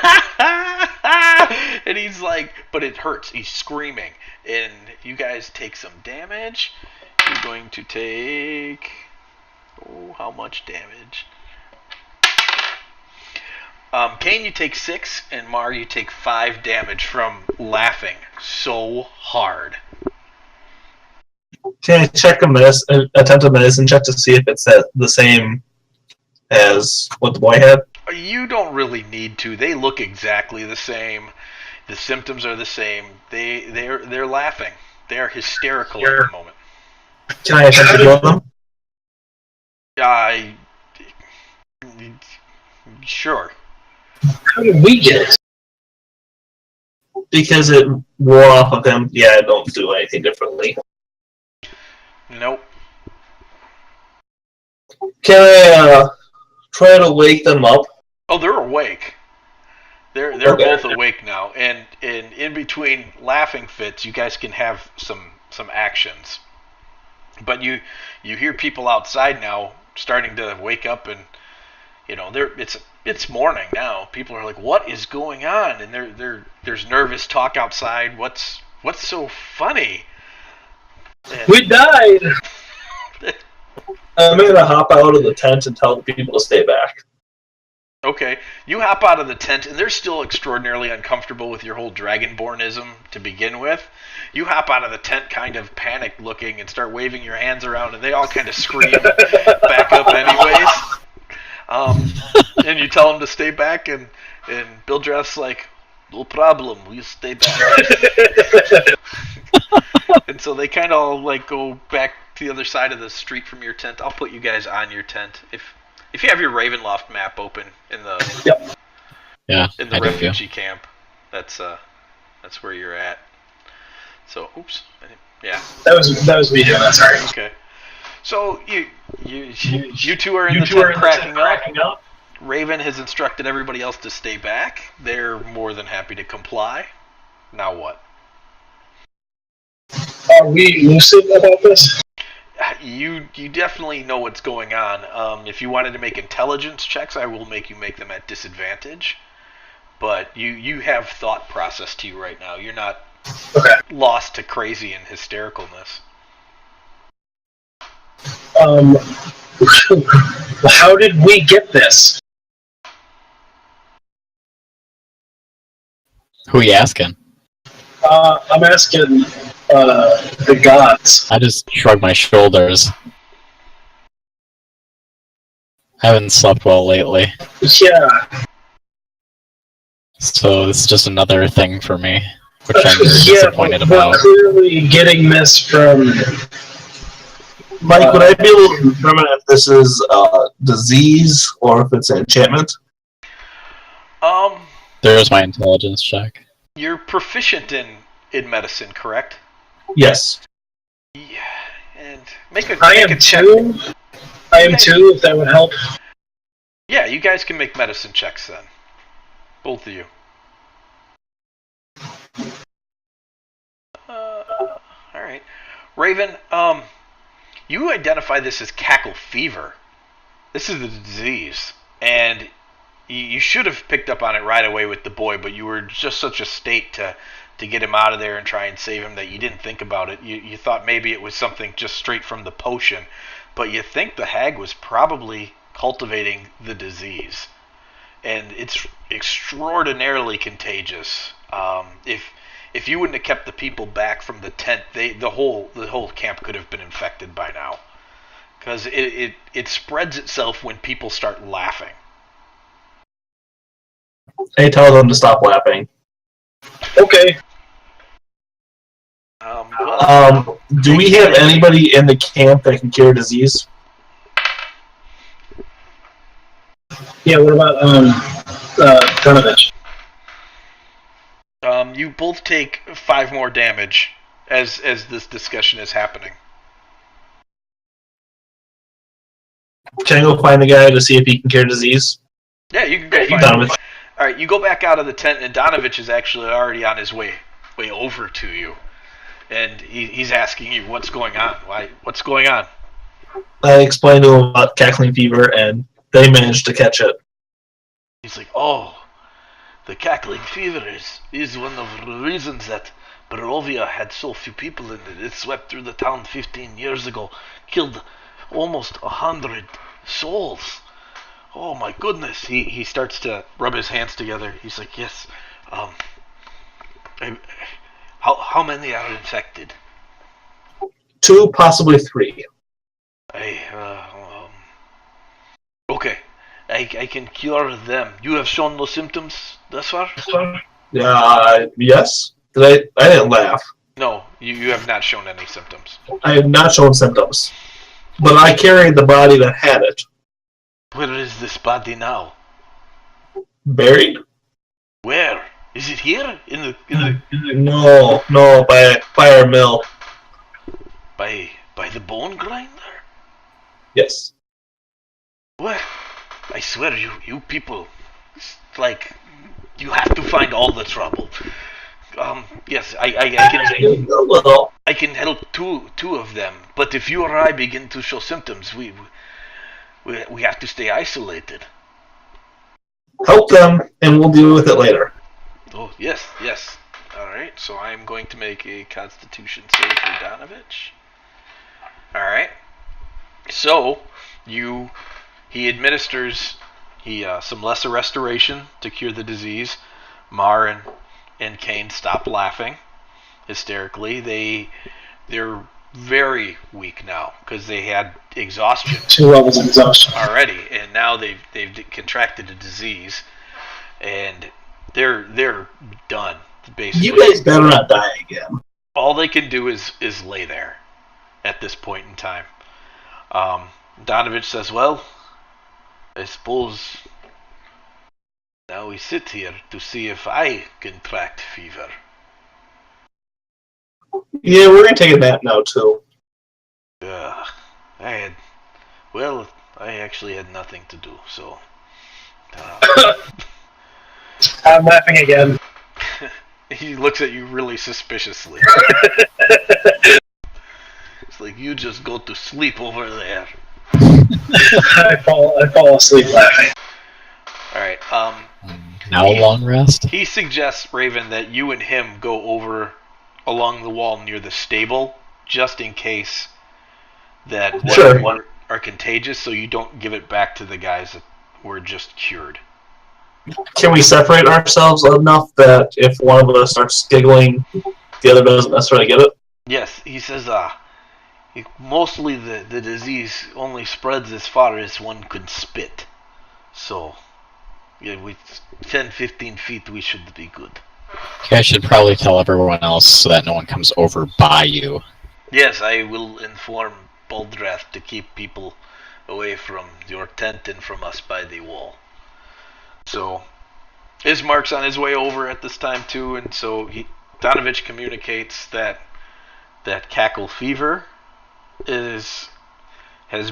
And he's like, but it hurts. He's screaming. And you guys take some damage. You're going to take, how much damage? Kane, you take 6, and Mar, you take 5 damage from laughing so hard. Can I check attempt a medicine check to see if it's the same as what the boy had? You don't really need to. They look exactly the same. The symptoms are the same. They're laughing. They are hysterical at the moment. Can I attempt to heal them? Sure. How did we get it? Because it wore off of him. Yeah, I don't do anything differently. Nope. Can I try to wake them up? Oh, they're awake. They're Okay. both awake now, and in between laughing fits, you guys can have some actions. But you hear people outside now starting to wake up, and it's morning now. People are like, "What is going on?" And there's nervous talk outside. What's so funny? And We died! I'm gonna hop out of the tent and tell the people to stay back. Okay, you hop out of the tent, and they're still extraordinarily uncomfortable with your whole Dragonbornism to begin with. You hop out of the tent kind of panicked looking and start waving your hands around, and they all kind of scream back up anyways. And you tell them to stay back, and Bill Dreff's like, "No problem, we'll stay back." And so they kind of go back to the other side of the street from your tent. I'll put you guys on your tent if you have your Ravenloft map open in the refugee camp. That's where you're at. So, oops, yeah. That was me doing that. Sorry. Okay. So you two are in the tent cracking up. Raven has instructed everybody else to stay back. They're more than happy to comply. Now what? Are we lucid about this? You definitely know what's going on. If you wanted to make intelligence checks, I will make you make them at disadvantage. But you have thought process to you right now. You're not lost to crazy and hystericalness. How did we get this? Who are you asking? I'm asking the gods. I just shrug my shoulders. I haven't slept well lately, Yeah. so it's just another thing for me, which I'm very disappointed we're about. clearly getting this from... Mike, would I be able to determine if this is a disease or if it's an enchantment? There's my intelligence check. You're proficient in medicine, correct? Yes. Yeah, and make a check. I am too, if that would help. Yeah, you guys can make medicine checks then. Both of you. Alright. Raven, you identify this as cackle fever. This is the disease. And you should have picked up on it right away with the boy, but you were just such a state to get him out of there and try and save him that you didn't think about it. You thought maybe it was something just straight from the potion, but you think the hag was probably cultivating the disease. And it's extraordinarily contagious. If you wouldn't have kept the people back from the tent, the whole camp could have been infected by now, because it spreads itself when people start laughing. Hey, tell them to stop laughing. Okay. Do we have anybody in the camp that can cure disease? Yeah, what about Donovich? You both take 5 more damage as this discussion is happening. Can I go find the guy to see if he can cure disease? Yeah, you can go find him. All right, you go back out of the tent, and Donovich is actually already on his way over to you, and he's asking you what's going on. What's going on? I explained to him about cackling fever, and they managed to catch it. He's like, oh, the cackling fever is one of the reasons that Barovia had so few people in it. It swept through the town 15 years ago, killed almost 100 souls. Oh my goodness. He starts to rub his hands together. He's like, yes. How many are infected? 2, possibly 3. Okay. I can cure them. You have shown no symptoms thus far? Yes. I didn't laugh. No, you have not shown any symptoms. I have not shown symptoms. But I carried the body that had it. Where is this body now? Buried? Where? Is it here? In the No, by our mill. By the bone grinder? Yes. What? I swear, you people, like, you have to find all the trouble. Yes, I can help two of them, but if you or I begin to show symptoms, we have to stay isolated. Help them, and we'll deal with it later. Oh, yes. Alright, so I'm going to make a Constitution save for Donovich. Alright. So, he administers some lesser restoration to cure the disease. Mar and Kane stop laughing hysterically. They're very weak now because they had exhaustion. 2 levels of exhaustion already, and now they've contracted a disease, and they're done basically. You guys better not die again. All they can do is lay there at this point in time. Donovich says, well, I suppose now we sit here to see if I contract fever. Yeah, we're gonna take a nap now too. I actually had nothing to do, so. I'm laughing again. He looks at you really suspiciously. It's like, you just go to sleep over there. I fall asleep laughing. Alright, Now a long rest? he suggests, Raven, that you and him go over along the wall near the stable, just in case that Sure. are contagious, so you don't give it back to the guys that were just cured. Can we separate ourselves enough that if one of us starts giggling, the other doesn't necessarily get it? Yes, he says, mostly the disease only spreads as far as one could spit. So, yeah, with 10-15 feet, we should be good. Okay, I should probably tell everyone else so that no one comes over by you. Yes, I will inform Boldrath to keep people away from your tent and from us by the wall. So, Ismark's on his way over at this time too, and so Donovich communicates that cackle fever has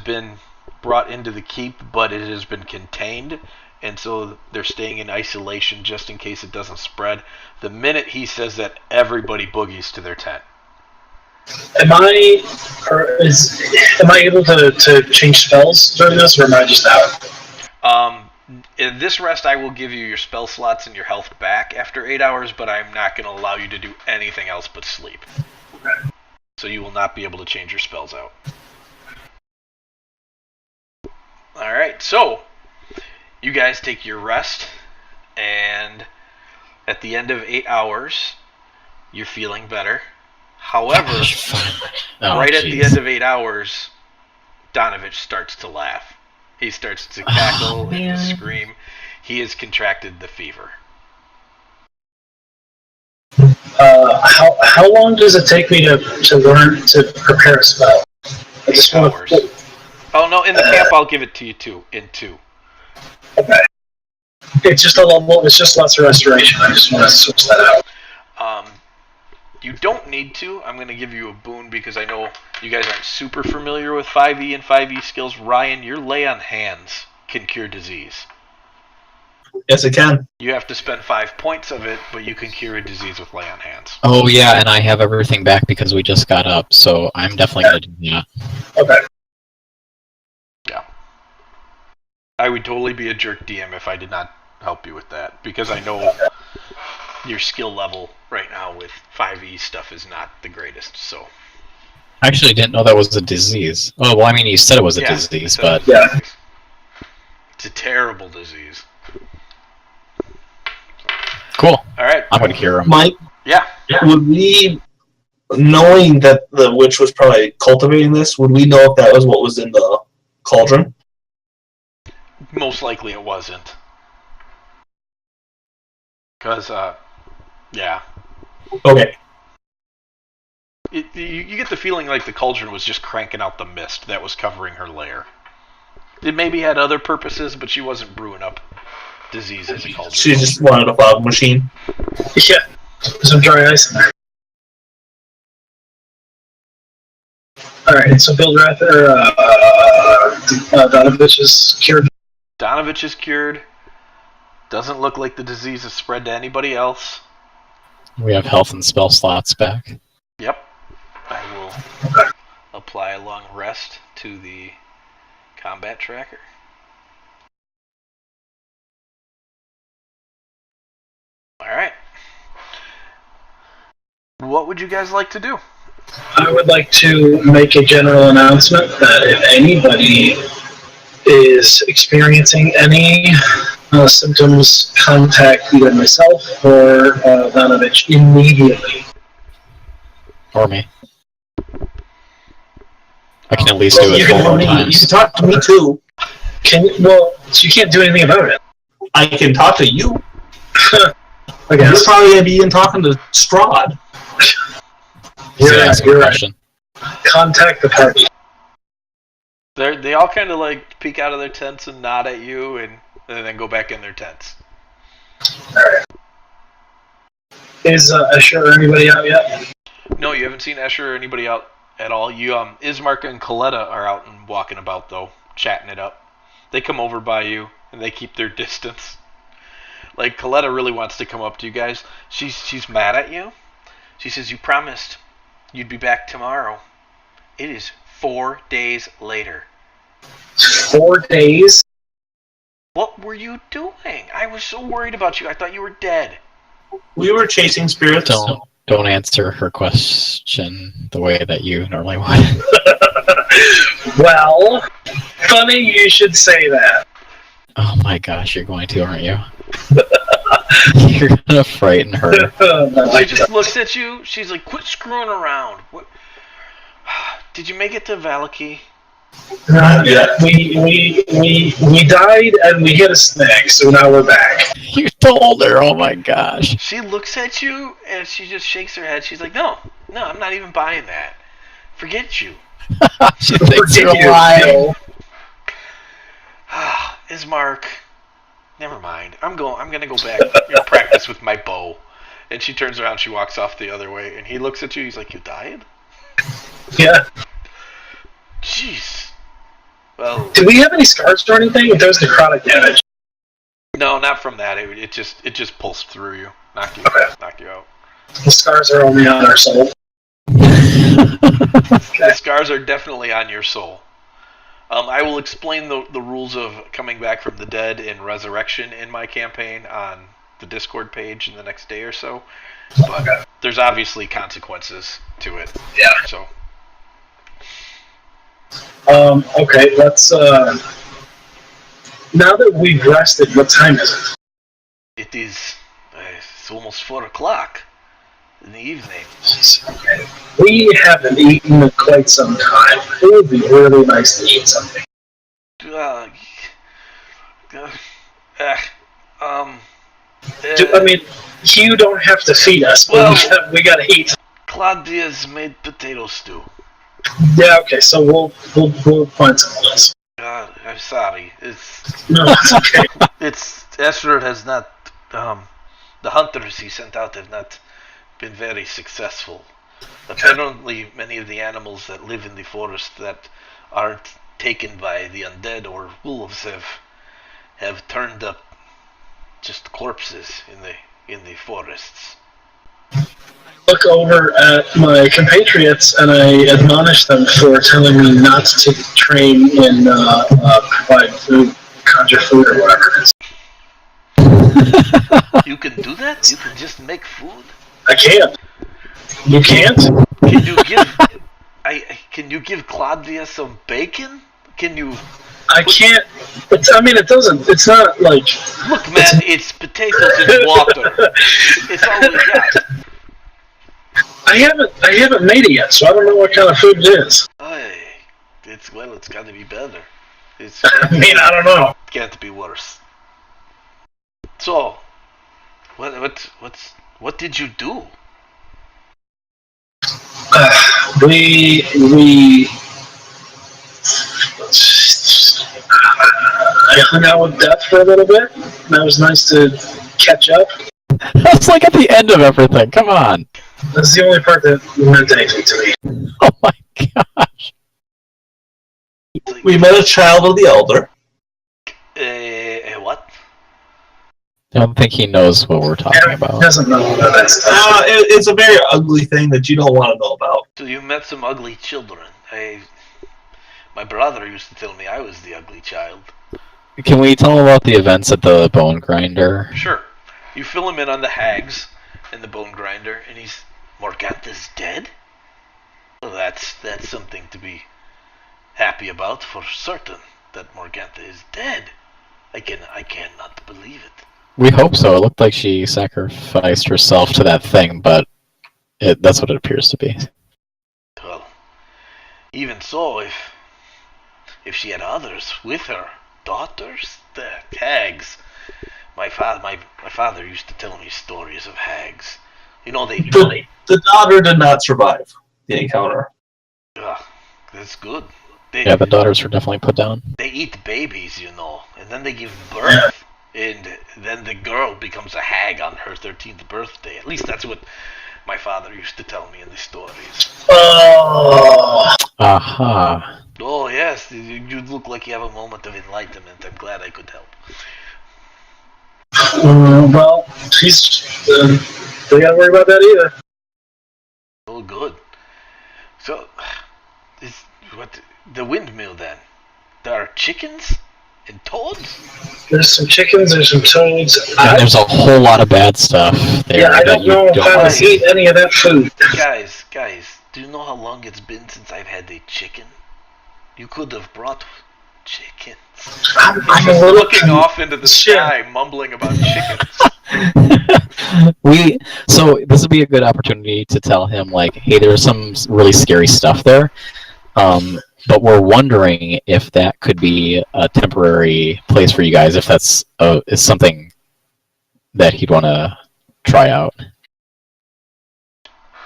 been brought into the keep, but it has been contained, and so they're staying in isolation just in case it doesn't spread. The minute he says that, everybody boogies to their tent. Am I able to change spells during this, or am I just out? In this rest, I will give you your spell slots and your health back after 8 hours, but I'm not going to allow you to do anything else but sleep. Okay. So you will not be able to change your spells out. Alright, so you guys take your rest, and at the end of 8 hours, you're feeling better. However, right at the end of 8 hours, Donovich starts to laugh. He starts to cackle and to scream. He has contracted the fever. How long does it take me to learn to prepare a spell? I just 8 want hours. to. Oh no, in the camp I'll give it to you in 2. Okay. It's just a level. It's just lesser restoration. I just want to switch that out. You don't need to. I'm going to give you a boon because I know you guys aren't super familiar with 5e and 5e skills. Ryan, your lay on hands can cure disease. Yes, it can. You have to spend 5 points of it, but you can cure a disease with lay on hands. Oh yeah, and I have everything back because we just got up, so I'm definitely going to do that. Okay. Yeah. I would totally be a jerk DM if I did not help you with that, because I know your skill level right now with 5e stuff is not the greatest, so. I actually didn't know that was a disease. Oh, well, I mean, you said it was a disease, but... Yeah. It's a terrible disease. Cool. Alright. I'm going to cure him. Mike? Yeah. Would we, knowing that the witch was probably cultivating this, would we know if that was what was in the cauldron? Most likely it wasn't. Because, yeah. Okay. You get the feeling like the cauldron was just cranking out the mist that was covering her lair. It maybe had other purposes, but she wasn't brewing up disease as a cauldron. She just wanted a fog machine. Yeah. Some dry ice in there. Alright, so Bildrath, Donovich is cured. Donovich is cured. Doesn't look like the disease has spread to anybody else. We have health and spell slots back. Yep. I will apply a long rest to the combat tracker. Alright. What would you guys like to do? I would like to make a general announcement that if anybody is experiencing any symptoms, contact either myself or Donovich immediately. Or me. I can at least do it 4 more You times. can talk to me too. Well, you can't do anything about it. I can talk to you. I You're guess. probably going to be in talking to Strahd. You're Yeah, right, that's a you're good right. question. Contact the party. They all kind of like peek out of their tents and nod at you and then go back in their tents. Alright. Is Escher or anybody out yet? No, you haven't seen Escher or anybody out at all. You Ismark and Coletta are out and walking about though, chatting it up. They come over by you and they keep their distance. Like Coletta really wants to come up to you guys. She's mad at you. She says you promised you'd be back tomorrow. It is 4 days later. 4 days? What were you doing? I was so worried about you. I thought you were dead. We were chasing spirits. Don't answer her question the way that you normally would. Well, funny you should say that. Oh my gosh, you're going to, aren't you? You're gonna frighten her. She just looks at you. She's like, quit screwing around. What? Did you make it to Valaki? Not yet. We died and we hit a snag, so now we're back. You told her, oh my gosh. She looks at you and she just shakes her head. She's like, no, I'm not even buying that. Forget you. She thinks you're lying. Ismark, never mind. I'm gonna go back and practice with my bow. And she turns around, she walks off the other way, and he looks at you, he's like, you died? Yeah. Jeez. Well, did we have any scars or anything? There was necrotic damage. No, not from that. It just pulsed through you. Knocked you out. The scars are only on our soul. The scars are definitely on your soul. I will explain the rules of coming back from the dead and resurrection in my campaign on the Discord page in the next day or so. But there's obviously consequences to it. Yeah. So. Okay, let's, now that we've rested, what time is it? It is, it's almost 4 o'clock in the evening. Okay. We haven't eaten in quite some time. It would be really nice to eat something. I mean, you don't have to feed us, but well, we gotta eat. Claudia's made potato stew. Yeah, okay, so we'll find someone else. I'm sorry. No, it's okay. Strahd has not, the hunters he sent out have not been very successful. Apparently, many of the animals that live in the forest that aren't taken by the undead or wolves have turned up just corpses in the forests. Look over at my compatriots and I admonish them for telling me not to train in provide food, conjure food, or whatever it is. You can do that? You can just make food? I can't. You can't? Can you give Claudia some bacon? Can you? I can't. It's not like. Look, man, it's potatoes and water. It's all we got. I haven't made it yet, so I don't know what kind of food it is. It's got to be better. I don't know. It can't be worse. So, what did you do? We I hung out with Death for a little bit. That was nice to catch up. That's like at the end of everything. Come on. That's the only part that meant anything to me. Oh my gosh. We met a child of the Elder. What? I don't think he knows what we're talking about. He doesn't know what that's it's a very ugly thing that you don't want to know about. So you met some ugly children. My brother used to tell me I was the ugly child. Can we tell him about the events at the bone grinder? Sure. You fill him in on the hags and the bone grinder, and he's... Morgantha's dead? Well, that's something to be happy about for certain, that Morgantha is dead. I cannot believe it. We hope so. It looked like she sacrificed herself to that thing, but that's what it appears to be. Well, even so, if she had others with her, daughters, the hags. My father used to tell me stories of hags. You know, the daughter did not survive the encounter. That's good. The daughters were definitely put down. They eat babies, you know, and then they give birth, and then the girl becomes a hag on her 13th birthday. At least that's what my father used to tell me in the stories. Oh. Aha. Oh, yes, you look like you have a moment of enlightenment. I'm glad I could help. Well, they gotta worry about that either. Oh, good. So, is What? The windmill, then? There are chickens? And toads? There's some chickens, there's some toads. And there's a whole lot of bad stuff there. Yeah, I don't know if I would eat any of that food. Guys, do you know how long it's been since I've had a chicken? You could have brought chickens. I'm Just looking off into the sky, mumbling about chickens. So this would be a good opportunity to tell him, like, hey, there's some really scary stuff there. But we're wondering if that could be a temporary place for you guys, if that's is something that he'd want to try out.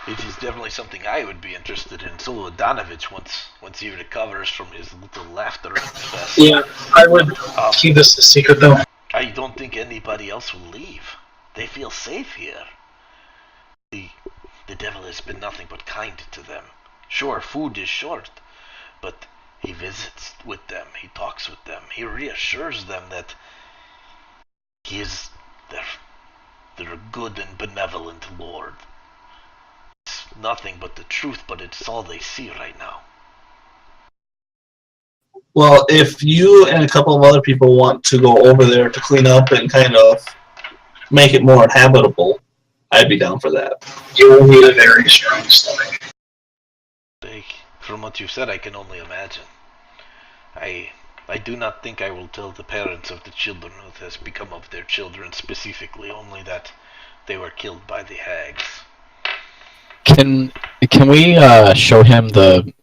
It is definitely something I would be interested in. So would Donovich once he recovers from his little laughter fest. Yeah, I would keep this a secret, though. I don't think anybody else will leave. They feel safe here. The devil has been nothing but kind to them. Sure, food is short, but he visits with them, he talks with them, he reassures them that he is their good and benevolent Lord. It's nothing but the truth, but it's all they see right now. Well, if you and a couple of other people want to go over there to clean up and kind of make it more inhabitable, I'd be down for that. You will need a very strong stomach. From what you've said, I can only imagine. I do not think I will tell the parents of the children what has become of their children specifically, only that they were killed by the hags. Can we show him the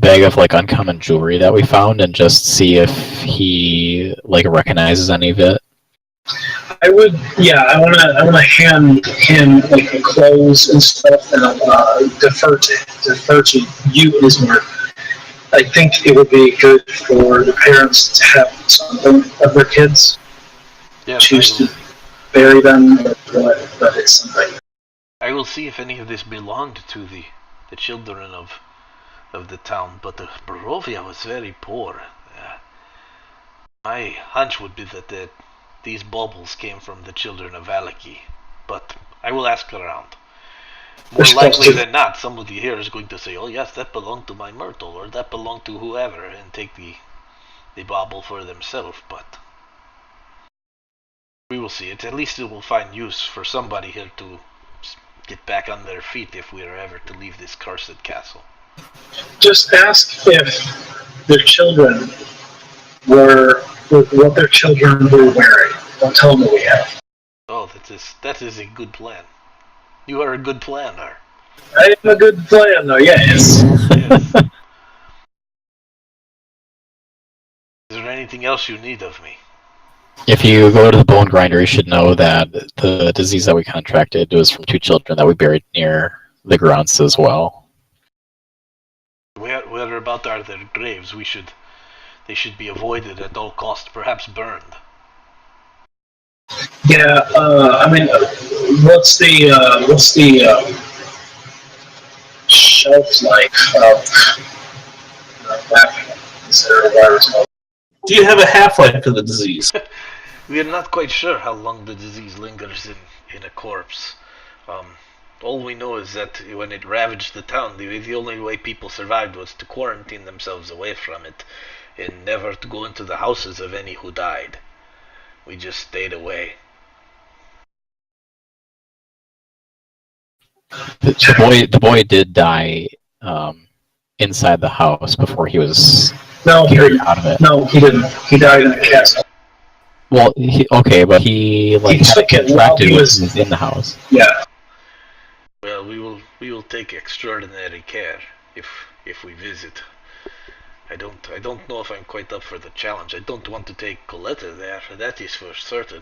bag of like uncommon jewelry that we found and just see if he like recognizes any of it? I would, yeah. I wanna hand him like the clothes and stuff, and defer to you, Ismark. I think it would be good for the parents to have something of their kids. Yes, choose to bury them, but it's something. I will see if any of this belonged to the children of the town, but the Barovia was very poor. My hunch would be that these baubles came from the children of Valaki, but I will ask around. More likely than not, somebody here is going to say, "Oh yes, that belonged to my Myrtle," or "that belonged to whoever," and take the bauble for themselves. But we will see. At least it will find use for somebody here to get back on their feet if we are ever to leave this cursed castle. Just ask if their children were what their children were wearing. Don't tell them what we have. Oh, that is a good plan. You are a good planner. I am a good planner, yes. Yes. Is there anything else you need of me? If you go to the bone grinder, you should know that the disease that we contracted was from 2 children that we buried near the grounds as well. Whereabout are their graves? They should be avoided at all costs, perhaps burned. Yeah, I mean, what's the shelf life of that? Is there a virus? Do you have a half-life to the disease? We are not quite sure how long the disease lingers in a corpse. All we know is that when it ravaged the town, the only way people survived was to quarantine themselves away from it, and never to go into the houses of any who died. We just stayed away. The boy did die inside the house before he was carried out of it. No, he didn't. He died in the castle. Well, but he like took it while he was in the house. Yeah. Well, we will take extraordinary care if we visit. I don't know if I'm quite up for the challenge. I don't want to take Coletta there, that is for certain.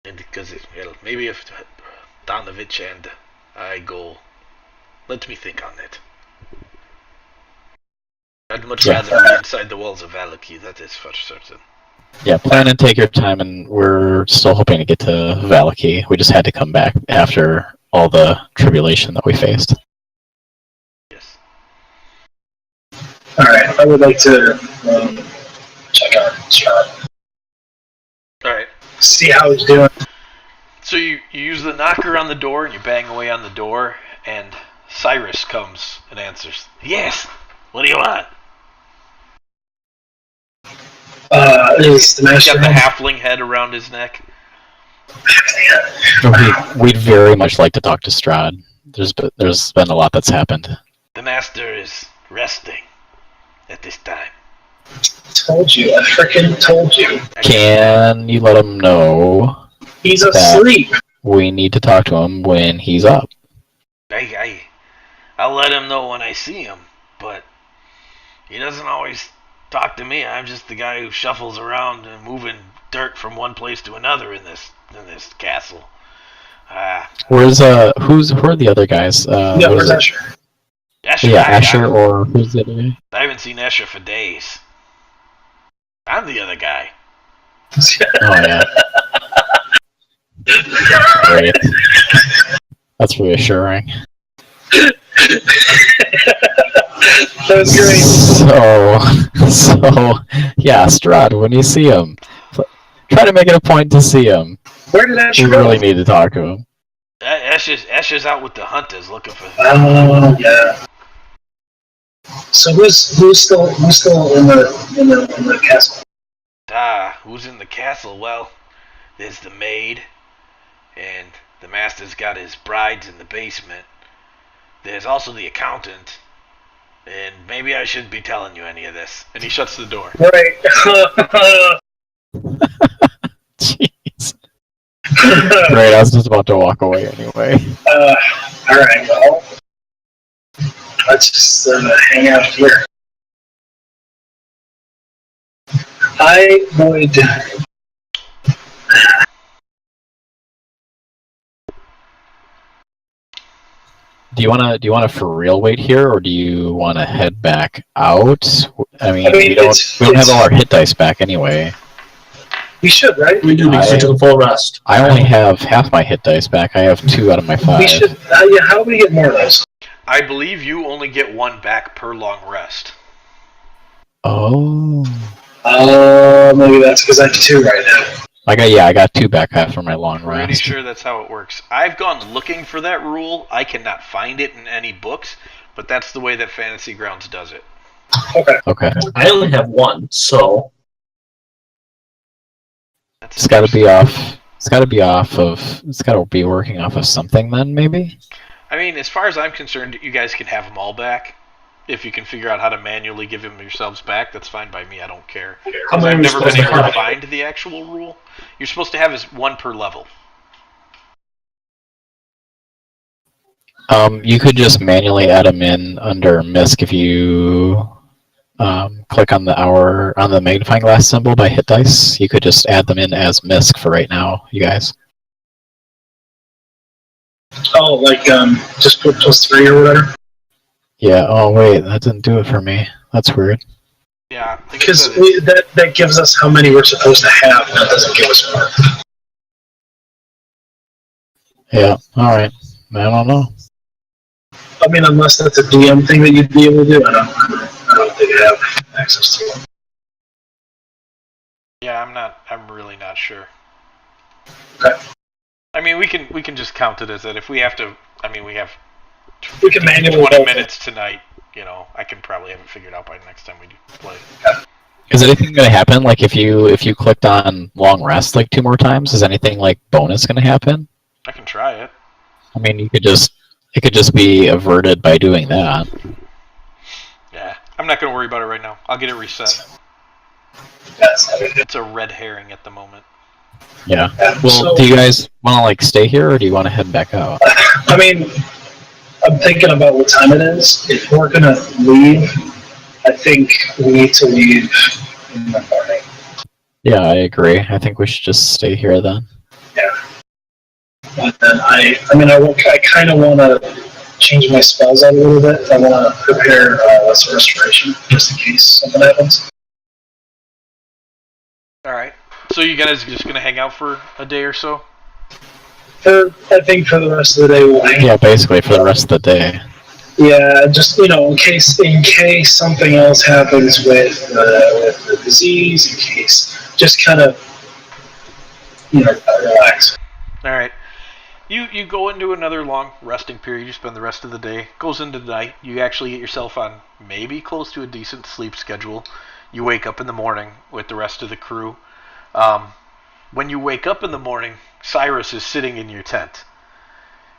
And because maybe if Donovich and I go, let me think on it. I'd much rather be inside the walls of Valaki, that is for certain. Yeah, plan and take your time, and we're still hoping to get to Valaki. We just had to come back after all the tribulation that we faced. Yes. Alright, I would like to check out Strahd. Alright. See how he's doing. So you use the knocker on the door, and you bang away on the door, and Cyrus comes and answers. Yes! What do you want? Is the He's master got the halfling head around his neck. We'd very much like to talk to Strahd. There's been a lot that's happened. The master is resting at this time. Told you. I frickin' told you. Can you let him know He's asleep. we need to talk to him when he's up? I'll let him know when I see him, but he doesn't always talk to me. I'm just the guy who shuffles around and moving dirt from one place to another in this castle. Who are the other guys? Where's Escher? Escher, yeah, Escher, or who's the other guy? I haven't seen Escher for days. I'm the other guy. Oh yeah. Great. That's reassuring. That was great. So yeah, Strahd, when you see him, try to make it a point to see him. Where did Escher We go? really need to talk to him. Escher's out with the hunters looking for him. Oh yeah. So who's still in the castle? Who's in the castle? Well, there's the maid, and the master's got his brides in the basement. There's also the accountant, and maybe I shouldn't be telling you any of this. And he shuts the door. Right. Jeez. Great, I was just about to walk away anyway. Alright, well, let's just hang out here. I would... Do you wanna for real wait here, or do you wanna head back out? I mean we don't have all our hit dice back anyway. We should, right? We do because we took a full rest. I only have half my hit dice back. I have 2 out of my 5. We should. Yeah, how do we get more of those? I believe you only get 1 back per long rest. Oh. Maybe that's because I have 2 right now. I got 2 back after my long rest. Pretty sure that's how it works. I've gone looking for that rule. I cannot find it in any books, but that's the way that Fantasy Grounds does it. Okay. I only have 1, so It's got to be off. It's got to be working off of something then, maybe. I mean, as far as I'm concerned, you guys can have them all back. If you can figure out how to manually give them yourselves back, that's fine by me. I don't care. how many I've are we never supposed been to able to have? find the actual rule. You're supposed to have is 1 per level. You could just manually add them in under MISC if you click on the magnifying glass symbol by hit dice. You could just add them in as MISC for right now, you guys. Oh, like just put +3 or whatever. Yeah. Oh wait, that didn't do it for me. That's weird. Yeah, Because that gives us how many we're supposed to have. That doesn't give us more. Yeah. All right. I don't know. I mean, unless that's a DM thing that you'd be able to do. I don't think I have access to it. Yeah, I'm really not sure. Okay. I mean, we can just count it as that. If we have to, I mean, we have We can manually 20 vote. minutes tonight. You know, I can probably have it figured out by the next time we do play. Is anything going to happen? Like if you clicked on long rest like 2 more times, is anything like bonus going to happen? I can try it. I mean, it could just be averted by doing that. Yeah, I'm not gonna worry about it right now. I'll get it reset. That's how we do it. It's a red herring at the moment. Yeah. Yeah, Well, so- do you guys want to like stay here, or do you want to head back out? I mean, I'm thinking about what time it is. If we're gonna leave, I think we need to leave in the morning. Yeah, I agree. I think we should just stay here then. Yeah. And then I kind of want to change my spells out a little bit. I want to prepare Lesser Restoration just in case something happens. All right. So you guys are just gonna hang out for a day or so? I think for the rest of the day we'll hang. Yeah, basically for the rest of the day. Yeah, just in case something else happens with the disease, in case just kind of relax. All right. You go into another long resting period. You spend the rest of the day. Goes into the night. You actually get yourself on maybe close to a decent sleep schedule. You wake up in the morning with the rest of the crew. When you wake up in the morning, Cyrus is sitting in your tent.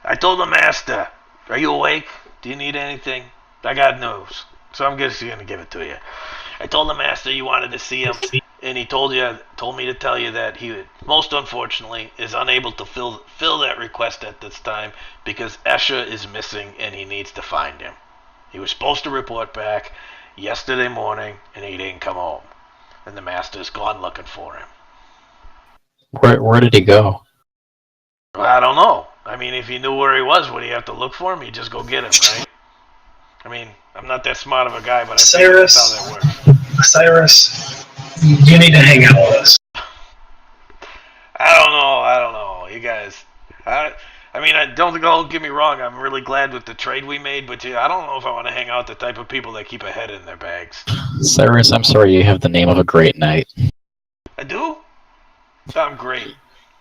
I told the master, are you awake? Do you need anything? I got news. So I'm just going to give it to you. I told the master you wanted to see him, and he told me to tell you that he, most unfortunately, is unable to fill that request at this time because Esha is missing and he needs to find him. He was supposed to report back yesterday morning, and he didn't come home. And the master's gone looking for him. Where did he go? I don't know. I mean, if he knew where he was, would he have to look for him? He'd just go get him, right? I mean, I'm not that smart of a guy, but I think that's how that works. Cyrus, you need to hang out with us. I don't know. You guys, I mean, don't get me wrong. I'm really glad with the trade we made, but I don't know if I want to hang out with the type of people that keep a head in their bags. Cyrus, I'm sorry you have the name of a great knight. I do? I'm great.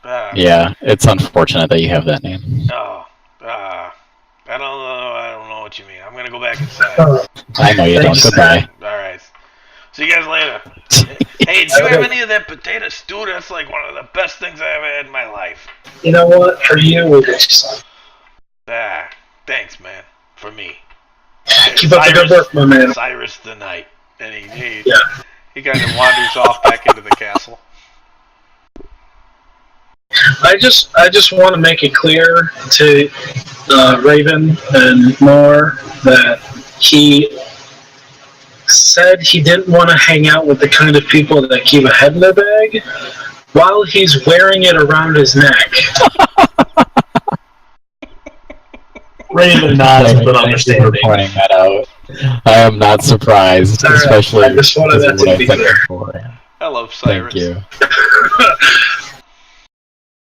Yeah, it's unfortunate that you have that name. I don't know what you mean. I'm gonna go back inside. I know you don't. Goodbye. Alright. See you guys later. Hey, do you have any of that potato stew? That's like one of the best things I ever had in my life. You know what? For you, we'll get you some. Thanks, man. For me. Keep up the good work, my man. Cyrus the Knight. And he kind of wanders off back into the castle. I just want to make it clear to Raven and Moore that he said he didn't want to hang out with the kind of people that keep a head in their bag while he's wearing it around his neck. Raven nods, but understanding. Thank you for pointing that out. I am not surprised, All especially right, I just wanted that to be clear. I love Cyrus. Thank you.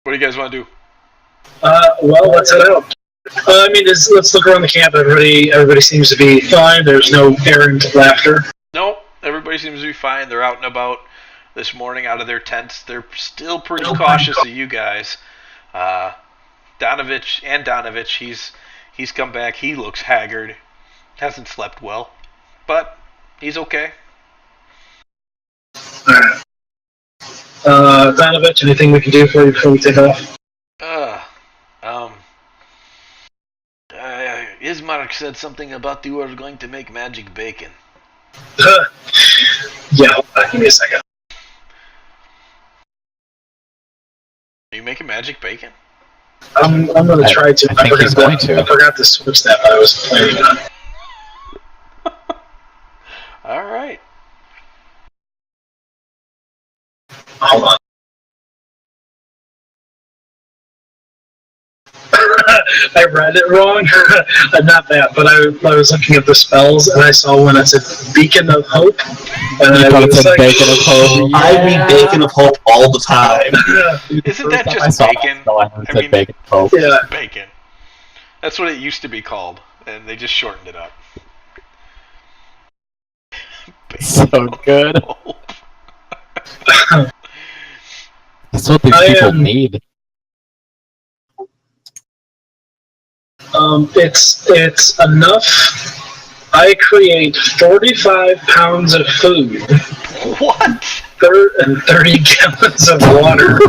What do you guys want to do? Well, let's head out. I mean, let's look around the camp. Everybody seems to be fine. There's no errant laughter. Nope, everybody seems to be fine. They're out and about this morning out of their tents. They're still pretty cautious of you guys. Donovich, he's come back. He looks haggard. Hasn't slept well, but he's okay. Alright. Donovich, anything we can do for you before we take off? Ismark said something about you were going to make magic bacon. Yeah, give me a second. Are you making magic bacon? I'm going to try to. I think he's going to. I forgot to switch that, but I was planning on. Alright. Hold on. I read it wrong. Not that, but I was looking at the spells and I saw one that said Beacon of Hope. And You I thought it was said like, Bacon of Hope? I read Bacon of Hope all the time. Isn't that I just saw bacon? it said Bacon of Hope. Yeah. Bacon. That's what it used to be called, and they just shortened it up. So good. That's what these people need. It's enough. I create 45 pounds of food. What? And 30 gallons of water.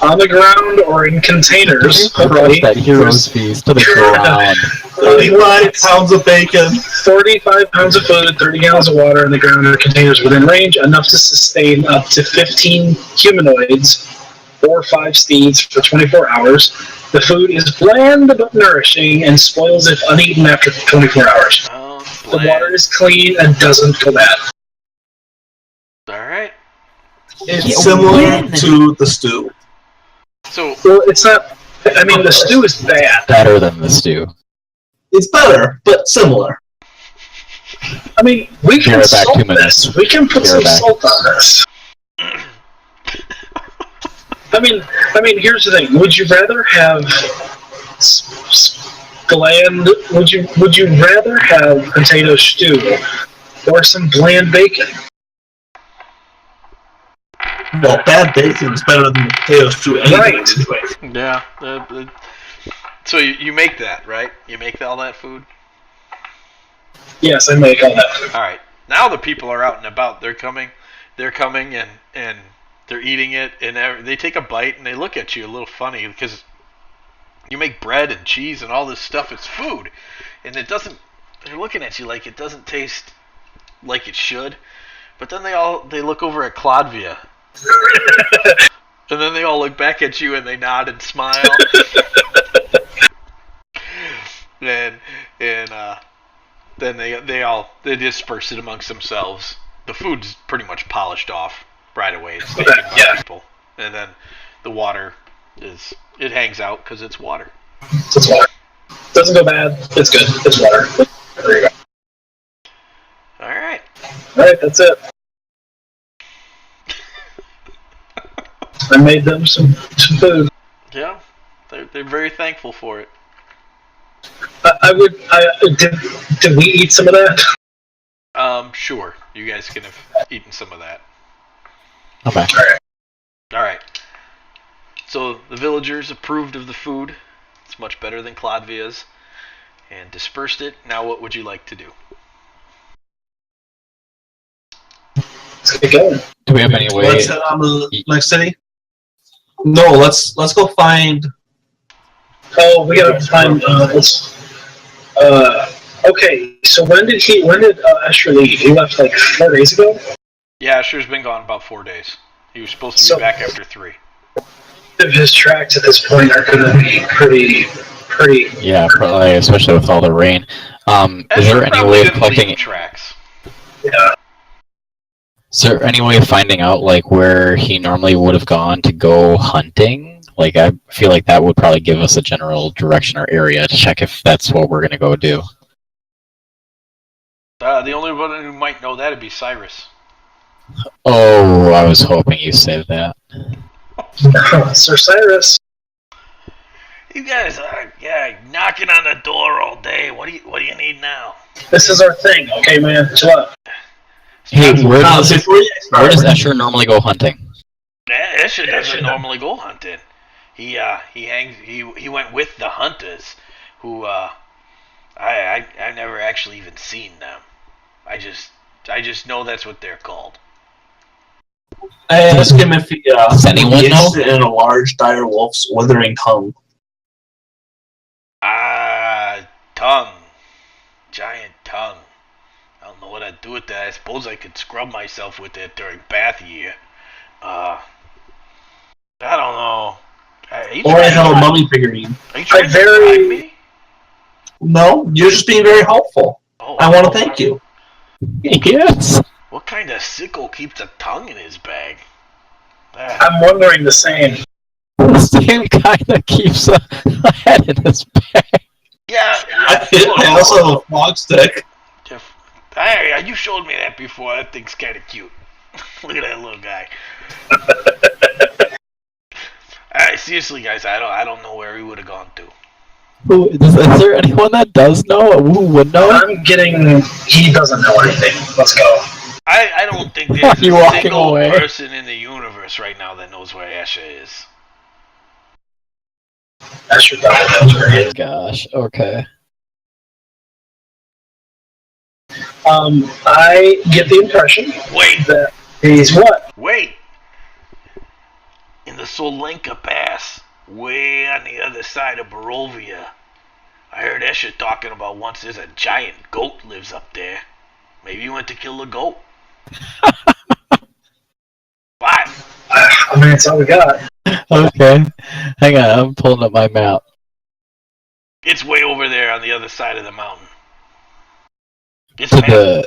On the ground or in containers. Crush that hero's feast to the ground. 35 pounds of bacon. 45 pounds of food, 30 gallons of water in the ground or containers within range, enough to sustain up to 15 humanoids or 5 steeds for 24 hours. The food is bland but nourishing and spoils if uneaten after 24 hours. Oh, the water is clean and doesn't go bad. Alright. It's similar to the stew. So, Well, it's not. I mean, the stew is bad. Better than the stew. It's better, but similar. I mean, we Be can right back, salt 2 minutes. this. We can put Be some right back. salt on this. I mean, here's the thing. Would you rather have bland? Would you rather have potato stew or some bland bacon? Well, bad bacon is better than the potatoes too. Right. Yeah. So you make that, right? You make all that food? Yes, I make all that food. All right. Now the people are out and about. They're coming and they're eating it, and they take a bite and they look at you a little funny because you make bread and cheese and all this stuff. It's food, and it doesn't. They're looking at you like it doesn't taste like it should. But then they look over at Claudvia, and then they all look back at you and they nod and smile. and then they disperse it amongst themselves. The food's pretty much polished off right away. It's taken by people, and then the water it hangs out because it's water. It's water. Doesn't go bad. It's good. It's water. There you go. All right. All right, that's it. I made them some food. Yeah, they're very thankful for it. Did we eat some of that? Sure. You guys can have eaten some of that. Okay. All right. So the villagers approved of the food. It's much better than Claudvia's, and dispersed it. Now, what would you like to do? Let's get going. Do we have any way? Let's head on to the next city. No, let's go find. Oh, we gotta find. Okay, so when did Escher leave? He left like 4 days ago. Yeah, Asher's been gone about 4 days. He was supposed to be back after 3. His tracks at this point are going to be pretty. Yeah, probably, especially with all the rain. Is there any way of collecting tracks? Yeah. Is there any way of finding out like where he normally would have gone to go hunting? Like, I feel like that would probably give us a general direction or area to check if that's what we're gonna go do. The only one who might know that would be Cyrus. Oh, I was hoping you said that. Sir Cyrus. You guys are knocking on the door all day. What do you need now? This is our thing, okay, man? Chill out. Hey, where does Escher normally go hunting? Escher doesn't normally go hunting. He went with the hunters, who I've never actually even seen them. I just know that's what they're called. I asked him if he Does anyone know? interested in a large dire wolf's withering tongue. Tongue. Giant tongue. I don't know what I'd do with that. I suppose I could scrub myself with it during bath year. I don't know. Or I have a mummy figurine. Are you trying to bribe me? No, you're just being very helpful. I want to thank you. Yes. What kind of sicko keeps a tongue in his bag? I'm wondering the same. The same guy that keeps a head in his bag. Yeah. I also have a fog stick. You showed me that before. That thing's kind of cute. Look at that little guy. Seriously, guys, I don't know where he would have gone to. Is there anyone that does know? Who would know? I'm getting. He doesn't know anything. Let's go. I don't think there's You a walking single away? person in the universe right now that knows where Asha is. Escher probably knows where he is. Gosh, okay. I get the impression that he's what? Wait! In the Solenka Pass, way on the other side of Barovia, I heard Escher talking about once there's a giant goat lives up there. Maybe you went to kill the goat. What? I mean, that's all we got. Okay. Hang on, I'm pulling up my map. It's way over there on the other side of the mountain. It's To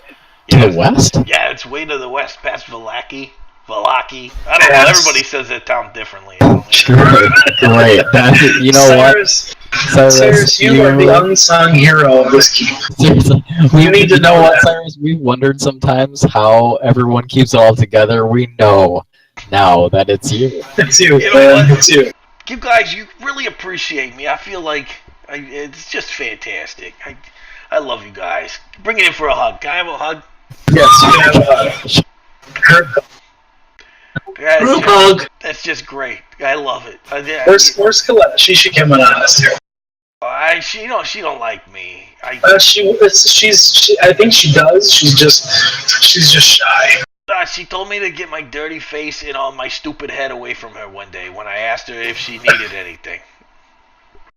the west? Yeah, it's way to the west, past Valaki. I don't know. Everybody says that town differently. Great. That's it. You know Cyrus, what? Cyrus, you are the unsung hero of this keep. Seriously. You need to know what, that. Cyrus? We've wondered sometimes how everyone keeps it all together. We know now that it's you. It's you, You know man. what? It's you. You guys, you really appreciate me. I feel like it's just fantastic. I love you guys. Bring it in for a hug. Can I have a hug? Yes, you can have a hug. That's just great. I love it. Where's Colette? She should come on honest here. She don't like me. I think she does. She's just shy. She told me to get my dirty face and all my stupid head away from her one day when I asked her if she needed anything.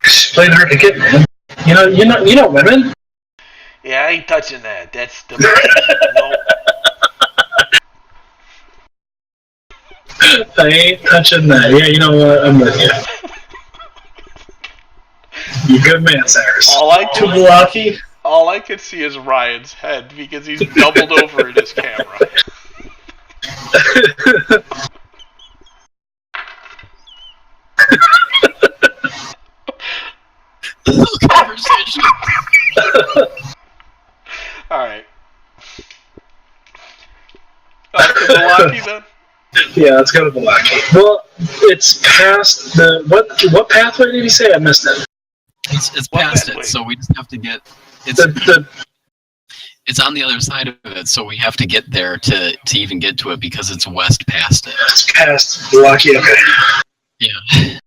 She's playing hard to get, man. You know women. Yeah, I ain't touching that. That's the I ain't touching that. Yeah, you know what? I'm with you. You good man, Cyrus. All I could see is Ryan's head because he's doubled over in his camera. Conversation. Alright. To Milwaukee then? Yeah, let's go to Milwaukee. Well, it's past the what pathway did he say? I missed it. It's past it, so we just have to get it's on the other side of it, so we have to get there to even get to it because it's west past it. It's past Milwaukee, okay. Yeah.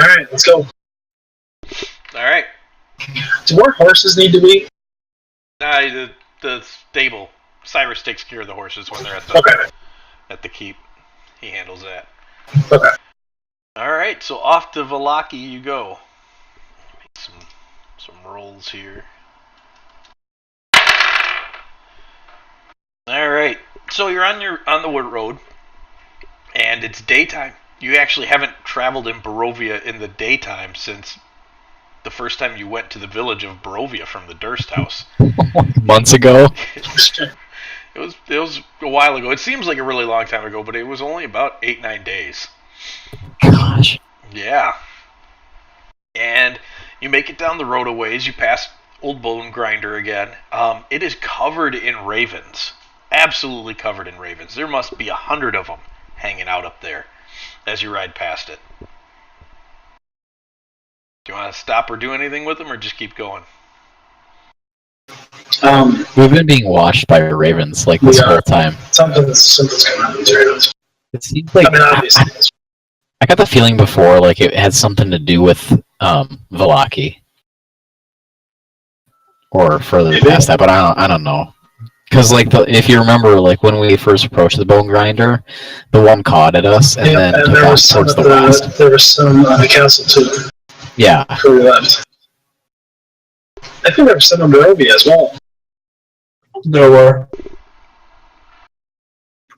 Alright, let's go. Alright. Do more horses need to be? The stable. Cyrus takes care of the horses when they're at the keep. He handles that. Okay. Alright, so off to Valaki you go. Make some rolls here. Alright, so you're on the wood road, and it's daytime. You actually haven't traveled in Barovia in the daytime since the first time you went to the village of Barovia from the Durst house. Months ago? It was a while ago. It seems like a really long time ago, but it was only about 8-9 days. Gosh. Yeah. And you make it down the road a ways. You pass Old Bone Grinder again. It is covered in ravens. Absolutely covered in ravens. There must be 100 of them hanging out up there as you ride past it. Do you want to stop or do anything with them, or just keep going? We've been being watched by ravens like this whole time. Something's going on with ravens. It seems like obviously. I got the feeling before like it had something to do with Valaki. Or further past that, but I don't know. Because if you remember, like when we first approached the Bone Grinder, the one caught at us and then took off towards the west. There was some on the castle too. Yeah. Before we left. I think there was some on Barovia as well. There were.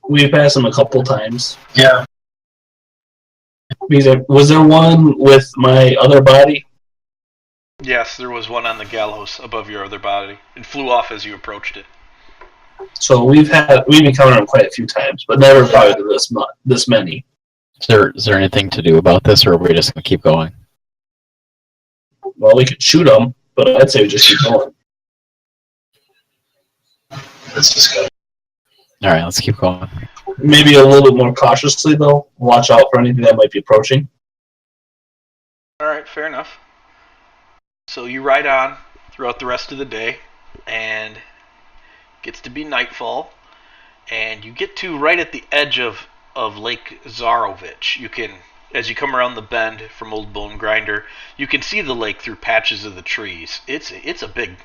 We passed them a couple times. Yeah. Was there one with my other body? Yes, there was one on the gallows above your other body. It flew off as you approached it. So we've encountered them quite a few times, but never probably this many. Is there anything to do about this, or are we just going to keep going? Well, we could shoot them, but I'd say we just keep going. Let's just go. Alright, let's keep going. Maybe a little bit more cautiously, though. Watch out for anything that might be approaching. Alright, fair enough. So you ride on throughout the rest of the day, and gets to be nightfall, and you get to right at the edge of Lake Zarovich. You can, as you come around the bend from Old Bone Grinder, you can see the lake through patches of the trees. It's a big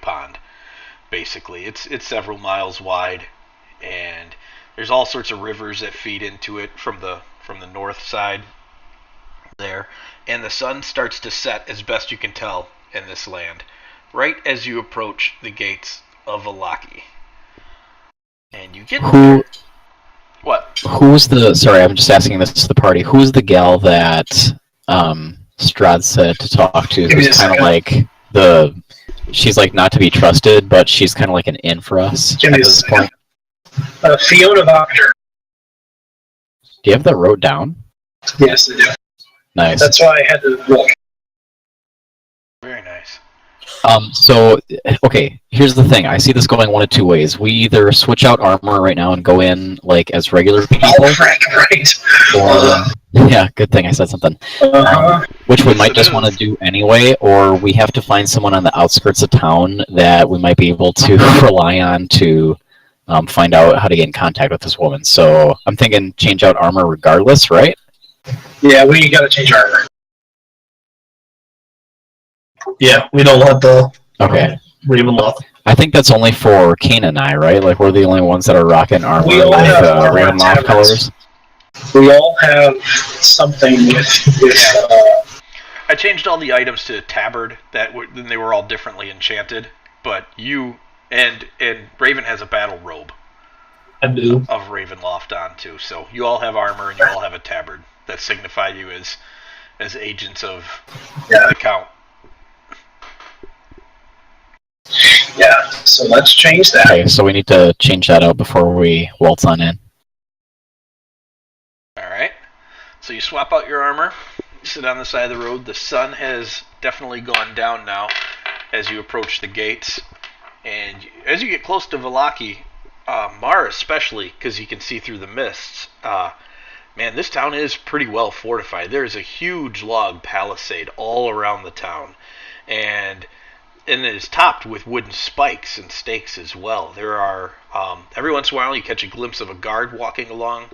pond, basically. It's several miles wide, and there's all sorts of rivers that feed into it from the north side there, and the sun starts to set as best you can tell in this land, right as you approach the gates of Valaki. And you get what? Who's the? Sorry, I'm just asking this to the party. Who's the gal that Strahd said to talk to? Who's kind of like she's like not to be trusted, but she's kind of like an in for us at this point. Fiona Wagner. Do you have that wrote down? Yes, I do. Nice. That's why I had to look. Very nice. So, okay, here's the thing. I see this going one of two ways. We either switch out armor right now and go in, like, as regular people. Oh, right. Or, yeah, good thing I said something. Which we might just want to do anyway, or we have to find someone on the outskirts of town that we might be able to rely on to find out how to get in contact with this woman. So I'm thinking change out armor regardless, right? Yeah, we gotta change armor. Yeah, we don't want the Ravenloft. I think that's only for Kane and I, right? Like, we're the only ones that are rocking armor We all with have armor and Ravenloft colors. We all have something with I changed all the items to tabard. Then they were all differently enchanted. But you and Raven has a battle robe. I do. Of Ravenloft on too. So you all have armor and you all have a tabard that signify you as agents of the count. Yeah, so let's change that. Okay, so we need to change that out before we waltz on in. Alright. So you swap out your armor, you sit on the side of the road. The sun has definitely gone down now as you approach the gates. And as you get close to Vallaki, Mar especially, because you can see through the mists, man, this town is pretty well fortified. There's a huge log palisade all around the town. And it is topped with wooden spikes and stakes as well. There are, every once in a while you catch a glimpse of a guard walking along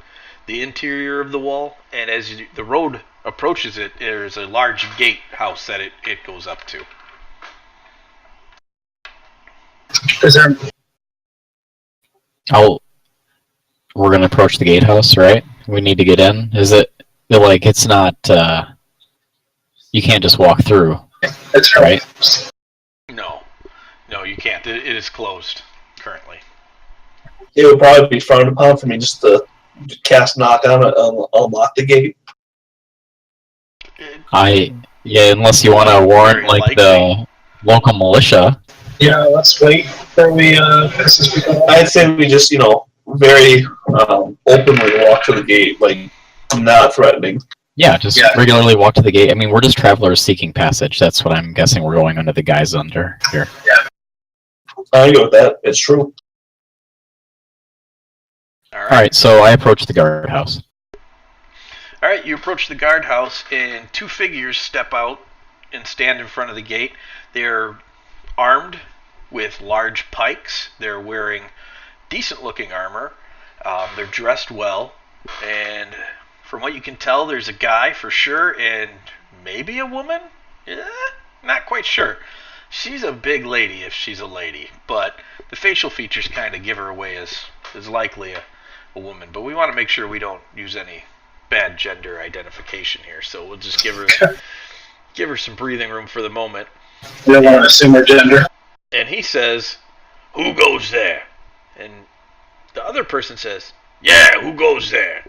the interior of the wall, and as the road approaches it, there's a large gatehouse that it goes up to. Is there... We're going to approach the gatehouse, right? We need to get in. Is it, like, it's not, you can't just walk through, That's right? No, you can't. It is closed currently. It would probably be frowned upon for me just to cast knockdown and unlock the gate. Unless you want to warn, like, the local militia. Yeah, let's wait before we pass this people. I'd say we just, very openly walk to the gate, like, not threatening. Yeah, just regularly walk to the gate. I mean, we're just travelers seeking passage. That's what I'm guessing we're going under the guise under here. Yeah. I go with that. It's true. Alright, so I approach the guardhouse. Alright, you approach the guardhouse, and two figures step out and stand in front of the gate. They're armed with large pikes. They're wearing decent-looking armor. They're dressed well, and from what you can tell, there's a guy for sure, and maybe a woman? Not quite sure. She's a big lady if she's a lady, but the facial features kind of give her away as likely a woman. But we want to make sure we don't use any bad gender identification here, so we'll just give her some breathing room for the moment. We don't want to assume her gender. And he says, "Who goes there?" And the other person says, "Yeah, who goes there?"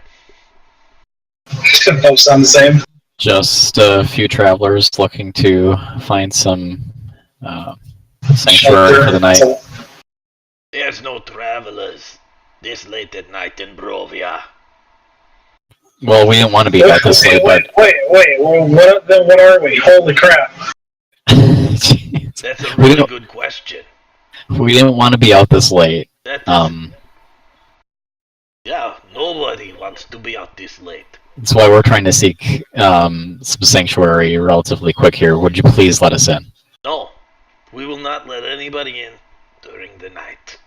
Both sound the same. Just a few travelers looking to find some sanctuary for the night. There's no travelers this late at night in Brovia. Well, we didn't want to be out this late, but... Wait, well, what are we? Holy crap. That's a really good question. We didn't want to be out this late. Yeah, nobody wants to be out this late. That's why we're trying to seek some sanctuary relatively quick here. Would you please let us in? No, we will not let anybody in during the night.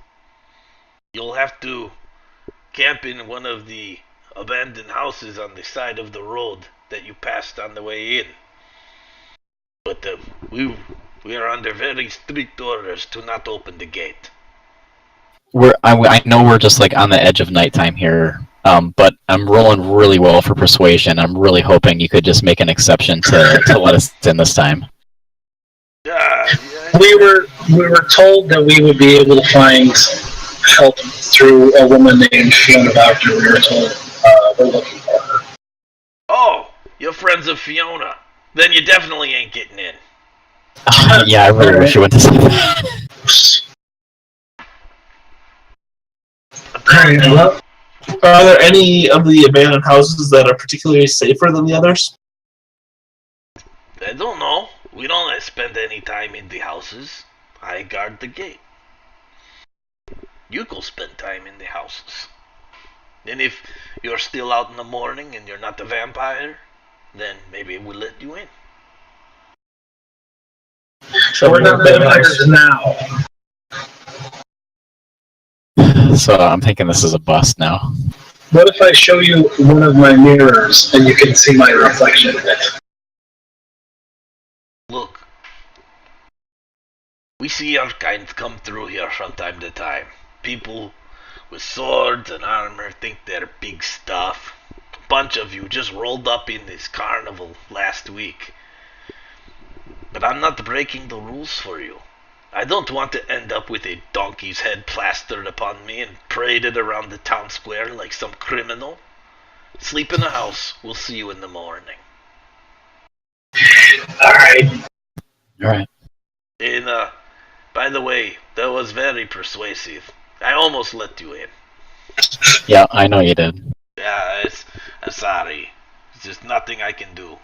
You'll have to camp in one of the abandoned houses on the side of the road that you passed on the way in. But we are under very strict orders to not open the gate. I know we're just like on the edge of nighttime here, but I'm rolling really well for persuasion. I'm really hoping you could just make an exception to let us in this time. We were told that we would be able to find help through a woman named Fiona Doctor. We were told we're looking for her. Oh, you're friends of Fiona. Then you definitely ain't getting in. Yeah, I really wish you went to say that. Are there any of the abandoned houses that are particularly safer than the others? I don't know. We don't spend any time in the houses. I guard the gate. You go spend time in the houses. And if you're still out in the morning and you're not a vampire, then maybe we'll let you in. We're not vampires now. So I'm thinking this is a bust now. What if I show you one of my mirrors and you can see my reflection in it? Look, we see our kind come through here from time to time. People with swords and armor think they're big stuff. A bunch of you just rolled up in this carnival last week. But I'm not breaking the rules for you. I don't want to end up with a donkey's head plastered upon me and paraded around the town square like some criminal. Sleep in the house. We'll see you in the morning. Alright. Alright. And, by the way, that was very persuasive. I almost let you in. Yeah, I know you did. Yeah, I'm sorry. It's just nothing I can do.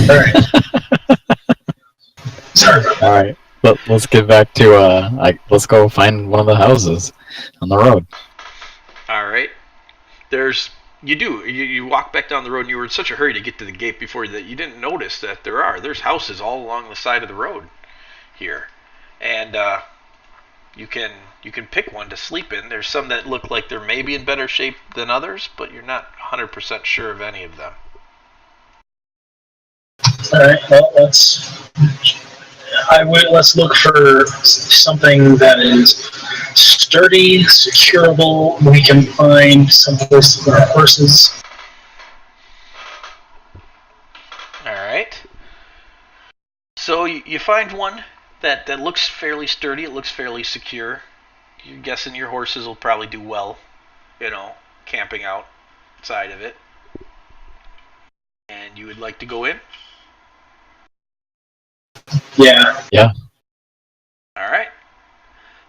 Alright. Sorry about that. Alright. Let's get back to, let's go find one of the houses on the road. Alright. You walk back down the road and you were in such a hurry to get to the gate before that you didn't notice that there's houses all along the side of the road here. And, you can pick one to sleep in. There's some that look like they're maybe in better shape than others, but you're not 100% sure of any of them. Alright, well, let's look for something that is sturdy, securable. We can find someplace to put our horses. Alright. So you find one that looks fairly sturdy, it looks fairly secure. You're guessing your horses will probably do well, camping outside of it. And you would like to go in? Yeah. Yeah. Alright.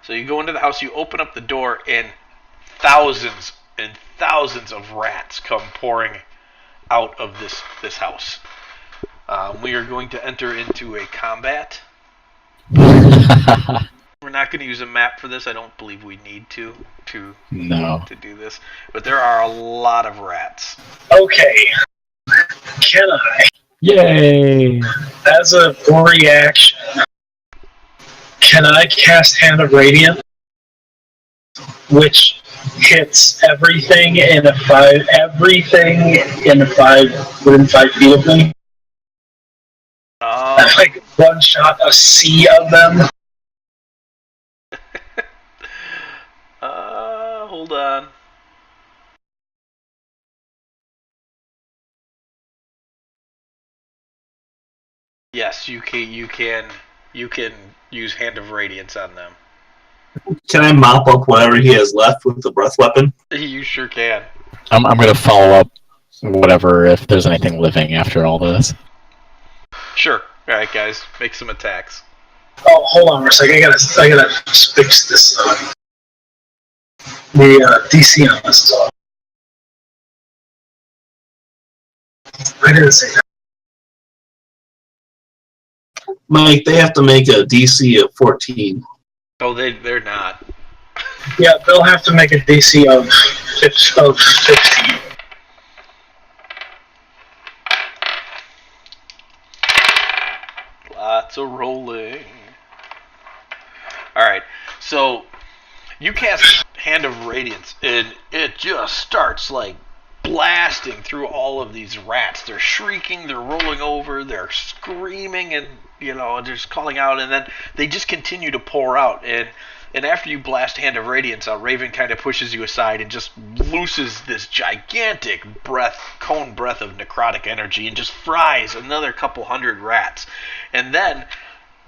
So you go into the house, you open up the door, and thousands and thousands of rats come pouring out of this house. We are going to enter into a combat. We're not going to use a map for this. I don't believe we need to do this. But there are a lot of rats. Okay. Can I, Yay! as a reaction, can I cast Hand of Radiant, which hits everything within 5 feet of me? Like one shot a sea of them. Hold on. Yes, you can use Hand of Radiance on them. Can I mop up whatever he has left with the breath weapon? You sure can. I'm gonna follow up whatever if there's anything living after all this. Sure. Alright, guys, make some attacks. Oh, hold on for a second. I gotta fix this. The DC on this is off. I didn't say that. Mike, they have to make a DC of 14. Oh, they're not. Yeah, they'll have to make a DC of 15. Lots of rolling. Alright, so you cast Hand of Radiance, and it just starts, like, blasting through all of these rats. They're shrieking, they're rolling over, they're screaming, and, just calling out, and then they just continue to pour out. And after you blast Hand of Radiance out, Raven kind of pushes you aside and just looses this gigantic cone breath of necrotic energy and just fries another couple hundred rats. And then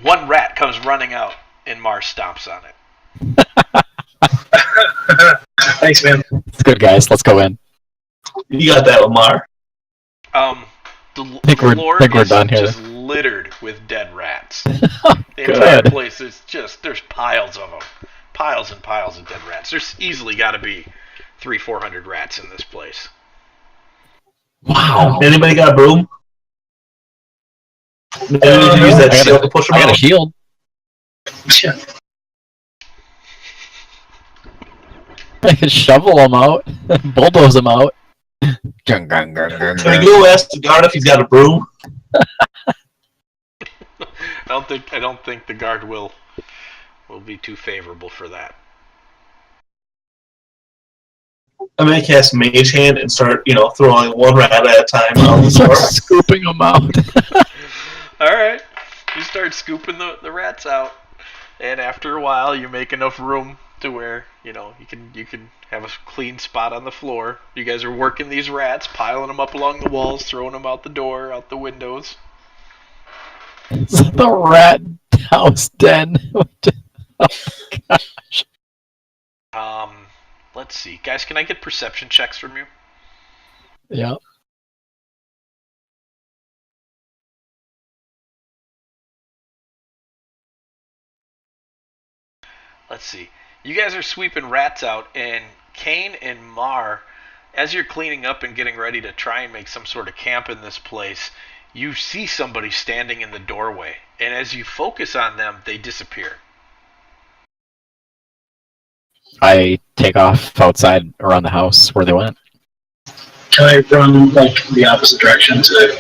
one rat comes running out, and Mars stomps on it. Thanks, man. It's good, guys. Let's go in. You got that, Lamar. The think we're done here. Just littered with dead rats. The entire place is there's piles of them. Piles and piles of dead rats. There's easily got to be 300-400 rats in this place. Wow. Anybody got a broom? Use that shield to push them I got out. a shield. I can shovel them out, bulldoze them out. Can I go ask the guard if he's got a broom? don't think the guard will be too favorable for that. I'm gonna cast Mage Hand and start, throwing one rat at a time on the Start floor. scooping them out. Alright. You start scooping the rats out. And after a while you make enough room to where, you can have a clean spot on the floor. You guys are working these rats, piling them up along the walls, throwing them out the door, out the windows. It's the rat house den. Oh my gosh. Let's see. Guys, can I get perception checks from you? Yeah. Let's see. You guys are sweeping rats out, and Kane and Mar, as you're cleaning up and getting ready to try and make some sort of camp in this place, you see somebody standing in the doorway, and as you focus on them, they disappear. I take off outside around the house where they went. Can I run the opposite direction to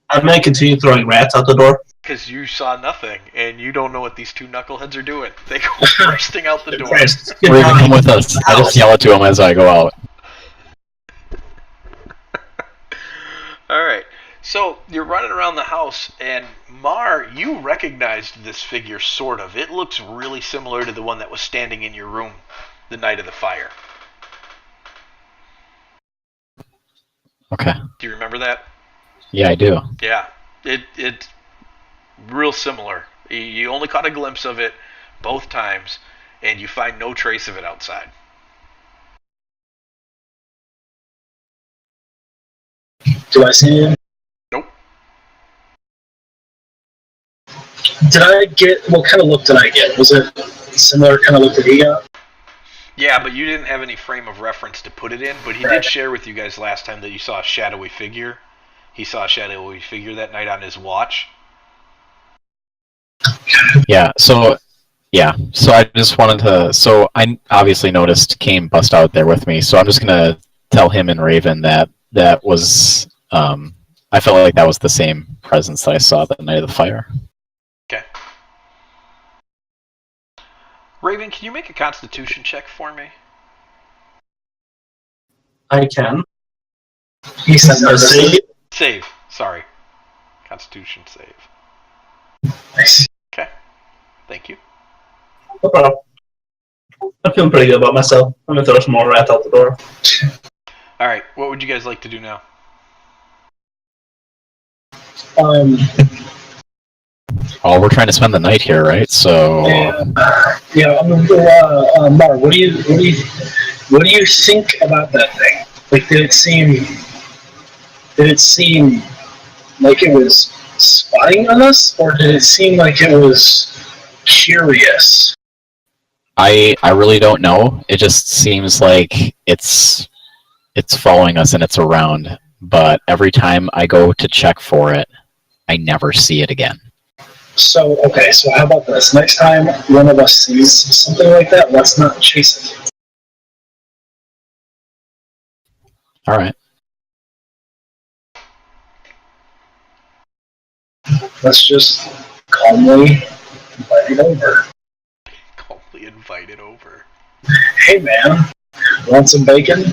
I'm gonna continue throwing rats out the door. Because you saw nothing, and you don't know what these two knuckleheads are doing. They go bursting out the door. Or even come with us. I just yell it to them as I go out. Alright, so you're running around the house, and Mar, you recognized this figure, sort of. It looks really similar to the one that was standing in your room the night of the fire. Okay. Do you remember that? Yeah, I do. Yeah, it's real similar. You only caught a glimpse of it both times, and you find no trace of it outside. Do I see him? Nope. Did I get, what kind of look did I get? Was it similar kind of look that he got? Yeah, but you didn't have any frame of reference to put it in, but he did share with you guys last time that you saw a shadowy figure. He saw a shadowy figure that night on his watch. Yeah, so I just wanted to, so I obviously noticed Kane bust out there with me, so I'm just gonna tell him and Raven that was, I felt like that was the same presence that I saw the night of the fire. Okay. Raven, can you make a constitution check for me? I can. He says Save. Save. Sorry. Constitution save. Nice. Okay. Thank you. No problem. I'm feeling pretty good about myself. I'm gonna throw some more rats out the door. Alright, what would you guys like to do now? Oh, we're trying to spend the night here, right? So Mar, what do you think about that thing? Like, did it seem like it was spying on us, or did it seem like it was curious? I really don't know. It just seems like it's following us and it's around, but every time I go to check for it, I never see it again. So how about this? Next time one of us sees something like that, let's not chase it. All right. Let's just calmly invite it over. Calmly invite it over. Hey man, want some bacon?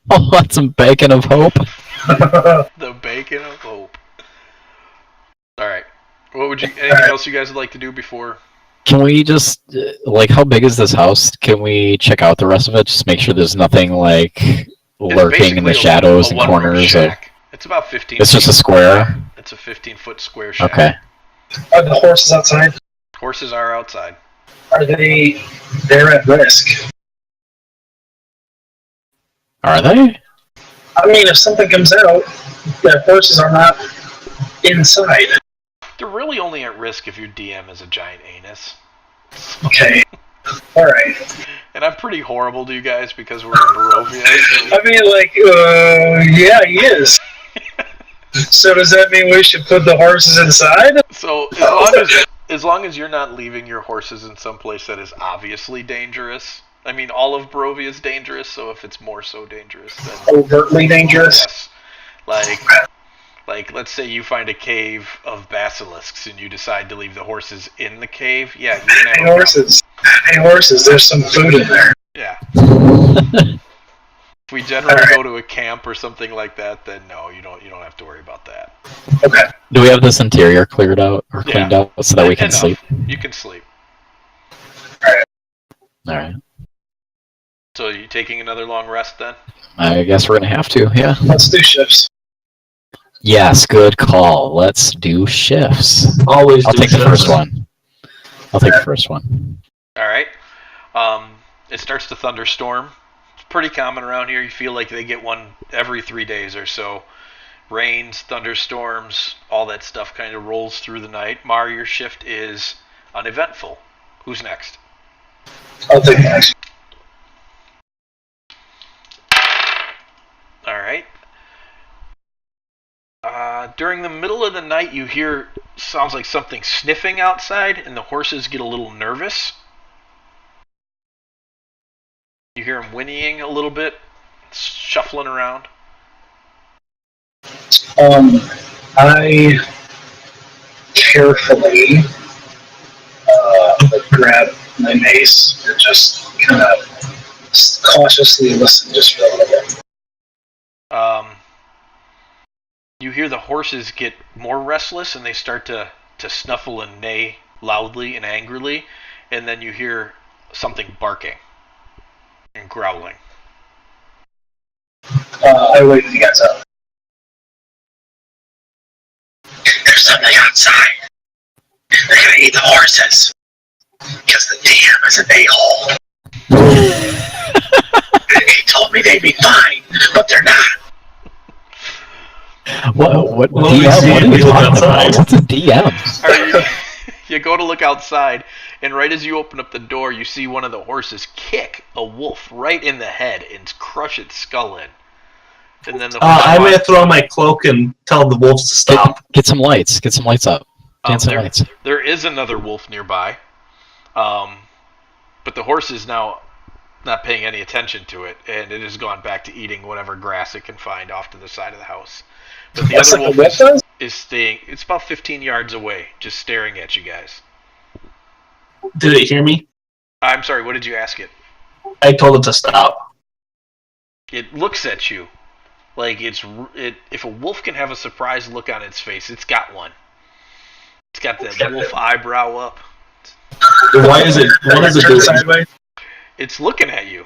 Oh, want some bacon of hope? The bacon of hope. Alright. Anything else you guys would like to do before? Can we just, how big is this house? Can we check out the rest of it? Just make sure there's nothing, lurking in the shadows and corners. It's about 15 It's just a square? It's a 15-foot square shack. Okay. Are the horses outside? Horses are outside. Are they're at risk? Are they? I mean, if something comes out, the horses are not inside. They're really only at risk if your DM is a giant anus. Okay. Alright. And I'm pretty horrible to you guys because we're in Barovia. I mean, yeah, he is. So does that mean we should put the horses inside? So as long as you're not leaving your horses in some place that is obviously dangerous. I mean, all of Barovia is dangerous, so if it's more so dangerous, then Overtly dangerous? yes. Like, Like, let's say you find a cave of basilisks and you decide to leave the horses in the cave. Yeah, you're gonna have horses. Hey, horses, there's some food in there. Yeah. If we generally go to a camp or something like that, then no, you don't have to worry about that. Okay. Do we have this interior cleared out or cleaned out so that we can sleep? You can sleep. Alright. So are you taking another long rest then? I guess we're gonna have to, yeah. Let's do shifts. Yes, good call. Let's do shifts. Always I'll do take the shifts. first one. I'll take the first one. Alright. It starts to thunderstorm. It's pretty common around here. You feel like they get one every 3 days or so. Rains, thunderstorms, all that stuff kind of rolls through the night. Mar, your shift is uneventful. Who's next? I'll take next. Alright. During the middle of the night, you hear sounds like something sniffing outside, and the horses get a little nervous. You hear them whinnying a little bit, shuffling around. I carefully grab my mace and just kind of cautiously listen just for a little bit. You hear the horses get more restless and they start to snuffle and neigh loudly and angrily, and then you hear something barking and growling. I wait for you guys up. There's something outside. They're gonna eat the horses. Because the DM is an a-hole. He told me they'd be fine, but they're not. What DM? What are you talking about? What's a DM? You go to look outside, and right as you open up the door, you see one of the horses kick a wolf right in the head and crush its skull in. And then I'm going to throw on my cloak and tell the wolves to stop. Get some lights. Get some lights up. Lights. There is another wolf nearby, but the horse is now not paying any attention to it, and it has gone back to eating whatever grass it can find off to the side of the house. But the other wolf is staying. It's about 15 yards away, just staring at you guys. Did it hear me? I'm sorry, what did you ask it? I told it to stop. It looks at you like if a wolf can have a surprised look on its face, it's got one. It's got that wolf eyebrow up. Why is it? What is it doing? Sideways? It's looking at you.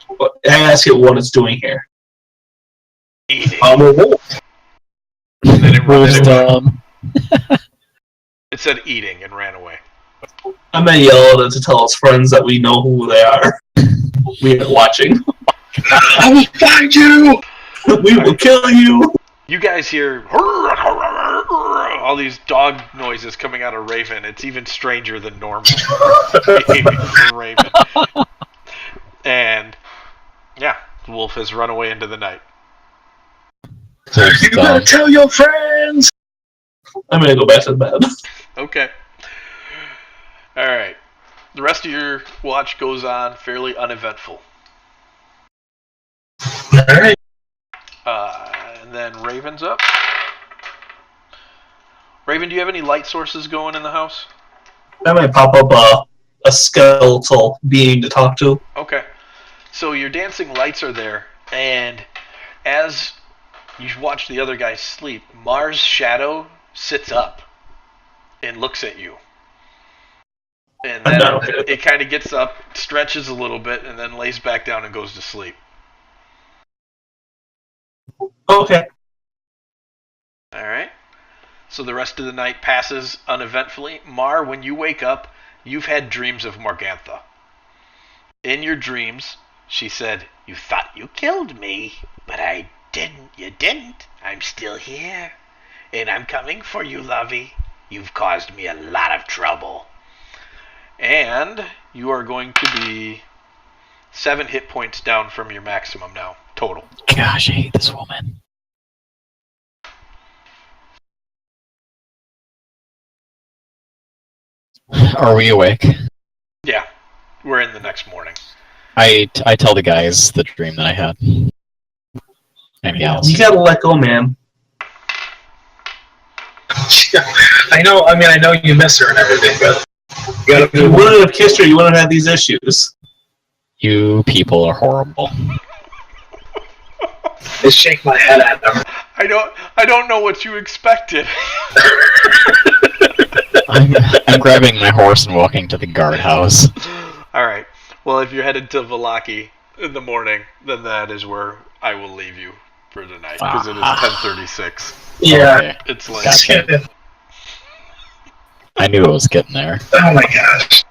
I ask it what it's doing here. Eating. I'm a wolf. And then it ran dumb. It said eating and ran away. I'm gonna yell at it to tell its friends that we know who they are. We are watching. I will find you! We will kill you! You guys hear all these dog noises coming out of Raven. It's even stranger than normal. Raven. And yeah, the wolf has run away into the night. You better tell your friends! I'm gonna go back to bed. Okay. Alright. The rest of your watch goes on fairly uneventful. Alright. And then Raven's up. Raven, do you have any light sources going in the house? I might pop up a skeletal being to talk to. Okay. So your dancing lights are there, and as you watch the other guy sleep, Mars' shadow sits up and looks at you. And then it kind of gets up, stretches a little bit, and then lays back down and goes to sleep. Okay. Alright. So the rest of the night passes uneventfully. Mar, when you wake up, you've had dreams of Morgantha. In your dreams, she said, "You thought you killed me, but I didn't. You didn't. I'm still here. And I'm coming for you, lovey. You've caused me a lot of trouble. And you are going to be 7 hit points down from your maximum now, total." Gosh, I hate this woman. Are we awake? Yeah, we're in the next morning. I tell the guys the dream that I had. Anything else? You gotta let go, man. I know. I mean, I know you miss her and everything, but you gotta If you wouldn't have kissed her, you wouldn't have had these issues. You people are horrible. just shake my head at them. I don't know what you expected. I'm grabbing my horse and walking to the guardhouse. All right. Well, if you're headed to Valaki in the morning, then that is where I will leave you for the night because it is 10:36. Yeah. Okay. It's like Gotcha. I knew it was getting there. Oh my gosh.